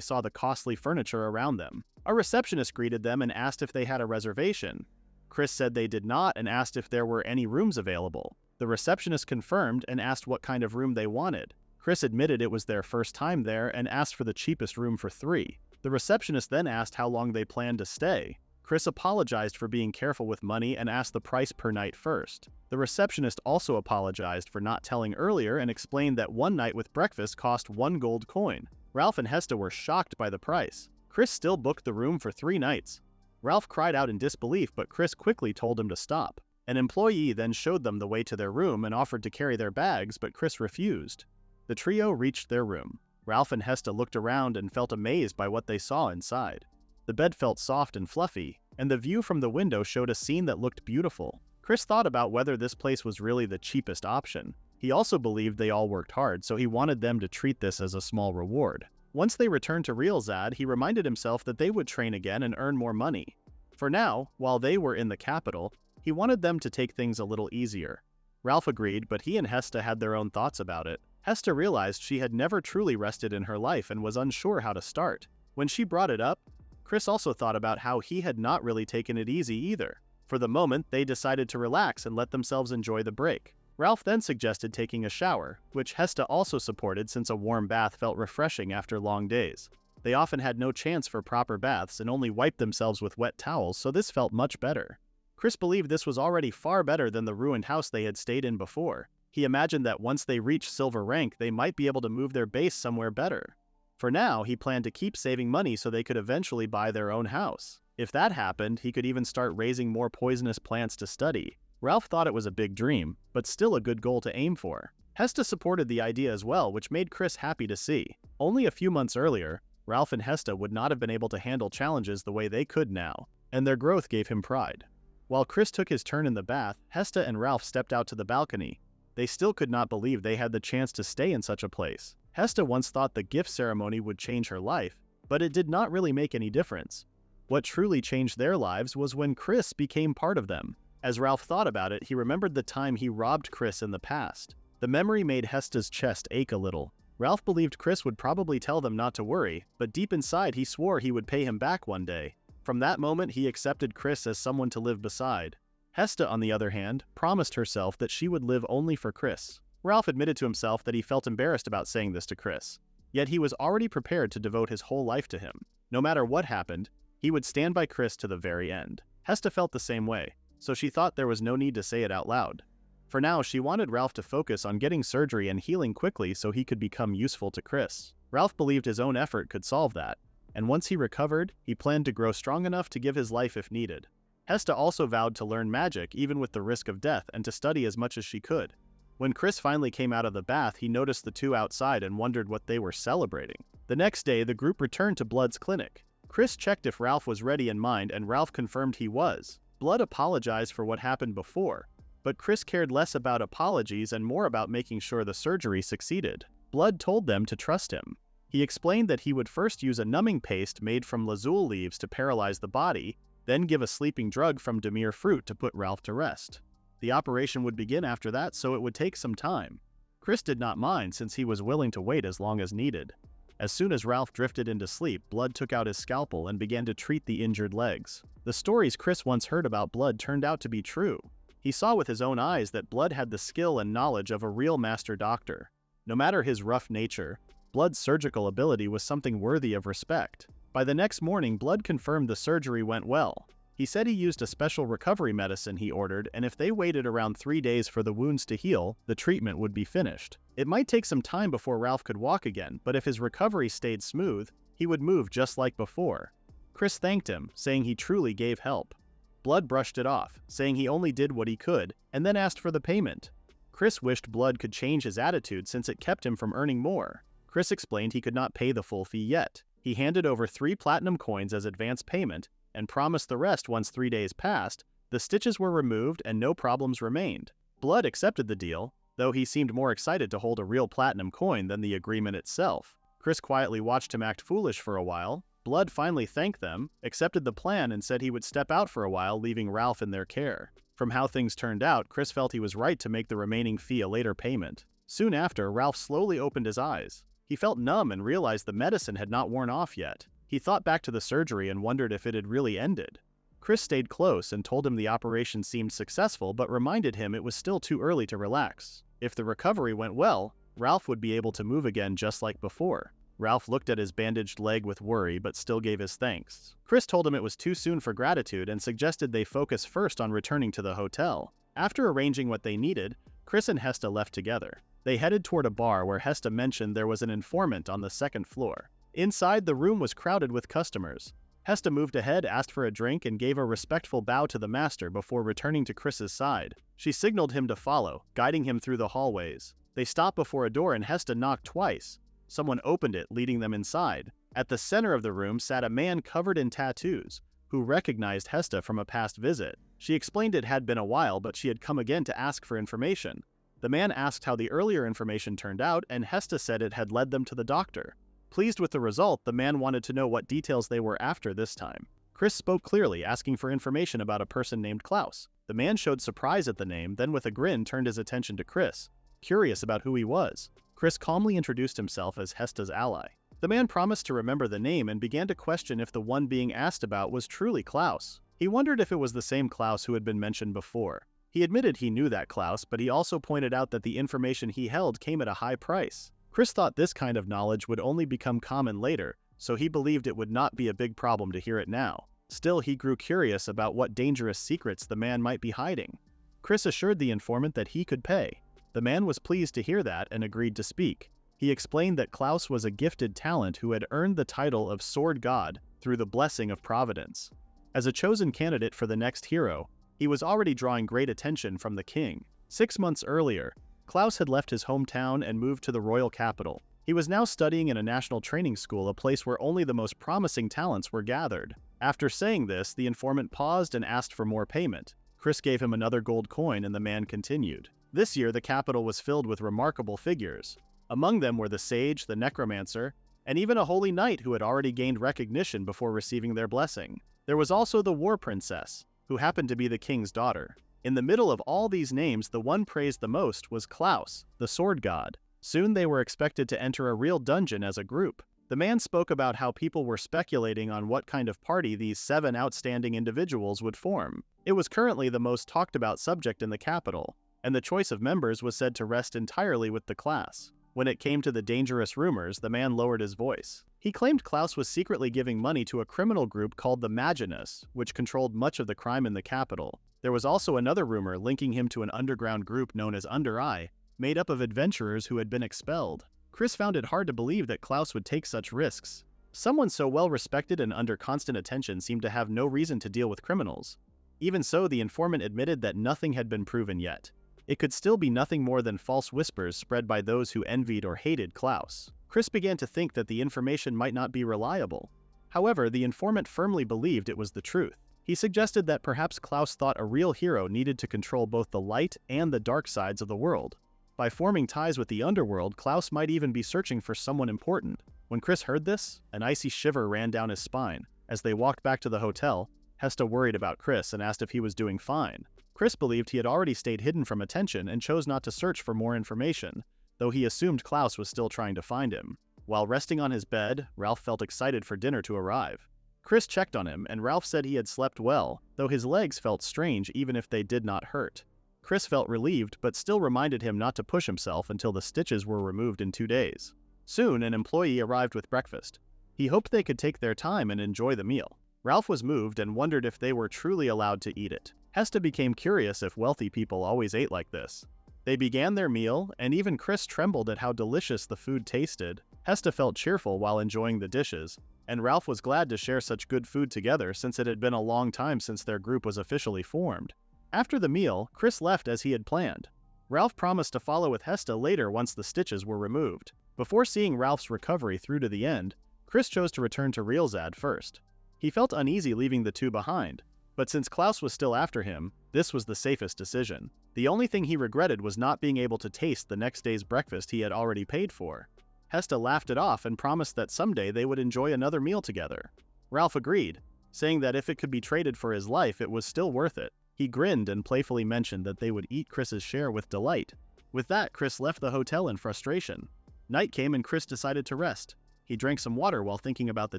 saw the costly furniture around them. A receptionist greeted them and asked if they had a reservation. Chris said they did not and asked if there were any rooms available. The receptionist confirmed and asked what kind of room they wanted. Chris admitted it was their first time there and asked for the cheapest room for 3. The receptionist then asked how long they planned to stay. Chris apologized for being careful with money and asked the price per night first. The receptionist also apologized for not telling earlier and explained that one night with breakfast cost 1 gold coin. Ralph and Hesta were shocked by the price. Chris still booked the room for 3 nights. Ralph cried out in disbelief, but Chris quickly told him to stop. An employee then showed them the way to their room and offered to carry their bags, but Chris refused. The trio reached their room. Ralph and Hesta looked around and felt amazed by what they saw inside. The bed felt soft and fluffy, and the view from the window showed a scene that looked beautiful. Chris thought about whether this place was really the cheapest option. He also believed they all worked hard, so he wanted them to treat this as a small reward. Once they returned to Realzad, he reminded himself that they would train again and earn more money. For now, while they were in the capital, he wanted them to take things a little easier. Ralph agreed, but he and Hesta had their own thoughts about it. Hesta realized she had never truly rested in her life and was unsure how to start. When she brought it up, Chris also thought about how he had not really taken it easy either. For the moment, they decided to relax and let themselves enjoy the break. Ralph then suggested taking a shower, which Hesta also supported since a warm bath felt refreshing after long days. They often had no chance for proper baths and only wiped themselves with wet towels, so this felt much better. Chris believed this was already far better than the ruined house they had stayed in before. He imagined that once they reached silver rank, they might be able to move their base somewhere better. For now, he planned to keep saving money so they could eventually buy their own house. If that happened, he could even start raising more poisonous plants to study. Ralph thought it was a big dream, but still a good goal to aim for. Hesta supported the idea as well, which made Chris happy to see. Only a few months earlier, Ralph and Hesta would not have been able to handle challenges the way they could now, and their growth gave him pride. While Chris took his turn in the bath, Hesta and Ralph stepped out to the balcony. They still could not believe they had the chance to stay in such a place. Hesta once thought the gift ceremony would change her life, but it did not really make any difference. What truly changed their lives was when Chris became part of them. As Ralph thought about it, he remembered the time he robbed Chris in the past. The memory made Hesta's chest ache a little. Ralph believed Chris would probably tell them not to worry, but deep inside he swore he would pay him back one day. From that moment he accepted Chris as someone to live beside. Hesta, on the other hand, promised herself that she would live only for Chris. Ralph admitted to himself that he felt embarrassed about saying this to Chris. Yet he was already prepared to devote his whole life to him. No matter what happened, he would stand by Chris to the very end. Hesta felt the same way, so she thought there was no need to say it out loud. For now, she wanted Ralph to focus on getting surgery and healing quickly so he could become useful to Chris. Ralph believed his own effort could solve that, and once he recovered, he planned to grow strong enough to give his life if needed. Hesta also vowed to learn magic even with the risk of death and to study as much as she could. When Chris finally came out of the bath, he noticed the two outside and wondered what they were celebrating. The next day, the group returned to Blood's clinic. Chris checked if Ralph was ready in mind, and Ralph confirmed he was. Blood apologized for what happened before, but Chris cared less about apologies and more about making sure the surgery succeeded. Blood told them to trust him. He explained that he would first use a numbing paste made from lazuli leaves to paralyze the body, then give a sleeping drug from Demir fruit to put Ralph to rest. The operation would begin after that, so it would take some time. Chris did not mind since he was willing to wait as long as needed. As soon as Ralph drifted into sleep, Blood took out his scalpel and began to treat the injured legs. The stories Chris once heard about Blood turned out to be true. He saw with his own eyes that Blood had the skill and knowledge of a real master doctor. No matter his rough nature, Blood's surgical ability was something worthy of respect. By the next morning, Blood confirmed the surgery went well. He said he used a special recovery medicine he ordered, and if they waited around 3 days for the wounds to heal, the treatment would be finished. It might take some time before Ralph could walk again, but if his recovery stayed smooth, he would move just like before. Chris thanked him, saying he truly gave help. Blood brushed it off, saying he only did what he could, and then asked for the payment. Chris wished Blood could change his attitude since it kept him from earning more. Chris explained he could not pay the full fee yet. He handed over 3 platinum coins as advance payment, and promised the rest once 3 days passed. The stitches were removed and no problems remained. Blood accepted the deal, though he seemed more excited to hold a real platinum coin than the agreement itself. Chris quietly watched him act foolish for a while. Blood finally thanked them, accepted the plan, and said he would step out for a while, leaving Ralph in their care. From how things turned out, Chris felt he was right to make the remaining fee a later payment. Soon after, Ralph slowly opened his eyes. He felt numb and realized the medicine had not worn off yet. He thought back to the surgery and wondered if it had really ended. Chris stayed close and told him the operation seemed successful, but reminded him it was still too early to relax. If the recovery went well, Ralph would be able to move again just like before. Ralph looked at his bandaged leg with worry but still gave his thanks. Chris told him it was too soon for gratitude and suggested they focus first on returning to the hotel. After arranging what they needed, Chris and Hesta left together. They headed toward a bar where Hesta mentioned there was an informant on the 2nd floor. Inside, the room was crowded with customers. Hesta moved ahead, asked for a drink, and gave a respectful bow to the master before returning to Chris's side. She signaled him to follow, guiding him through the hallways. They stopped before a door and Hesta knocked twice. Someone opened it, leading them inside. At the center of the room sat a man covered in tattoos, who recognized Hesta from a past visit. She explained it had been a while, but she had come again to ask for information. The man asked how the earlier information turned out, and Hesta said it had led them to the doctor. Pleased with the result, the man wanted to know what details they were after this time. Chris spoke clearly, asking for information about a person named Klaus. The man showed surprise at the name, then with a grin turned his attention to Chris, curious about who he was. Chris calmly introduced himself as Hesta's ally. The man promised to remember the name and began to question if the one being asked about was truly Klaus. He wondered if it was the same Klaus who had been mentioned before. He admitted he knew that Klaus, but he also pointed out that the information he held came at a high price. Chris thought this kind of knowledge would only become common later, so he believed it would not be a big problem to hear it now. Still, he grew curious about what dangerous secrets the man might be hiding. Chris assured the informant that he could pay. The man was pleased to hear that and agreed to speak. He explained that Klaus was a gifted talent who had earned the title of Sword God through the blessing of Providence. As a chosen candidate for the next hero, he was already drawing great attention from the king. 6 months earlier, Klaus had left his hometown and moved to the royal capital. He was now studying in a national training school, a place where only the most promising talents were gathered. After saying this, the informant paused and asked for more payment. Chris gave him another gold coin and the man continued. This year, the capital was filled with remarkable figures. Among them were the sage, the necromancer, and even a holy knight who had already gained recognition before receiving their blessing. There was also the war princess, who happened to be the king's daughter. In the middle of all these names, the one praised the most was Klaus, the sword god. Soon they were expected to enter a real dungeon as a group. The man spoke about how people were speculating on what kind of party these 7 outstanding individuals would form. It was currently the most talked about subject in the capital, and the choice of members was said to rest entirely with the class. When it came to the dangerous rumors, the man lowered his voice. He claimed Klaus was secretly giving money to a criminal group called the Maginus, which controlled much of the crime in the capital. There was also another rumor linking him to an underground group known as Under Eye, made up of adventurers who had been expelled. Chris found it hard to believe that Klaus would take such risks. Someone so well respected and under constant attention seemed to have no reason to deal with criminals. Even so, the informant admitted that nothing had been proven yet. It could still be nothing more than false whispers spread by those who envied or hated Klaus. Chris began to think that the information might not be reliable. However, the informant firmly believed it was the truth. He suggested that perhaps Klaus thought a real hero needed to control both the light and the dark sides of the world. By forming ties with the underworld, Klaus might even be searching for someone important. When Chris heard this, an icy shiver ran down his spine. As they walked back to the hotel, Hesta worried about Chris and asked if he was doing fine. Chris believed he had already stayed hidden from attention and chose not to search for more information, though he assumed Klaus was still trying to find him. While resting on his bed, Ralph felt excited for dinner to arrive. Chris checked on him, and Ralph said he had slept well, though his legs felt strange even if they did not hurt. Chris felt relieved, but still reminded him not to push himself until the stitches were removed in 2 days. Soon, an employee arrived with breakfast. He hoped they could take their time and enjoy the meal. Ralph was moved and wondered if they were truly allowed to eat it. Hesta became curious if wealthy people always ate like this. They began their meal, and even Chris trembled at how delicious the food tasted. Hesta felt cheerful while enjoying the dishes, and Ralph was glad to share such good food together since it had been a long time since their group was officially formed. After the meal, Chris left as he had planned. Ralph promised to follow with Hesta later once the stitches were removed. Before seeing Ralph's recovery through to the end, Chris chose to return to Realzad first. He felt uneasy leaving the two behind, but since Klaus was still after him, this was the safest decision. The only thing he regretted was not being able to taste the next day's breakfast he had already paid for. Hesta laughed it off and promised that someday they would enjoy another meal together. Ralph agreed, saying that if it could be traded for his life, it was still worth it. He grinned and playfully mentioned that they would eat Chris's share with delight. With that, Chris left the hotel in frustration. Night came and Chris decided to rest. He drank some water while thinking about the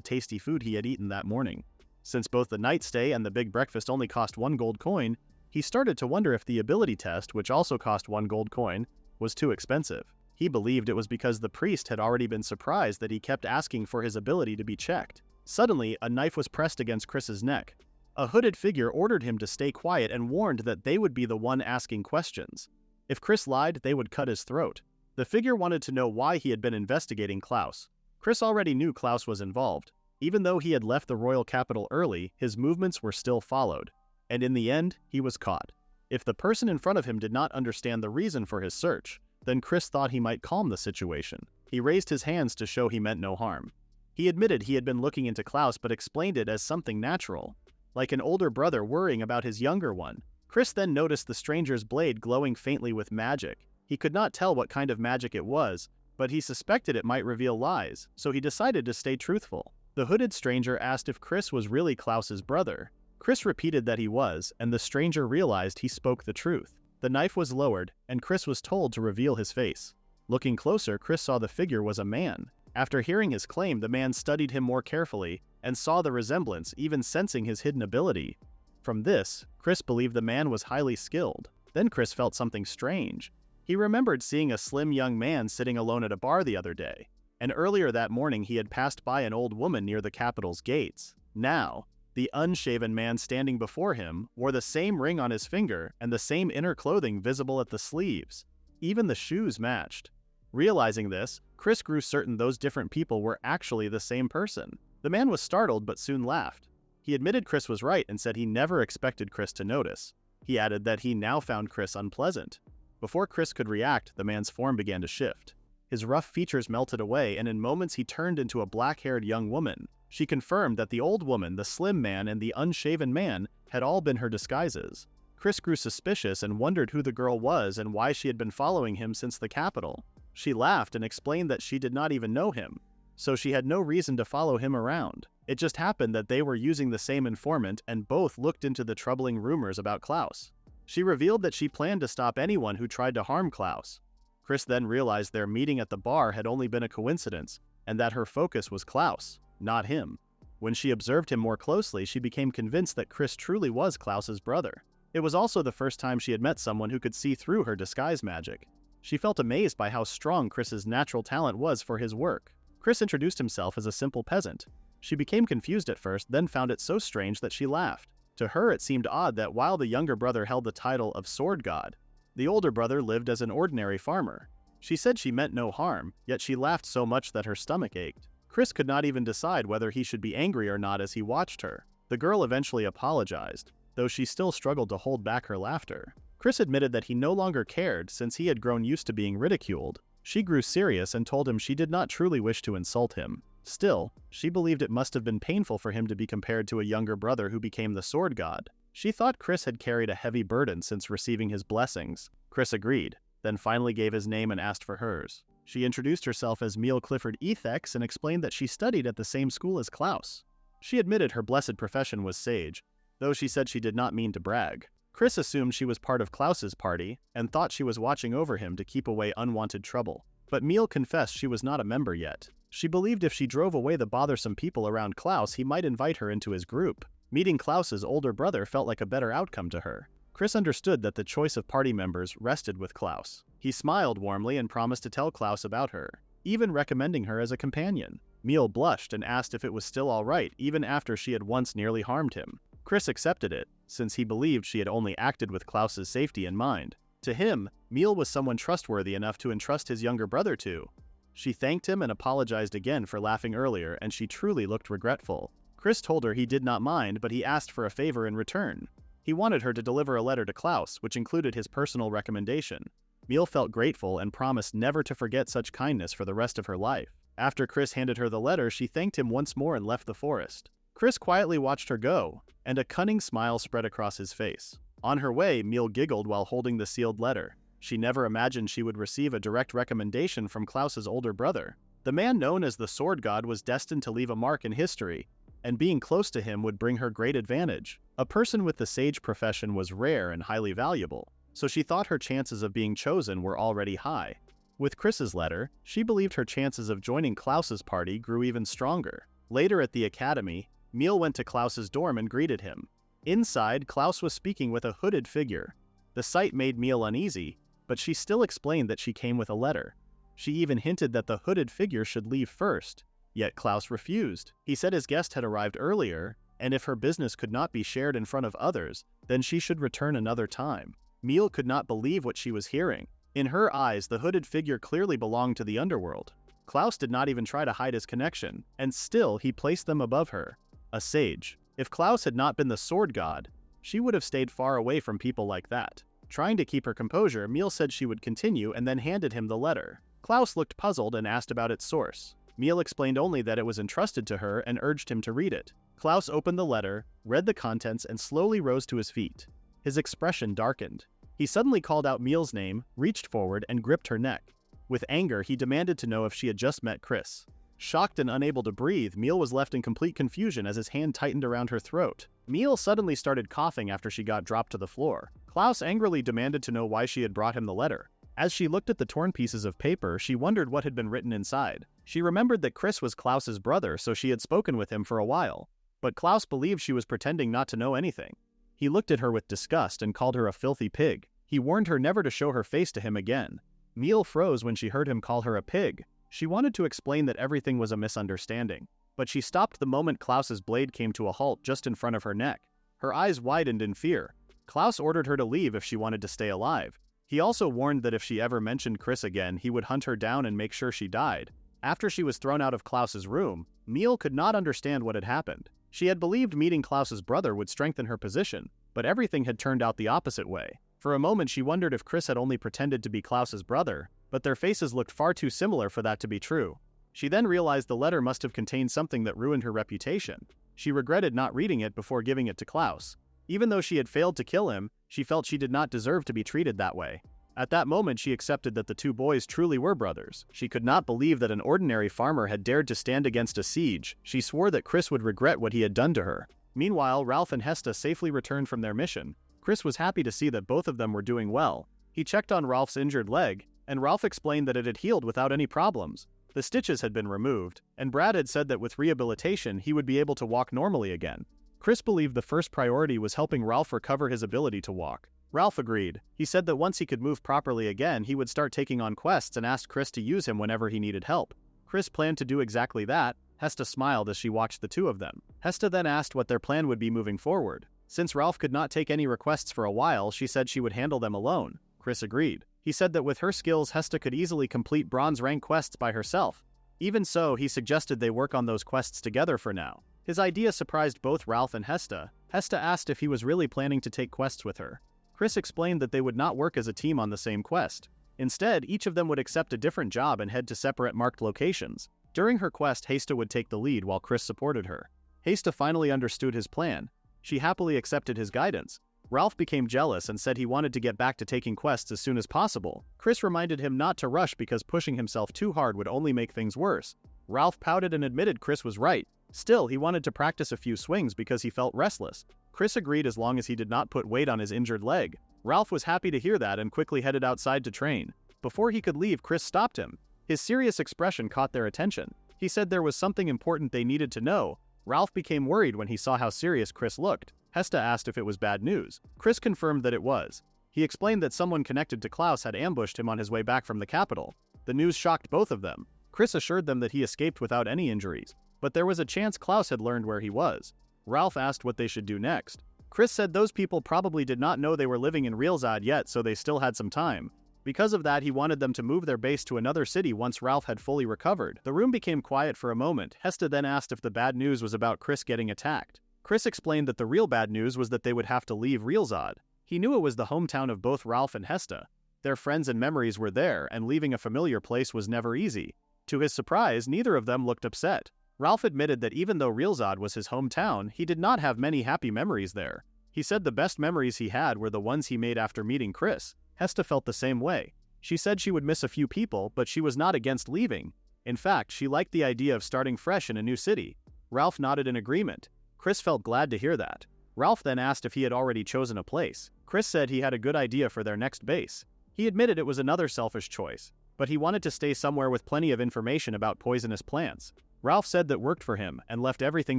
tasty food he had eaten that morning. Since both the night stay and the big breakfast only cost 1 gold coin, he started to wonder if the ability test, which also cost 1 gold coin, was too expensive. He believed it was because the priest had already been surprised that he kept asking for his ability to be checked. Suddenly, a knife was pressed against Chris's neck. A hooded figure ordered him to stay quiet and warned that they would be the one asking questions. If Chris lied, they would cut his throat. The figure wanted to know why he had been investigating Klaus. Chris already knew Klaus was involved. Even though he had left the royal capital early, his movements were still followed. And in the end, he was caught. If the person in front of him did not understand the reason for his search, then Chris thought he might calm the situation. He raised his hands to show he meant no harm. He admitted he had been looking into Klaus but explained it as something natural, like an older brother worrying about his younger one. Chris then noticed the stranger's blade glowing faintly with magic. He could not tell what kind of magic it was, but he suspected it might reveal lies, so he decided to stay truthful. The hooded stranger asked if Chris was really Klaus's brother. Chris repeated that he was, and the stranger realized he spoke the truth. The knife was lowered, and Chris was told to reveal his face. Looking closer, Chris saw the figure was a man. After hearing his claim, the man studied him more carefully and saw the resemblance, even sensing his hidden ability. From this, Chris believed the man was highly skilled. Then Chris felt something strange. He remembered seeing a slim young man sitting alone at a bar the other day, and earlier that morning he had passed by an old woman near the capital's gates. Now, the unshaven man standing before him wore the same ring on his finger and the same inner clothing visible at the sleeves. Even the shoes matched. Realizing this, Chris grew certain those different people were actually the same person. The man was startled but soon laughed. He admitted Chris was right and said he never expected Chris to notice. He added that he now found Chris unpleasant. Before Chris could react, the man's form began to shift. His rough features melted away, and in moments he turned into a black-haired young woman. She confirmed that the old woman, the slim man, and the unshaven man had all been her disguises. Chris grew suspicious and wondered who the girl was and why she had been following him since the capital. She laughed and explained that she did not even know him, so she had no reason to follow him around. It just happened that they were using the same informant and both looked into the troubling rumors about Klaus. She revealed that she planned to stop anyone who tried to harm Klaus. Chris then realized their meeting at the bar had only been a coincidence, and that her focus was Klaus, not him. When she observed him more closely, she became convinced that Chris truly was Klaus's brother. It was also the first time she had met someone who could see through her disguise magic. She felt amazed by how strong Chris's natural talent was for his work. Chris introduced himself as a simple peasant. She became confused at first, then found it so strange that she laughed. To her, it seemed odd that while the younger brother held the title of sword god, the older brother lived as an ordinary farmer. She said she meant no harm, yet she laughed so much that her stomach ached. Chris could not even decide whether he should be angry or not as he watched her. The girl eventually apologized, though she still struggled to hold back her laughter. Chris admitted that he no longer cared since he had grown used to being ridiculed. She grew serious and told him she did not truly wish to insult him. Still, she believed it must have been painful for him to be compared to a younger brother who became the sword god. She thought Chris had carried a heavy burden since receiving his blessings. Chris agreed, then finally gave his name and asked for hers. She introduced herself as Meal Clifford Ethex and explained that she studied at the same school as Klaus. She admitted her blessed profession was sage, though she said she did not mean to brag. Chris assumed she was part of Klaus's party and thought she was watching over him to keep away unwanted trouble. But Meal confessed she was not a member yet. She believed if she drove away the bothersome people around Klaus, he might invite her into his group. Meeting Klaus's older brother felt like a better outcome to her. Chris understood that the choice of party members rested with Klaus. He smiled warmly and promised to tell Klaus about her, even recommending her as a companion. Meal blushed and asked if it was still all right even after she had once nearly harmed him. Chris accepted it, since he believed she had only acted with Klaus's safety in mind. To him, Meal was someone trustworthy enough to entrust his younger brother to. She thanked him and apologized again for laughing earlier, and she truly looked regretful. Chris told her he did not mind, but he asked for a favor in return. He wanted her to deliver a letter to Klaus, which included his personal recommendation. Meal felt grateful and promised never to forget such kindness for the rest of her life. After Chris handed her the letter, she thanked him once more and left the forest. Chris quietly watched her go, and a cunning smile spread across his face. On her way, Meal giggled while holding the sealed letter. She never imagined she would receive a direct recommendation from Klaus's older brother. The man known as the Sword God was destined to leave a mark in history, and being close to him would bring her great advantage. A person with the sage profession was rare and highly valuable, so she thought her chances of being chosen were already high. With Chris's letter, she believed her chances of joining Klaus's party grew even stronger. Later at the academy, Meal went to Klaus's dorm and greeted him. Inside, Klaus was speaking with a hooded figure. The sight made Meal uneasy, but she still explained that she came with a letter. She even hinted that the hooded figure should leave first, yet Klaus refused. He said his guest had arrived earlier, and if her business could not be shared in front of others, then she should return another time. Meal could not believe what she was hearing. In her eyes, the hooded figure clearly belonged to the underworld. Klaus did not even try to hide his connection, and still he placed them above her. A sage. If Klaus had not been the sword god, she would have stayed far away from people like that. Trying to keep her composure, Meal said she would continue and then handed him the letter. Klaus looked puzzled and asked about its source. Meal explained only that it was entrusted to her and urged him to read it. Klaus opened the letter, read the contents, and slowly rose to his feet. His expression darkened. He suddenly called out Meal's name, reached forward, and gripped her neck. With anger, he demanded to know if she had just met Chris. Shocked and unable to breathe, Meal was left in complete confusion as his hand tightened around her throat. Meal suddenly started coughing after she got dropped to the floor. Klaus angrily demanded to know why she had brought him the letter. As she looked at the torn pieces of paper, she wondered what had been written inside. She remembered that Chris was Klaus's brother, so she had spoken with him for a while. But Klaus believed she was pretending not to know anything. He looked at her with disgust and called her a filthy pig. He warned her never to show her face to him again. Meal froze when she heard him call her a pig. She wanted to explain that everything was a misunderstanding, but she stopped the moment Klaus's blade came to a halt just in front of her neck. Her eyes widened in fear. Klaus ordered her to leave if she wanted to stay alive. He also warned that if she ever mentioned Chris again, he would hunt her down and make sure she died. After she was thrown out of Klaus's room, Meal could not understand what had happened. She had believed meeting Klaus's brother would strengthen her position, but everything had turned out the opposite way. For a moment she wondered if Chris had only pretended to be Klaus's brother, but their faces looked far too similar for that to be true. She then realized the letter must have contained something that ruined her reputation. She regretted not reading it before giving it to Klaus. Even though she had failed to kill him, she felt she did not deserve to be treated that way. At that moment she accepted that the two boys truly were brothers. She could not believe that an ordinary farmer had dared to stand against a siege. She swore that Chris would regret what he had done to her. Meanwhile, Ralph and Hesta safely returned from their mission. Chris was happy to see that both of them were doing well. He checked on Ralph's injured leg, and Ralph explained that it had healed without any problems. The stitches had been removed, and Brad had said that with rehabilitation he would be able to walk normally again. Chris believed the first priority was helping Ralph recover his ability to walk. Ralph agreed. He said that once he could move properly again, he would start taking on quests and asked Chris to use him whenever he needed help. Chris planned to do exactly that. Hesta smiled as she watched the two of them. Hesta then asked what their plan would be moving forward. Since Ralph could not take any requests for a while, she said she would handle them alone. Chris agreed. He said that with her skills, Hesta could easily complete bronze rank quests by herself. Even so, he suggested they work on those quests together for now. His idea surprised both Ralph and Hesta. Hesta asked if he was really planning to take quests with her. Chris explained that they would not work as a team on the same quest. Instead, each of them would accept a different job and head to separate marked locations. During her quest, Hesta would take the lead while Chris supported her. Hesta finally understood his plan. She happily accepted his guidance. Ralph became jealous and said he wanted to get back to taking quests as soon as possible. Chris reminded him not to rush because pushing himself too hard would only make things worse. Ralph pouted and admitted Chris was right. Still, he wanted to practice a few swings because he felt restless. Chris agreed as long as he did not put weight on his injured leg. Ralph was happy to hear that and quickly headed outside to train. Before he could leave, Chris stopped him. His serious expression caught their attention. He said there was something important they needed to know. Ralph became worried when he saw how serious Chris looked. Hesta asked if it was bad news. Chris confirmed that it was. He explained that someone connected to Klaus had ambushed him on his way back from the capital. The news shocked both of them. Chris assured them that he escaped without any injuries, but there was a chance Klaus had learned where he was. Ralph asked what they should do next. Chris said those people probably did not know they were living in Realzad yet, so they still had some time. Because of that, he wanted them to move their base to another city once Ralph had fully recovered. The room became quiet for a moment. Hesta then asked if the bad news was about Chris getting attacked. Chris explained that the real bad news was that they would have to leave Realzad. He knew it was the hometown of both Ralph and Hesta. Their friends and memories were there, and leaving a familiar place was never easy. To his surprise, neither of them looked upset. Ralph admitted that even though Realzad was his hometown, he did not have many happy memories there. He said the best memories he had were the ones he made after meeting Chris. Hesta felt the same way. She said she would miss a few people, but she was not against leaving. In fact, she liked the idea of starting fresh in a new city. Ralph nodded in agreement. Chris felt glad to hear that. Ralph then asked if he had already chosen a place. Chris said he had a good idea for their next base. He admitted it was another selfish choice, but he wanted to stay somewhere with plenty of information about poisonous plants. Ralph said that worked for him and left everything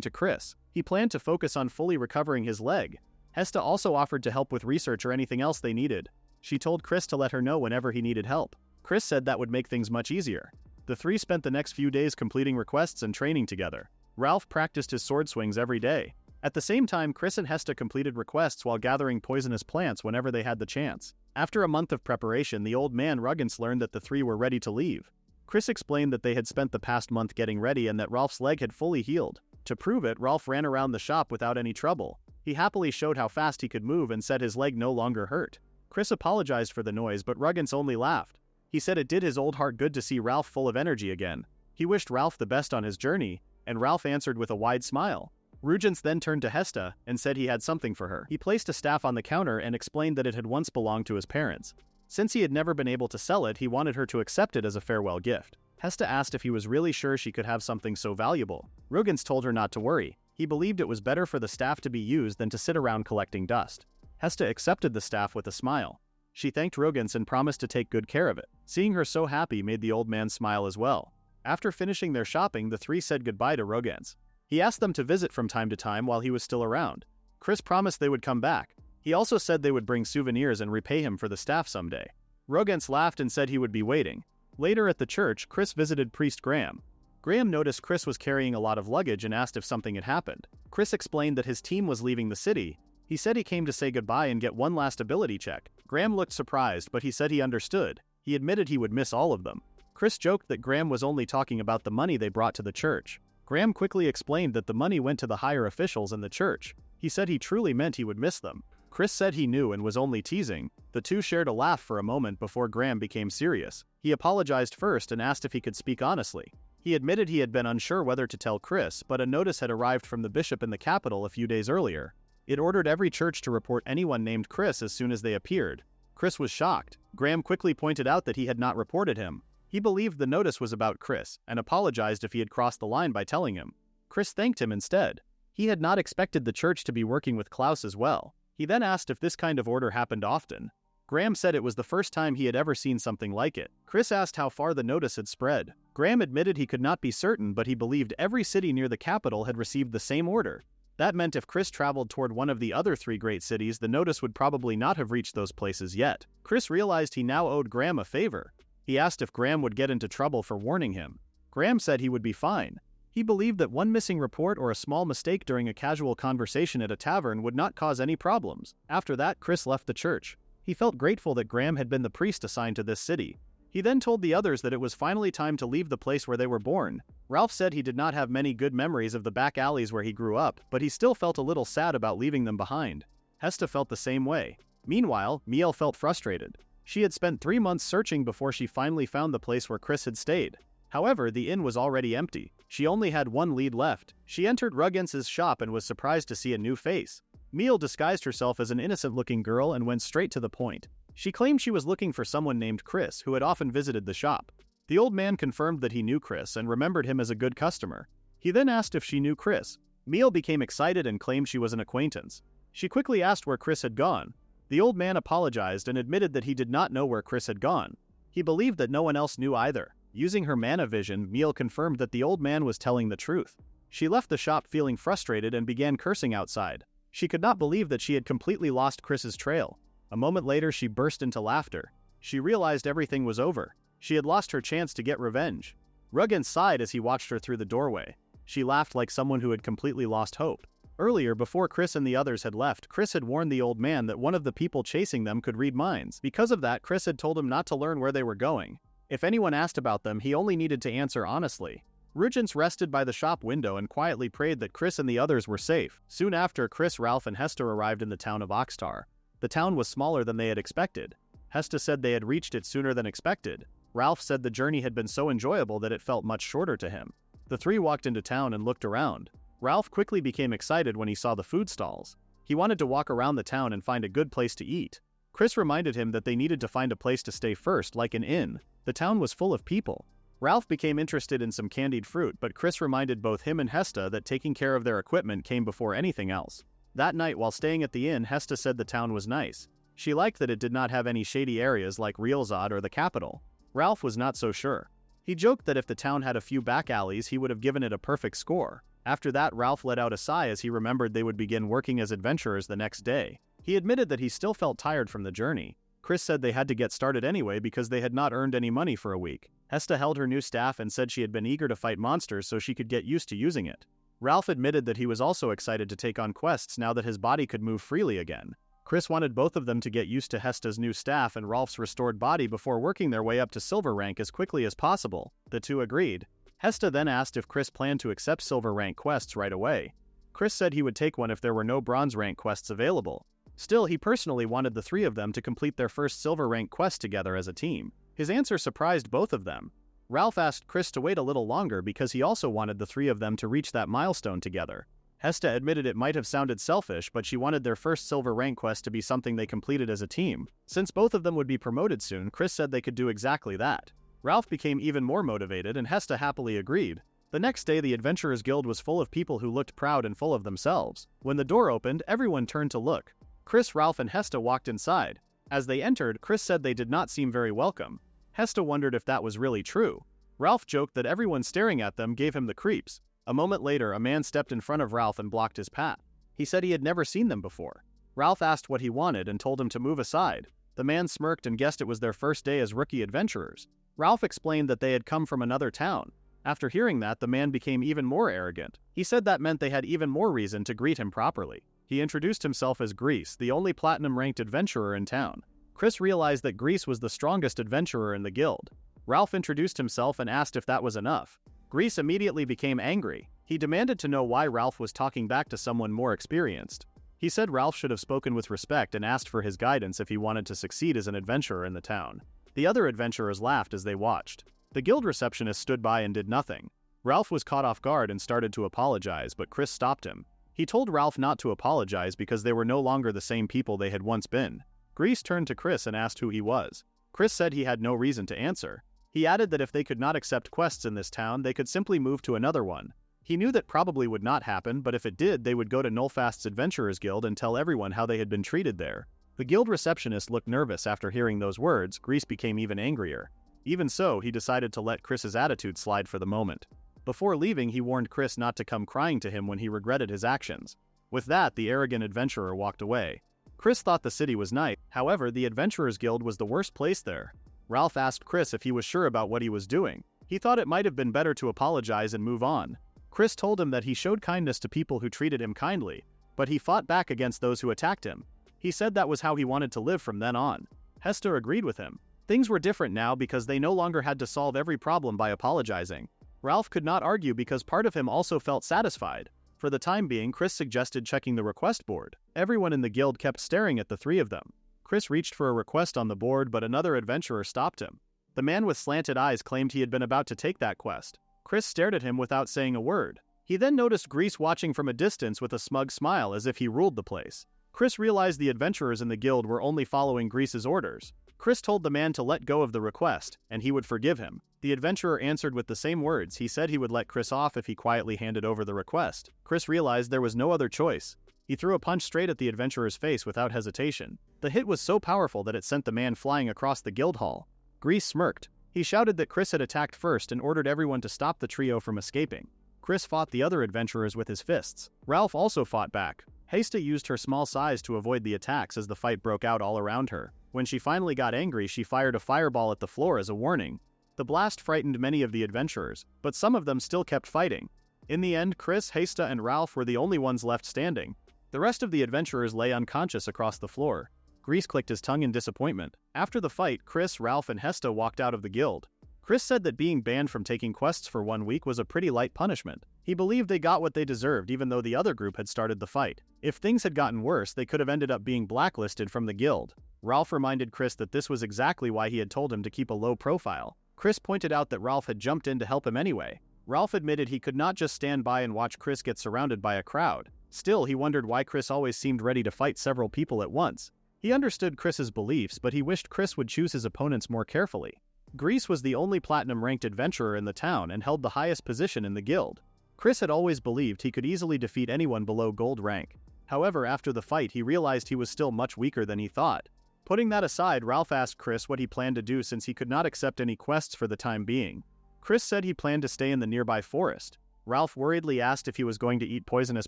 to Chris. He planned to focus on fully recovering his leg. Hesta also offered to help with research or anything else they needed. She told Chris to let her know whenever he needed help. Chris said that would make things much easier. The three spent the next few days completing requests and training together. Ralph practiced his sword swings every day. At the same time, Chris and Hesta completed requests while gathering poisonous plants whenever they had the chance. After a month of preparation, the old man Ruggins learned that the three were ready to leave. Chris explained that they had spent the past month getting ready and that Ralph's leg had fully healed. To prove it, Ralph ran around the shop without any trouble. He happily showed how fast he could move and said his leg no longer hurt. Chris apologized for the noise, but Ruggins only laughed. He said it did his old heart good to see Ralph full of energy again. He wished Ralph the best on his journey, and Ralph answered with a wide smile. Ruggins then turned to Hesta and said he had something for her. He placed a staff on the counter and explained that it had once belonged to his parents. Since he had never been able to sell it, he wanted her to accept it as a farewell gift. Hesta asked if he was really sure she could have something so valuable. Ruggins told her not to worry. He believed it was better for the staff to be used than to sit around collecting dust. Hesta accepted the staff with a smile. She thanked Ruggins and promised to take good care of it. Seeing her so happy made the old man smile as well. After finishing their shopping, the three said goodbye to Ruggins. He asked them to visit from time to time while he was still around. Chris promised they would come back. He also said they would bring souvenirs and repay him for the staff someday. Ruggins laughed and said he would be waiting. Later at the church, Chris visited Priest Graham. Graham noticed Chris was carrying a lot of luggage and asked if something had happened. Chris explained that his team was leaving the city. He said he came to say goodbye and get one last ability check. Graham looked surprised, but he said he understood. He admitted he would miss all of them. Chris joked that Graham was only talking about the money they brought to the church. Graham quickly explained that the money went to the higher officials in the church. He said he truly meant he would miss them. Chris said he knew and was only teasing. The two shared a laugh for a moment before Graham became serious. He apologized first and asked if he could speak honestly. He admitted he had been unsure whether to tell Chris, but a notice had arrived from the bishop in the capital a few days earlier. It ordered every church to report anyone named Chris as soon as they appeared. Chris was shocked. Graham quickly pointed out that he had not reported him. He believed the notice was about Chris, and apologized if he had crossed the line by telling him. Chris thanked him instead. He had not expected the church to be working with Klaus as well. He then asked if this kind of order happened often. Graham said it was the first time he had ever seen something like it. Chris asked how far the notice had spread. Graham admitted he could not be certain, but he believed every city near the capital had received the same order. That meant if Chris traveled toward one of the other 3 great cities, the notice would probably not have reached those places yet. Chris realized he now owed Graham a favor. He asked if Graham would get into trouble for warning him. Graham said he would be fine. He believed that one missing report or a small mistake during a casual conversation at a tavern would not cause any problems. After that, Chris left the church. He felt grateful that Graham had been the priest assigned to this city. He then told the others that it was finally time to leave the place where they were born. Ralph said he did not have many good memories of the back alleys where he grew up, but he still felt a little sad about leaving them behind. Hesta felt the same way. Meanwhile, Miel felt frustrated. She had spent 3 months searching before she finally found the place where Chris had stayed. However, the inn was already empty. She only had 1 lead left. She entered Ruggens's shop and was surprised to see a new face. Miel disguised herself as an innocent-looking girl and went straight to the point. She claimed she was looking for someone named Chris, who had often visited the shop. The old man confirmed that he knew Chris and remembered him as a good customer. He then asked if she knew Chris. Miel became excited and claimed she was an acquaintance. She quickly asked where Chris had gone. The old man apologized and admitted that he did not know where Chris had gone. He believed that no one else knew either. Using her mana vision, Miel confirmed that the old man was telling the truth. She left the shop feeling frustrated and began cursing outside. She could not believe that she had completely lost Chris's trail. A moment later, she burst into laughter. She realized everything was over. She had lost her chance to get revenge. Ruggens sighed as he watched her through the doorway. She laughed like someone who had completely lost hope. Earlier, before Chris and the others had left, Chris had warned the old man that one of the people chasing them could read minds. Because of that, Chris had told him not to learn where they were going. If anyone asked about them, he only needed to answer honestly. Ruggens rested by the shop window and quietly prayed that Chris and the others were safe. Soon after, Chris, Ralph, and Hesta arrived in the town of Oxtar. The town was smaller than they had expected. Hesta said they had reached it sooner than expected. Ralph said the journey had been so enjoyable that it felt much shorter to him. The 3 walked into town and looked around. Ralph quickly became excited when he saw the food stalls. He wanted to walk around the town and find a good place to eat. Chris reminded him that they needed to find a place to stay first, like an inn. The town was full of people. Ralph became interested in some candied fruit, but Chris reminded both him and Hesta that taking care of their equipment came before anything else. That night, while staying at the inn, Hesta said the town was nice. She liked that it did not have any shady areas like Realzad or the capital. Ralph was not so sure. He joked that if the town had a few back alleys, he would have given it a perfect score. After that, Ralph let out a sigh as he remembered they would begin working as adventurers the next day. He admitted that he still felt tired from the journey. Chris said they had to get started anyway because they had not earned any money for a week. Hesta held her new staff and said she had been eager to fight monsters so she could get used to using it. Ralph admitted that he was also excited to take on quests now that his body could move freely again. Chris wanted both of them to get used to Hesta's new staff and Ralph's restored body before working their way up to silver rank as quickly as possible. The 2 agreed. Hesta then asked if Chris planned to accept silver rank quests right away. Chris said he would take one if there were no bronze rank quests available. Still, he personally wanted the 3 of them to complete their first silver rank quest together as a team. His answer surprised both of them. Ralph asked Chris to wait a little longer because he also wanted the 3 of them to reach that milestone together. Hesta admitted it might have sounded selfish, but she wanted their first silver rank quest to be something they completed as a team. Since both of them would be promoted soon, Chris said they could do exactly that. Ralph became even more motivated and Hesta happily agreed. The next day, the Adventurers Guild was full of people who looked proud and full of themselves. When the door opened, everyone turned to look. Chris, Ralph, and Hesta walked inside. As they entered, Chris said they did not seem very welcome. Hesta wondered if that was really true. Ralph joked that everyone staring at them gave him the creeps. A moment later, a man stepped in front of Ralph and blocked his path. He said he had never seen them before. Ralph asked what he wanted and told him to move aside. The man smirked and guessed it was their first day as rookie adventurers. Ralph explained that they had come from another town. After hearing that, the man became even more arrogant. He said that meant they had even more reason to greet him properly. He introduced himself as Grease, the only platinum-ranked adventurer in town. Chris realized that Grease was the strongest adventurer in the guild. Ralph introduced himself and asked if that was enough. Grease immediately became angry. He demanded to know why Ralph was talking back to someone more experienced. He said Ralph should have spoken with respect and asked for his guidance if he wanted to succeed as an adventurer in the town. The other adventurers laughed as they watched. The guild receptionist stood by and did nothing. Ralph was caught off guard and started to apologize, but Chris stopped him. He told Ralph not to apologize because they were no longer the same people they had once been. Grease turned to Chris and asked who he was. Chris said he had no reason to answer. He added that if they could not accept quests in this town, they could simply move to another one. He knew that probably would not happen, but if it did, they would go to Nulfast's Adventurers Guild and tell everyone how they had been treated there. The guild receptionist looked nervous after hearing those words. Grease became even angrier. Even so, he decided to let Chris's attitude slide for the moment. Before leaving, he warned Chris not to come crying to him when he regretted his actions. With that, the arrogant adventurer walked away. Chris thought the city was nice, however, the Adventurers Guild was the worst place there. Ralph asked Chris if he was sure about what he was doing. He thought it might have been better to apologize and move on. Chris told him that he showed kindness to people who treated him kindly, but he fought back against those who attacked him. He said that was how he wanted to live from then on. Hester agreed with him. Things were different now because they no longer had to solve every problem by apologizing. Ralph could not argue because part of him also felt satisfied. For the time being, Chris suggested checking the request board. Everyone in the guild kept staring at the three of them. Chris reached for a request on the board, but another adventurer stopped him. The man with slanted eyes claimed he had been about to take that quest. Chris stared at him without saying a word. He then noticed Grease watching from a distance with a smug smile as if he ruled the place. Chris realized the adventurers in the guild were only following Grease's orders. Chris told the man to let go of the request, and he would forgive him. The adventurer answered with the same words. He said he would let Chris off if he quietly handed over the request. Chris realized there was no other choice. He threw a punch straight at the adventurer's face without hesitation. The hit was so powerful that it sent the man flying across the guild hall. Grease smirked. He shouted that Chris had attacked first and ordered everyone to stop the trio from escaping. Chris fought the other adventurers with his fists. Ralph also fought back. Hester used her small size to avoid the attacks as the fight broke out all around her. When she finally got angry, she fired a fireball at the floor as a warning. The blast frightened many of the adventurers, but some of them still kept fighting. In the end, Chris, Hester, and Ralph were the only ones left standing. The rest of the adventurers lay unconscious across the floor. Grease clicked his tongue in disappointment. After the fight, Chris, Ralph, and Hester walked out of the guild. Chris said that being banned from taking quests for 1 week was a pretty light punishment. He believed they got what they deserved even though the other group had started the fight. If things had gotten worse, they could have ended up being blacklisted from the guild. Ralph reminded Chris that this was exactly why he had told him to keep a low profile. Chris pointed out that Ralph had jumped in to help him anyway. Ralph admitted he could not just stand by and watch Chris get surrounded by a crowd. Still, he wondered why Chris always seemed ready to fight several people at once. He understood Chris's beliefs, but he wished Chris would choose his opponents more carefully. Grease was the only platinum-ranked adventurer in the town and held the highest position in the guild. Chris had always believed he could easily defeat anyone below gold rank. However, after the fight, he realized he was still much weaker than he thought. Putting that aside, Ralph asked Chris what he planned to do since he could not accept any quests for the time being. Chris said he planned to stay in the nearby forest. Ralph worriedly asked if he was going to eat poisonous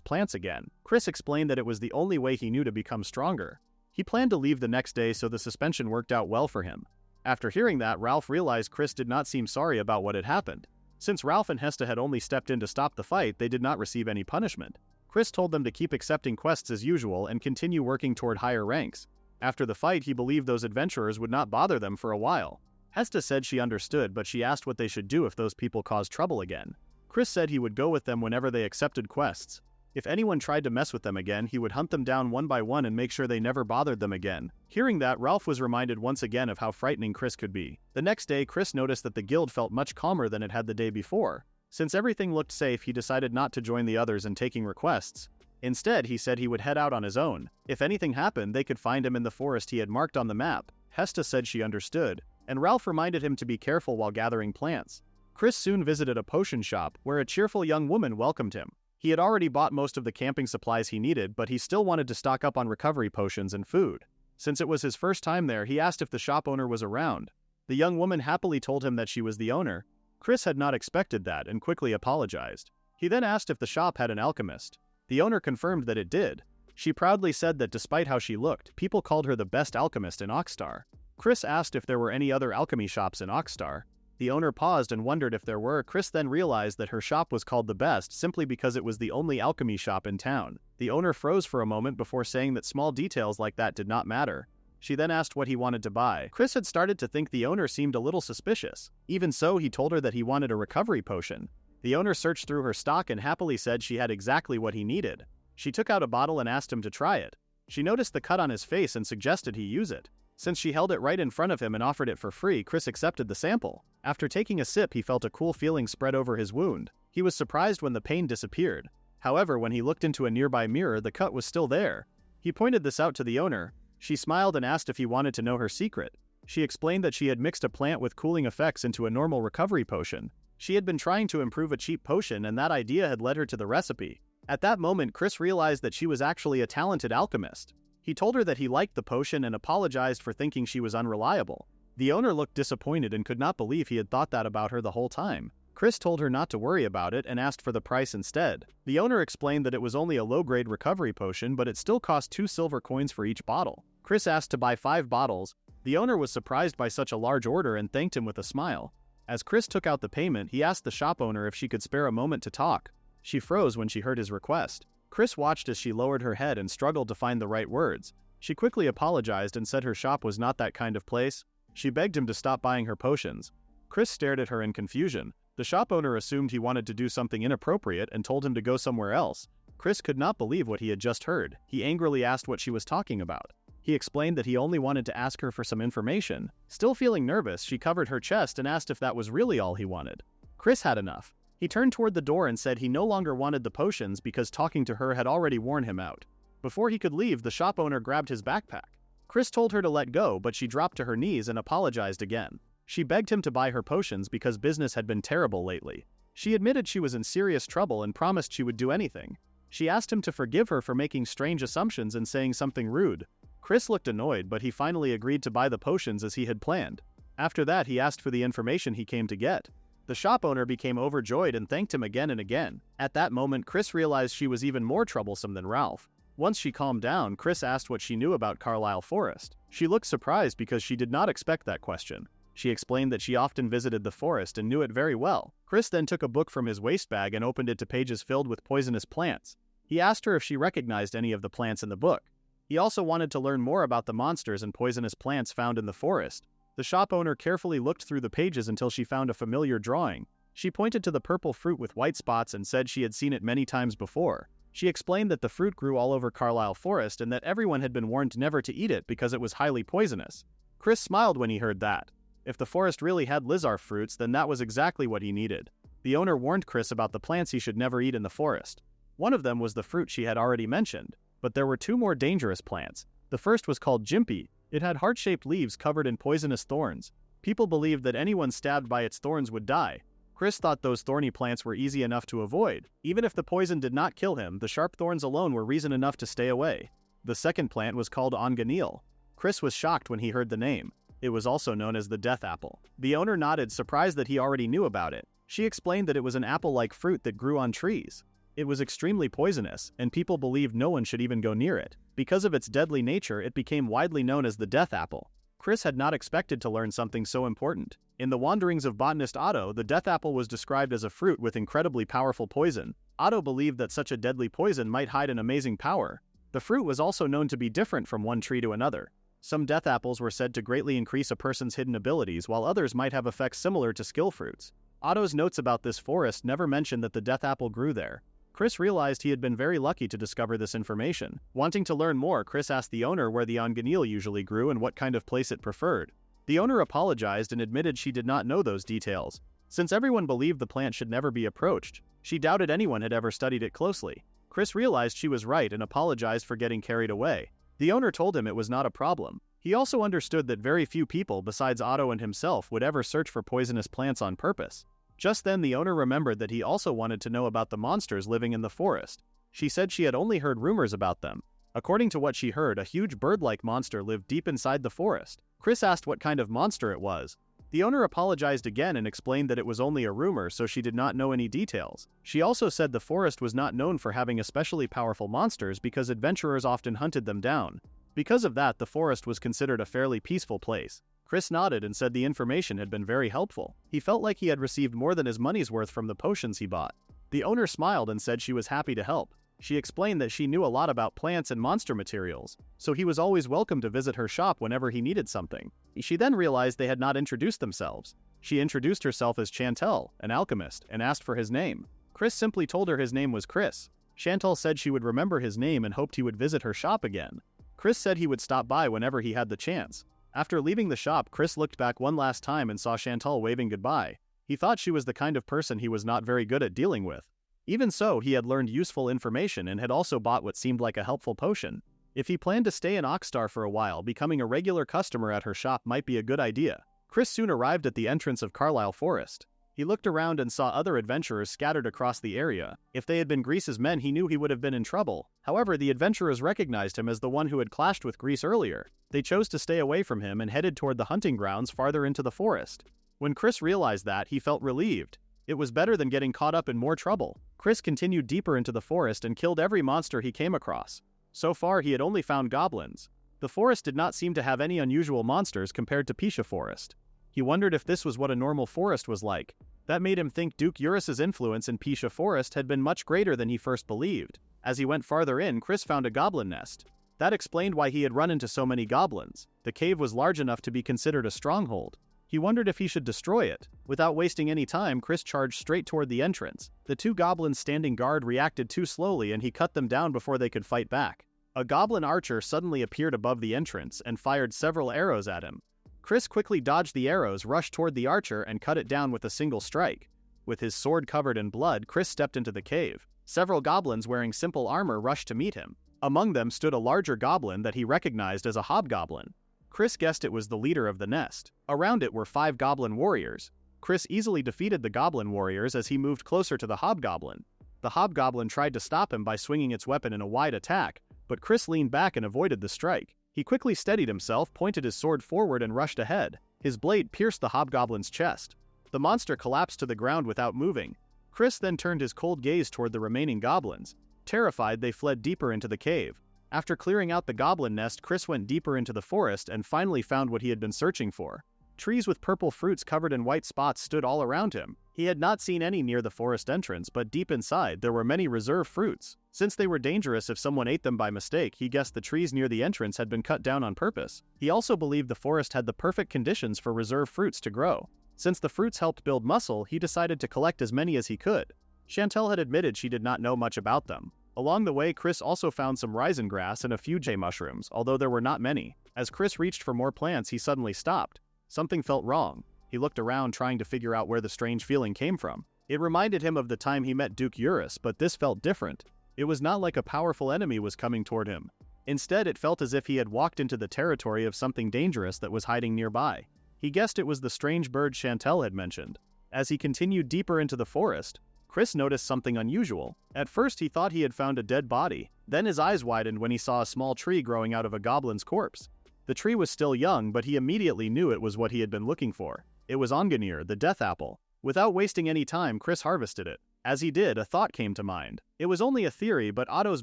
plants again. Chris explained that it was the only way he knew to become stronger. He planned to leave the next day, so the suspension worked out well for him. After hearing that, Ralph realized Chris did not seem sorry about what had happened. Since Ralph and Hester had only stepped in to stop the fight, they did not receive any punishment. Chris told them to keep accepting quests as usual and continue working toward higher ranks. After the fight, he believed those adventurers would not bother them for a while. Hester said she understood, but she asked what they should do if those people caused trouble again. Chris said he would go with them whenever they accepted quests. If anyone tried to mess with them again, he would hunt them down one by one and make sure they never bothered them again. Hearing that, Ralph was reminded once again of how frightening Chris could be. The next day, Chris noticed that the guild felt much calmer than it had the day before. Since everything looked safe, he decided not to join the others in taking requests. Instead, he said he would head out on his own. If anything happened, they could find him in the forest he had marked on the map. Hester said she understood, and Ralph reminded him to be careful while gathering plants. Chris soon visited a potion shop, where a cheerful young woman welcomed him. He had already bought most of the camping supplies he needed, but he still wanted to stock up on recovery potions and food. Since it was his first time there, he asked if the shop owner was around. The young woman happily told him that she was the owner. Chris had not expected that and quickly apologized. He then asked if the shop had an alchemist. The owner confirmed that it did. She proudly said that despite how she looked, people called her the best alchemist in Oxstar. Chris asked if there were any other alchemy shops in Oxstar. The owner paused and wondered if there were. Chris then realized that her shop was called the best simply because it was the only alchemy shop in town. The owner froze for a moment before saying that small details like that did not matter. She then asked what he wanted to buy. Chris had started to think the owner seemed a little suspicious. Even so, he told her that he wanted a recovery potion. The owner searched through her stock and happily said she had exactly what he needed. She took out a bottle and asked him to try it. She noticed the cut on his face and suggested he use it. Since she held it right in front of him and offered it for free, Chris accepted the sample. After taking a sip, he felt a cool feeling spread over his wound. He was surprised when the pain disappeared. However, when he looked into a nearby mirror, the cut was still there. He pointed this out to the owner. She smiled and asked if he wanted to know her secret. She explained that she had mixed a plant with cooling effects into a normal recovery potion. She had been trying to improve a cheap potion, and that idea had led her to the recipe. At that moment, Chris realized that she was actually a talented alchemist. He told her that he liked the potion and apologized for thinking she was unreliable. The owner looked disappointed and could not believe he had thought that about her the whole time. Chris told her not to worry about it and asked for the price instead. The owner explained that it was only a low-grade recovery potion, but it still cost 2 silver coins for each bottle. Chris asked to buy 5 bottles. The owner was surprised by such a large order and thanked him with a smile. As Chris took out the payment, he asked the shop owner if she could spare a moment to talk. She froze when she heard his request. Chris watched as she lowered her head and struggled to find the right words. She quickly apologized and said her shop was not that kind of place. She begged him to stop buying her potions. Chris stared at her in confusion. The shop owner assumed he wanted to do something inappropriate and told him to go somewhere else. Chris could not believe what he had just heard. He angrily asked what she was talking about. He explained that he only wanted to ask her for some information. Still feeling nervous, she covered her chest and asked if that was really all he wanted. Chris had enough. He turned toward the door and said he no longer wanted the potions because talking to her had already worn him out. Before he could leave, the shop owner grabbed his backpack. Chris told her to let go, but she dropped to her knees and apologized again. She begged him to buy her potions because business had been terrible lately. She admitted she was in serious trouble and promised she would do anything. She asked him to forgive her for making strange assumptions and saying something rude. Chris looked annoyed, but he finally agreed to buy the potions as he had planned. After that, he asked for the information he came to get. The shop owner became overjoyed and thanked him again and again. At that moment, Chris realized she was even more troublesome than Ralph. Once she calmed down, Chris asked what she knew about Carlisle Forest. She looked surprised because she did not expect that question. She explained that she often visited the forest and knew it very well. Chris then took a book from his waist bag and opened it to pages filled with poisonous plants. He asked her if she recognized any of the plants in the book. He also wanted to learn more about the monsters and poisonous plants found in the forest. The shop owner carefully looked through the pages until she found a familiar drawing. She pointed to the purple fruit with white spots and said she had seen it many times before. She explained that the fruit grew all over Carlisle Forest and that everyone had been warned never to eat it because it was highly poisonous. Chris smiled when he heard that. If the forest really had lizard fruits, then that was exactly what he needed. The owner warned Chris about the plants he should never eat in the forest. One of them was the fruit she had already mentioned, but there were 2 more dangerous plants. The first was called Jimpy. It had heart-shaped leaves covered in poisonous thorns. People believed that anyone stabbed by its thorns would die. Chris thought those thorny plants were easy enough to avoid. Even if the poison did not kill him, the sharp thorns alone were reason enough to stay away. The second plant was called onganil. Chris was shocked when he heard the name. It was also known as the death apple. The owner nodded, surprised that he already knew about it. She explained that it was an apple-like fruit that grew on trees. It was extremely poisonous, and people believed no one should even go near it. Because of its deadly nature, it became widely known as the death apple. Chris had not expected to learn something so important. In the Wanderings of botanist Otto, the death apple was described as a fruit with incredibly powerful poison. Otto believed that such a deadly poison might hide an amazing power. The fruit was also known to be different from one tree to another. Some death apples were said to greatly increase a person's hidden abilities, while others might have effects similar to skill fruits. Otto's notes about this forest never mentioned that the death apple grew there. Chris realized he had been very lucky to discover this information. Wanting to learn more, Chris asked the owner where the onganil usually grew and what kind of place it preferred. The owner apologized and admitted she did not know those details. Since everyone believed the plant should never be approached, she doubted anyone had ever studied it closely. Chris realized she was right and apologized for getting carried away. The owner told him it was not a problem. He also understood that very few people besides Otto and himself would ever search for poisonous plants on purpose. Just then the owner remembered that he also wanted to know about the monsters living in the forest. She said she had only heard rumors about them. According to what she heard, a huge bird-like monster lived deep inside the forest. Chris asked what kind of monster it was. The owner apologized again and explained that it was only a rumor, so she did not know any details. She also said the forest was not known for having especially powerful monsters because adventurers often hunted them down. Because of that, the forest was considered a fairly peaceful place. Chris nodded and said the information had been very helpful. He felt like he had received more than his money's worth from the potions he bought. The owner smiled and said she was happy to help. She explained that she knew a lot about plants and monster materials, so he was always welcome to visit her shop whenever he needed something. She then realized they had not introduced themselves. She introduced herself as Chantel, an alchemist, and asked for his name. Chris simply told her his name was Chris. Chantel said she would remember his name and hoped he would visit her shop again. Chris said he would stop by whenever he had the chance. After leaving the shop, Chris looked back one last time and saw Chantal waving goodbye. He thought she was the kind of person he was not very good at dealing with. Even so, he had learned useful information and had also bought what seemed like a helpful potion. If he planned to stay in Oxstar for a while, becoming a regular customer at her shop might be a good idea. Chris soon arrived at the entrance of Carlisle Forest. He looked around and saw other adventurers scattered across the area. If they had been Grease's men, he knew he would have been in trouble. However, the adventurers recognized him as the one who had clashed with Grease earlier. They chose to stay away from him and headed toward the hunting grounds farther into the forest. When Chris realized that, he felt relieved. It was better than getting caught up in more trouble. Chris continued deeper into the forest and killed every monster he came across. So far, he had only found goblins. The forest did not seem to have any unusual monsters compared to Pisha Forest. He wondered if this was what a normal forest was like. That made him think Duke Eurus's influence in Pisha Forest had been much greater than he first believed. As he went farther in, Chris found a goblin nest. That explained why he had run into so many goblins. The cave was large enough to be considered a stronghold. He wondered if he should destroy it. Without wasting any time, Chris charged straight toward the entrance. The two goblins standing guard reacted too slowly and he cut them down before they could fight back. A goblin archer suddenly appeared above the entrance and fired several arrows at him. Chris quickly dodged the arrows, rushed toward the archer, and cut it down with a single strike. With his sword covered in blood, Chris stepped into the cave. Several goblins wearing simple armor rushed to meet him. Among them stood a larger goblin that he recognized as a hobgoblin. Chris guessed it was the leader of the nest. Around it were 5 goblin warriors. Chris easily defeated the goblin warriors as he moved closer to the hobgoblin. The hobgoblin tried to stop him by swinging its weapon in a wide attack, but Chris leaned back and avoided the strike. He quickly steadied himself, pointed his sword forward, and rushed ahead. His blade pierced the hobgoblin's chest. The monster collapsed to the ground without moving. Chris then turned his cold gaze toward the remaining goblins. Terrified, they fled deeper into the cave. After clearing out the goblin nest, Chris went deeper into the forest and finally found what he had been searching for. Trees with purple fruits covered in white spots stood all around him. He had not seen any near the forest entrance, but deep inside, there were many reserve fruits. Since they were dangerous if someone ate them by mistake, he guessed the trees near the entrance had been cut down on purpose. He also believed the forest had the perfect conditions for reserve fruits to grow. Since the fruits helped build muscle, he decided to collect as many as he could. Chantel had admitted she did not know much about them. Along the way, Chris also found some raisin grass and a few J mushrooms, although there were not many. As Chris reached for more plants, he suddenly stopped. Something felt wrong. He looked around, trying to figure out where the strange feeling came from. It reminded him of the time he met Duke Eurus, but this felt different. It was not like a powerful enemy was coming toward him. Instead, it felt as if he had walked into the territory of something dangerous that was hiding nearby. He guessed it was the strange bird Chantel had mentioned. As he continued deeper into the forest, Chris noticed something unusual. At first, he thought he had found a dead body. Then his eyes widened when he saw a small tree growing out of a goblin's corpse. The tree was still young, but he immediately knew it was what he had been looking for. It was Onganir, the death apple. Without wasting any time, Chris harvested it. As he did, a thought came to mind. It was only a theory, but Otto's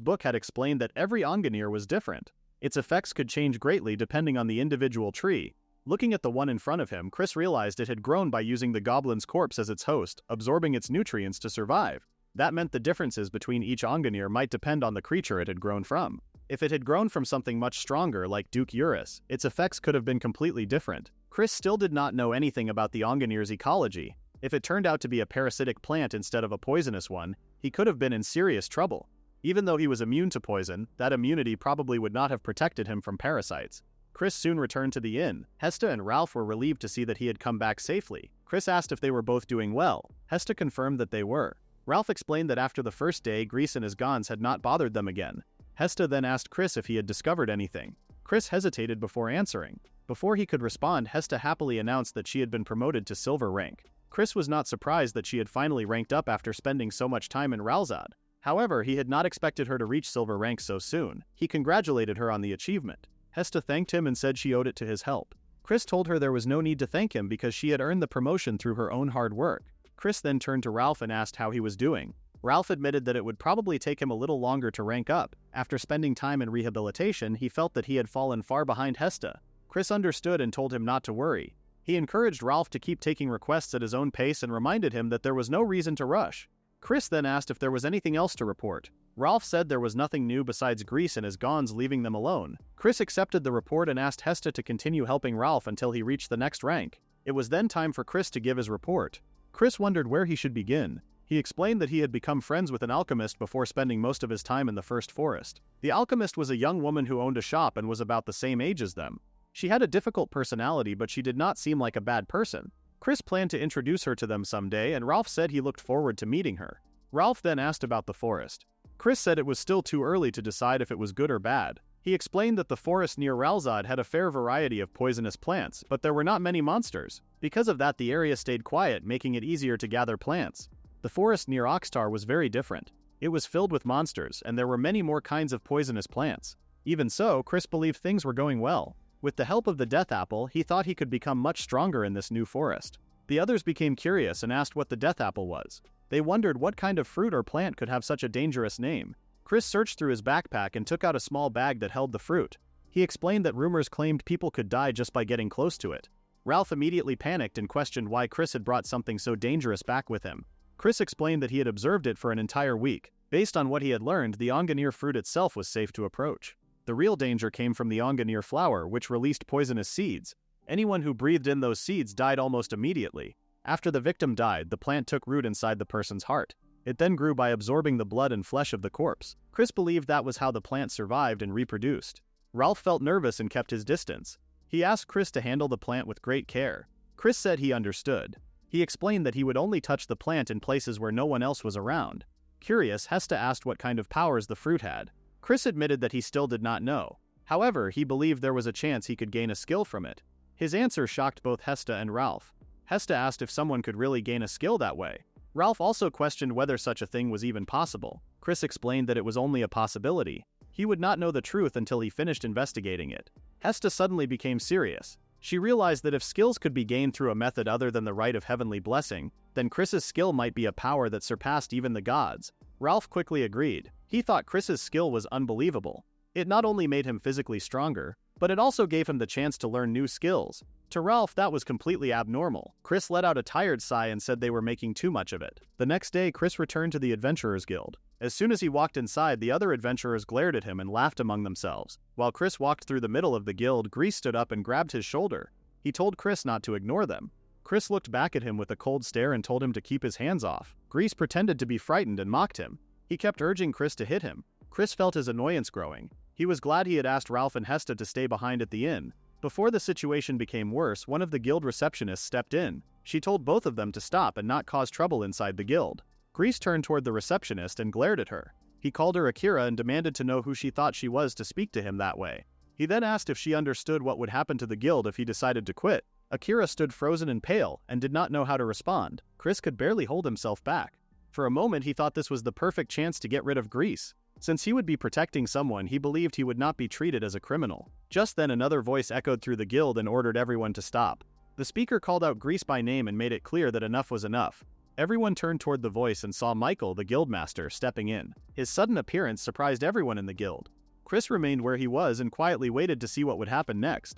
book had explained that every Onganir was different. Its effects could change greatly depending on the individual tree. Looking at the one in front of him, Chris realized it had grown by using the goblin's corpse as its host, absorbing its nutrients to survive. That meant the differences between each Onganir might depend on the creature it had grown from. If it had grown from something much stronger like Duke Eurus, its effects could have been completely different. Chris still did not know anything about the Onganir's ecology. If it turned out to be a parasitic plant instead of a poisonous one, he could have been in serious trouble. Even though he was immune to poison, that immunity probably would not have protected him from parasites. Chris soon returned to the inn. Hesta and Ralph were relieved to see that he had come back safely. Chris asked if they were both doing well. Hesta confirmed that they were. Ralph explained that after the first day, Grease and his Gons had not bothered them again. Hesta then asked Chris if he had discovered anything. Chris hesitated before answering. Before he could respond, Hesta happily announced that she had been promoted to silver rank. Chris was not surprised that she had finally ranked up after spending so much time in Ralzad. However, he had not expected her to reach silver rank so soon. He congratulated her on the achievement. Hesta thanked him and said she owed it to his help. Chris told her there was no need to thank him because she had earned the promotion through her own hard work. Chris then turned to Ralph and asked how he was doing. Ralph admitted that it would probably take him a little longer to rank up. After spending time in rehabilitation, he felt that he had fallen far behind Hesta. Chris understood and told him not to worry. He encouraged Ralph to keep taking requests at his own pace and reminded him that there was no reason to rush. Chris then asked if there was anything else to report. Ralph said there was nothing new besides Grease and his Gons leaving them alone. Chris accepted the report and asked Hesta to continue helping Ralph until he reached the next rank. It was then time for Chris to give his report. Chris wondered where he should begin. He explained that he had become friends with an alchemist before spending most of his time in the first forest. The alchemist was a young woman who owned a shop and was about the same age as them. She had a difficult personality, but she did not seem like a bad person. Chris planned to introduce her to them someday, and Ralph said he looked forward to meeting her. Ralph then asked about the forest. Chris said it was still too early to decide if it was good or bad. He explained that the forest near Ralzad had a fair variety of poisonous plants, but there were not many monsters. Because of that, the area stayed quiet, making it easier to gather plants. The forest near Oxtar was very different. It was filled with monsters, and there were many more kinds of poisonous plants. Even so, Chris believed things were going well. With the help of the Death Apple, he thought he could become much stronger in this new forest. The others became curious and asked what the Death Apple was. They wondered what kind of fruit or plant could have such a dangerous name. Chris searched through his backpack and took out a small bag that held the fruit. He explained that rumors claimed people could die just by getting close to it. Ralph immediately panicked and questioned why Chris had brought something so dangerous back with him. Chris explained that he had observed it for an entire week. Based on what he had learned, the Onganir fruit itself was safe to approach. The real danger came from the Onganir flower, which released poisonous seeds. Anyone who breathed in those seeds died almost immediately. After the victim died, the plant took root inside the person's heart. It then grew by absorbing the blood and flesh of the corpse. Chris believed that was how the plant survived and reproduced. Ralph felt nervous and kept his distance. He asked Chris to handle the plant with great care. Chris said he understood. He explained that he would only touch the plant in places where no one else was around. Curious, Hesta asked what kind of powers the fruit had. Chris admitted that he still did not know. However, he believed there was a chance he could gain a skill from it. His answer shocked both Hesta and Ralph. Hesta asked if someone could really gain a skill that way. Ralph also questioned whether such a thing was even possible. Chris explained that it was only a possibility. He would not know the truth until he finished investigating it. Hesta suddenly became serious. She realized that if skills could be gained through a method other than the rite of heavenly blessing, then Chris's skill might be a power that surpassed even the gods. Ralph quickly agreed. He thought Chris's skill was unbelievable. It not only made him physically stronger, but it also gave him the chance to learn new skills. To Ralph, that was completely abnormal. Chris let out a tired sigh and said they were making too much of it. The next day, Chris returned to the Adventurers Guild. As soon as he walked inside, the other adventurers glared at him and laughed among themselves. While Chris walked through the middle of the guild, Grease stood up and grabbed his shoulder. He told Chris not to ignore them. Chris looked back at him with a cold stare and told him to keep his hands off. Grease pretended to be frightened and mocked him. He kept urging Chris to hit him. Chris felt his annoyance growing. He was glad he had asked Ralph and Hesta to stay behind at the inn. Before the situation became worse, one of the guild receptionists stepped in. She told both of them to stop and not cause trouble inside the guild. Grease turned toward the receptionist and glared at her. He called her Akira and demanded to know who she thought she was to speak to him that way. He then asked if she understood what would happen to the guild if he decided to quit. Akira stood frozen and pale and did not know how to respond. Chris could barely hold himself back. For a moment, he thought this was the perfect chance to get rid of Grease. Since he would be protecting someone, he believed he would not be treated as a criminal. Just then, another voice echoed through the guild and ordered everyone to stop. The speaker called out Grease by name and made it clear that enough was enough. Everyone turned toward the voice and saw Michael, the guildmaster, stepping in. His sudden appearance surprised everyone in the guild. Chris remained where he was and quietly waited to see what would happen next.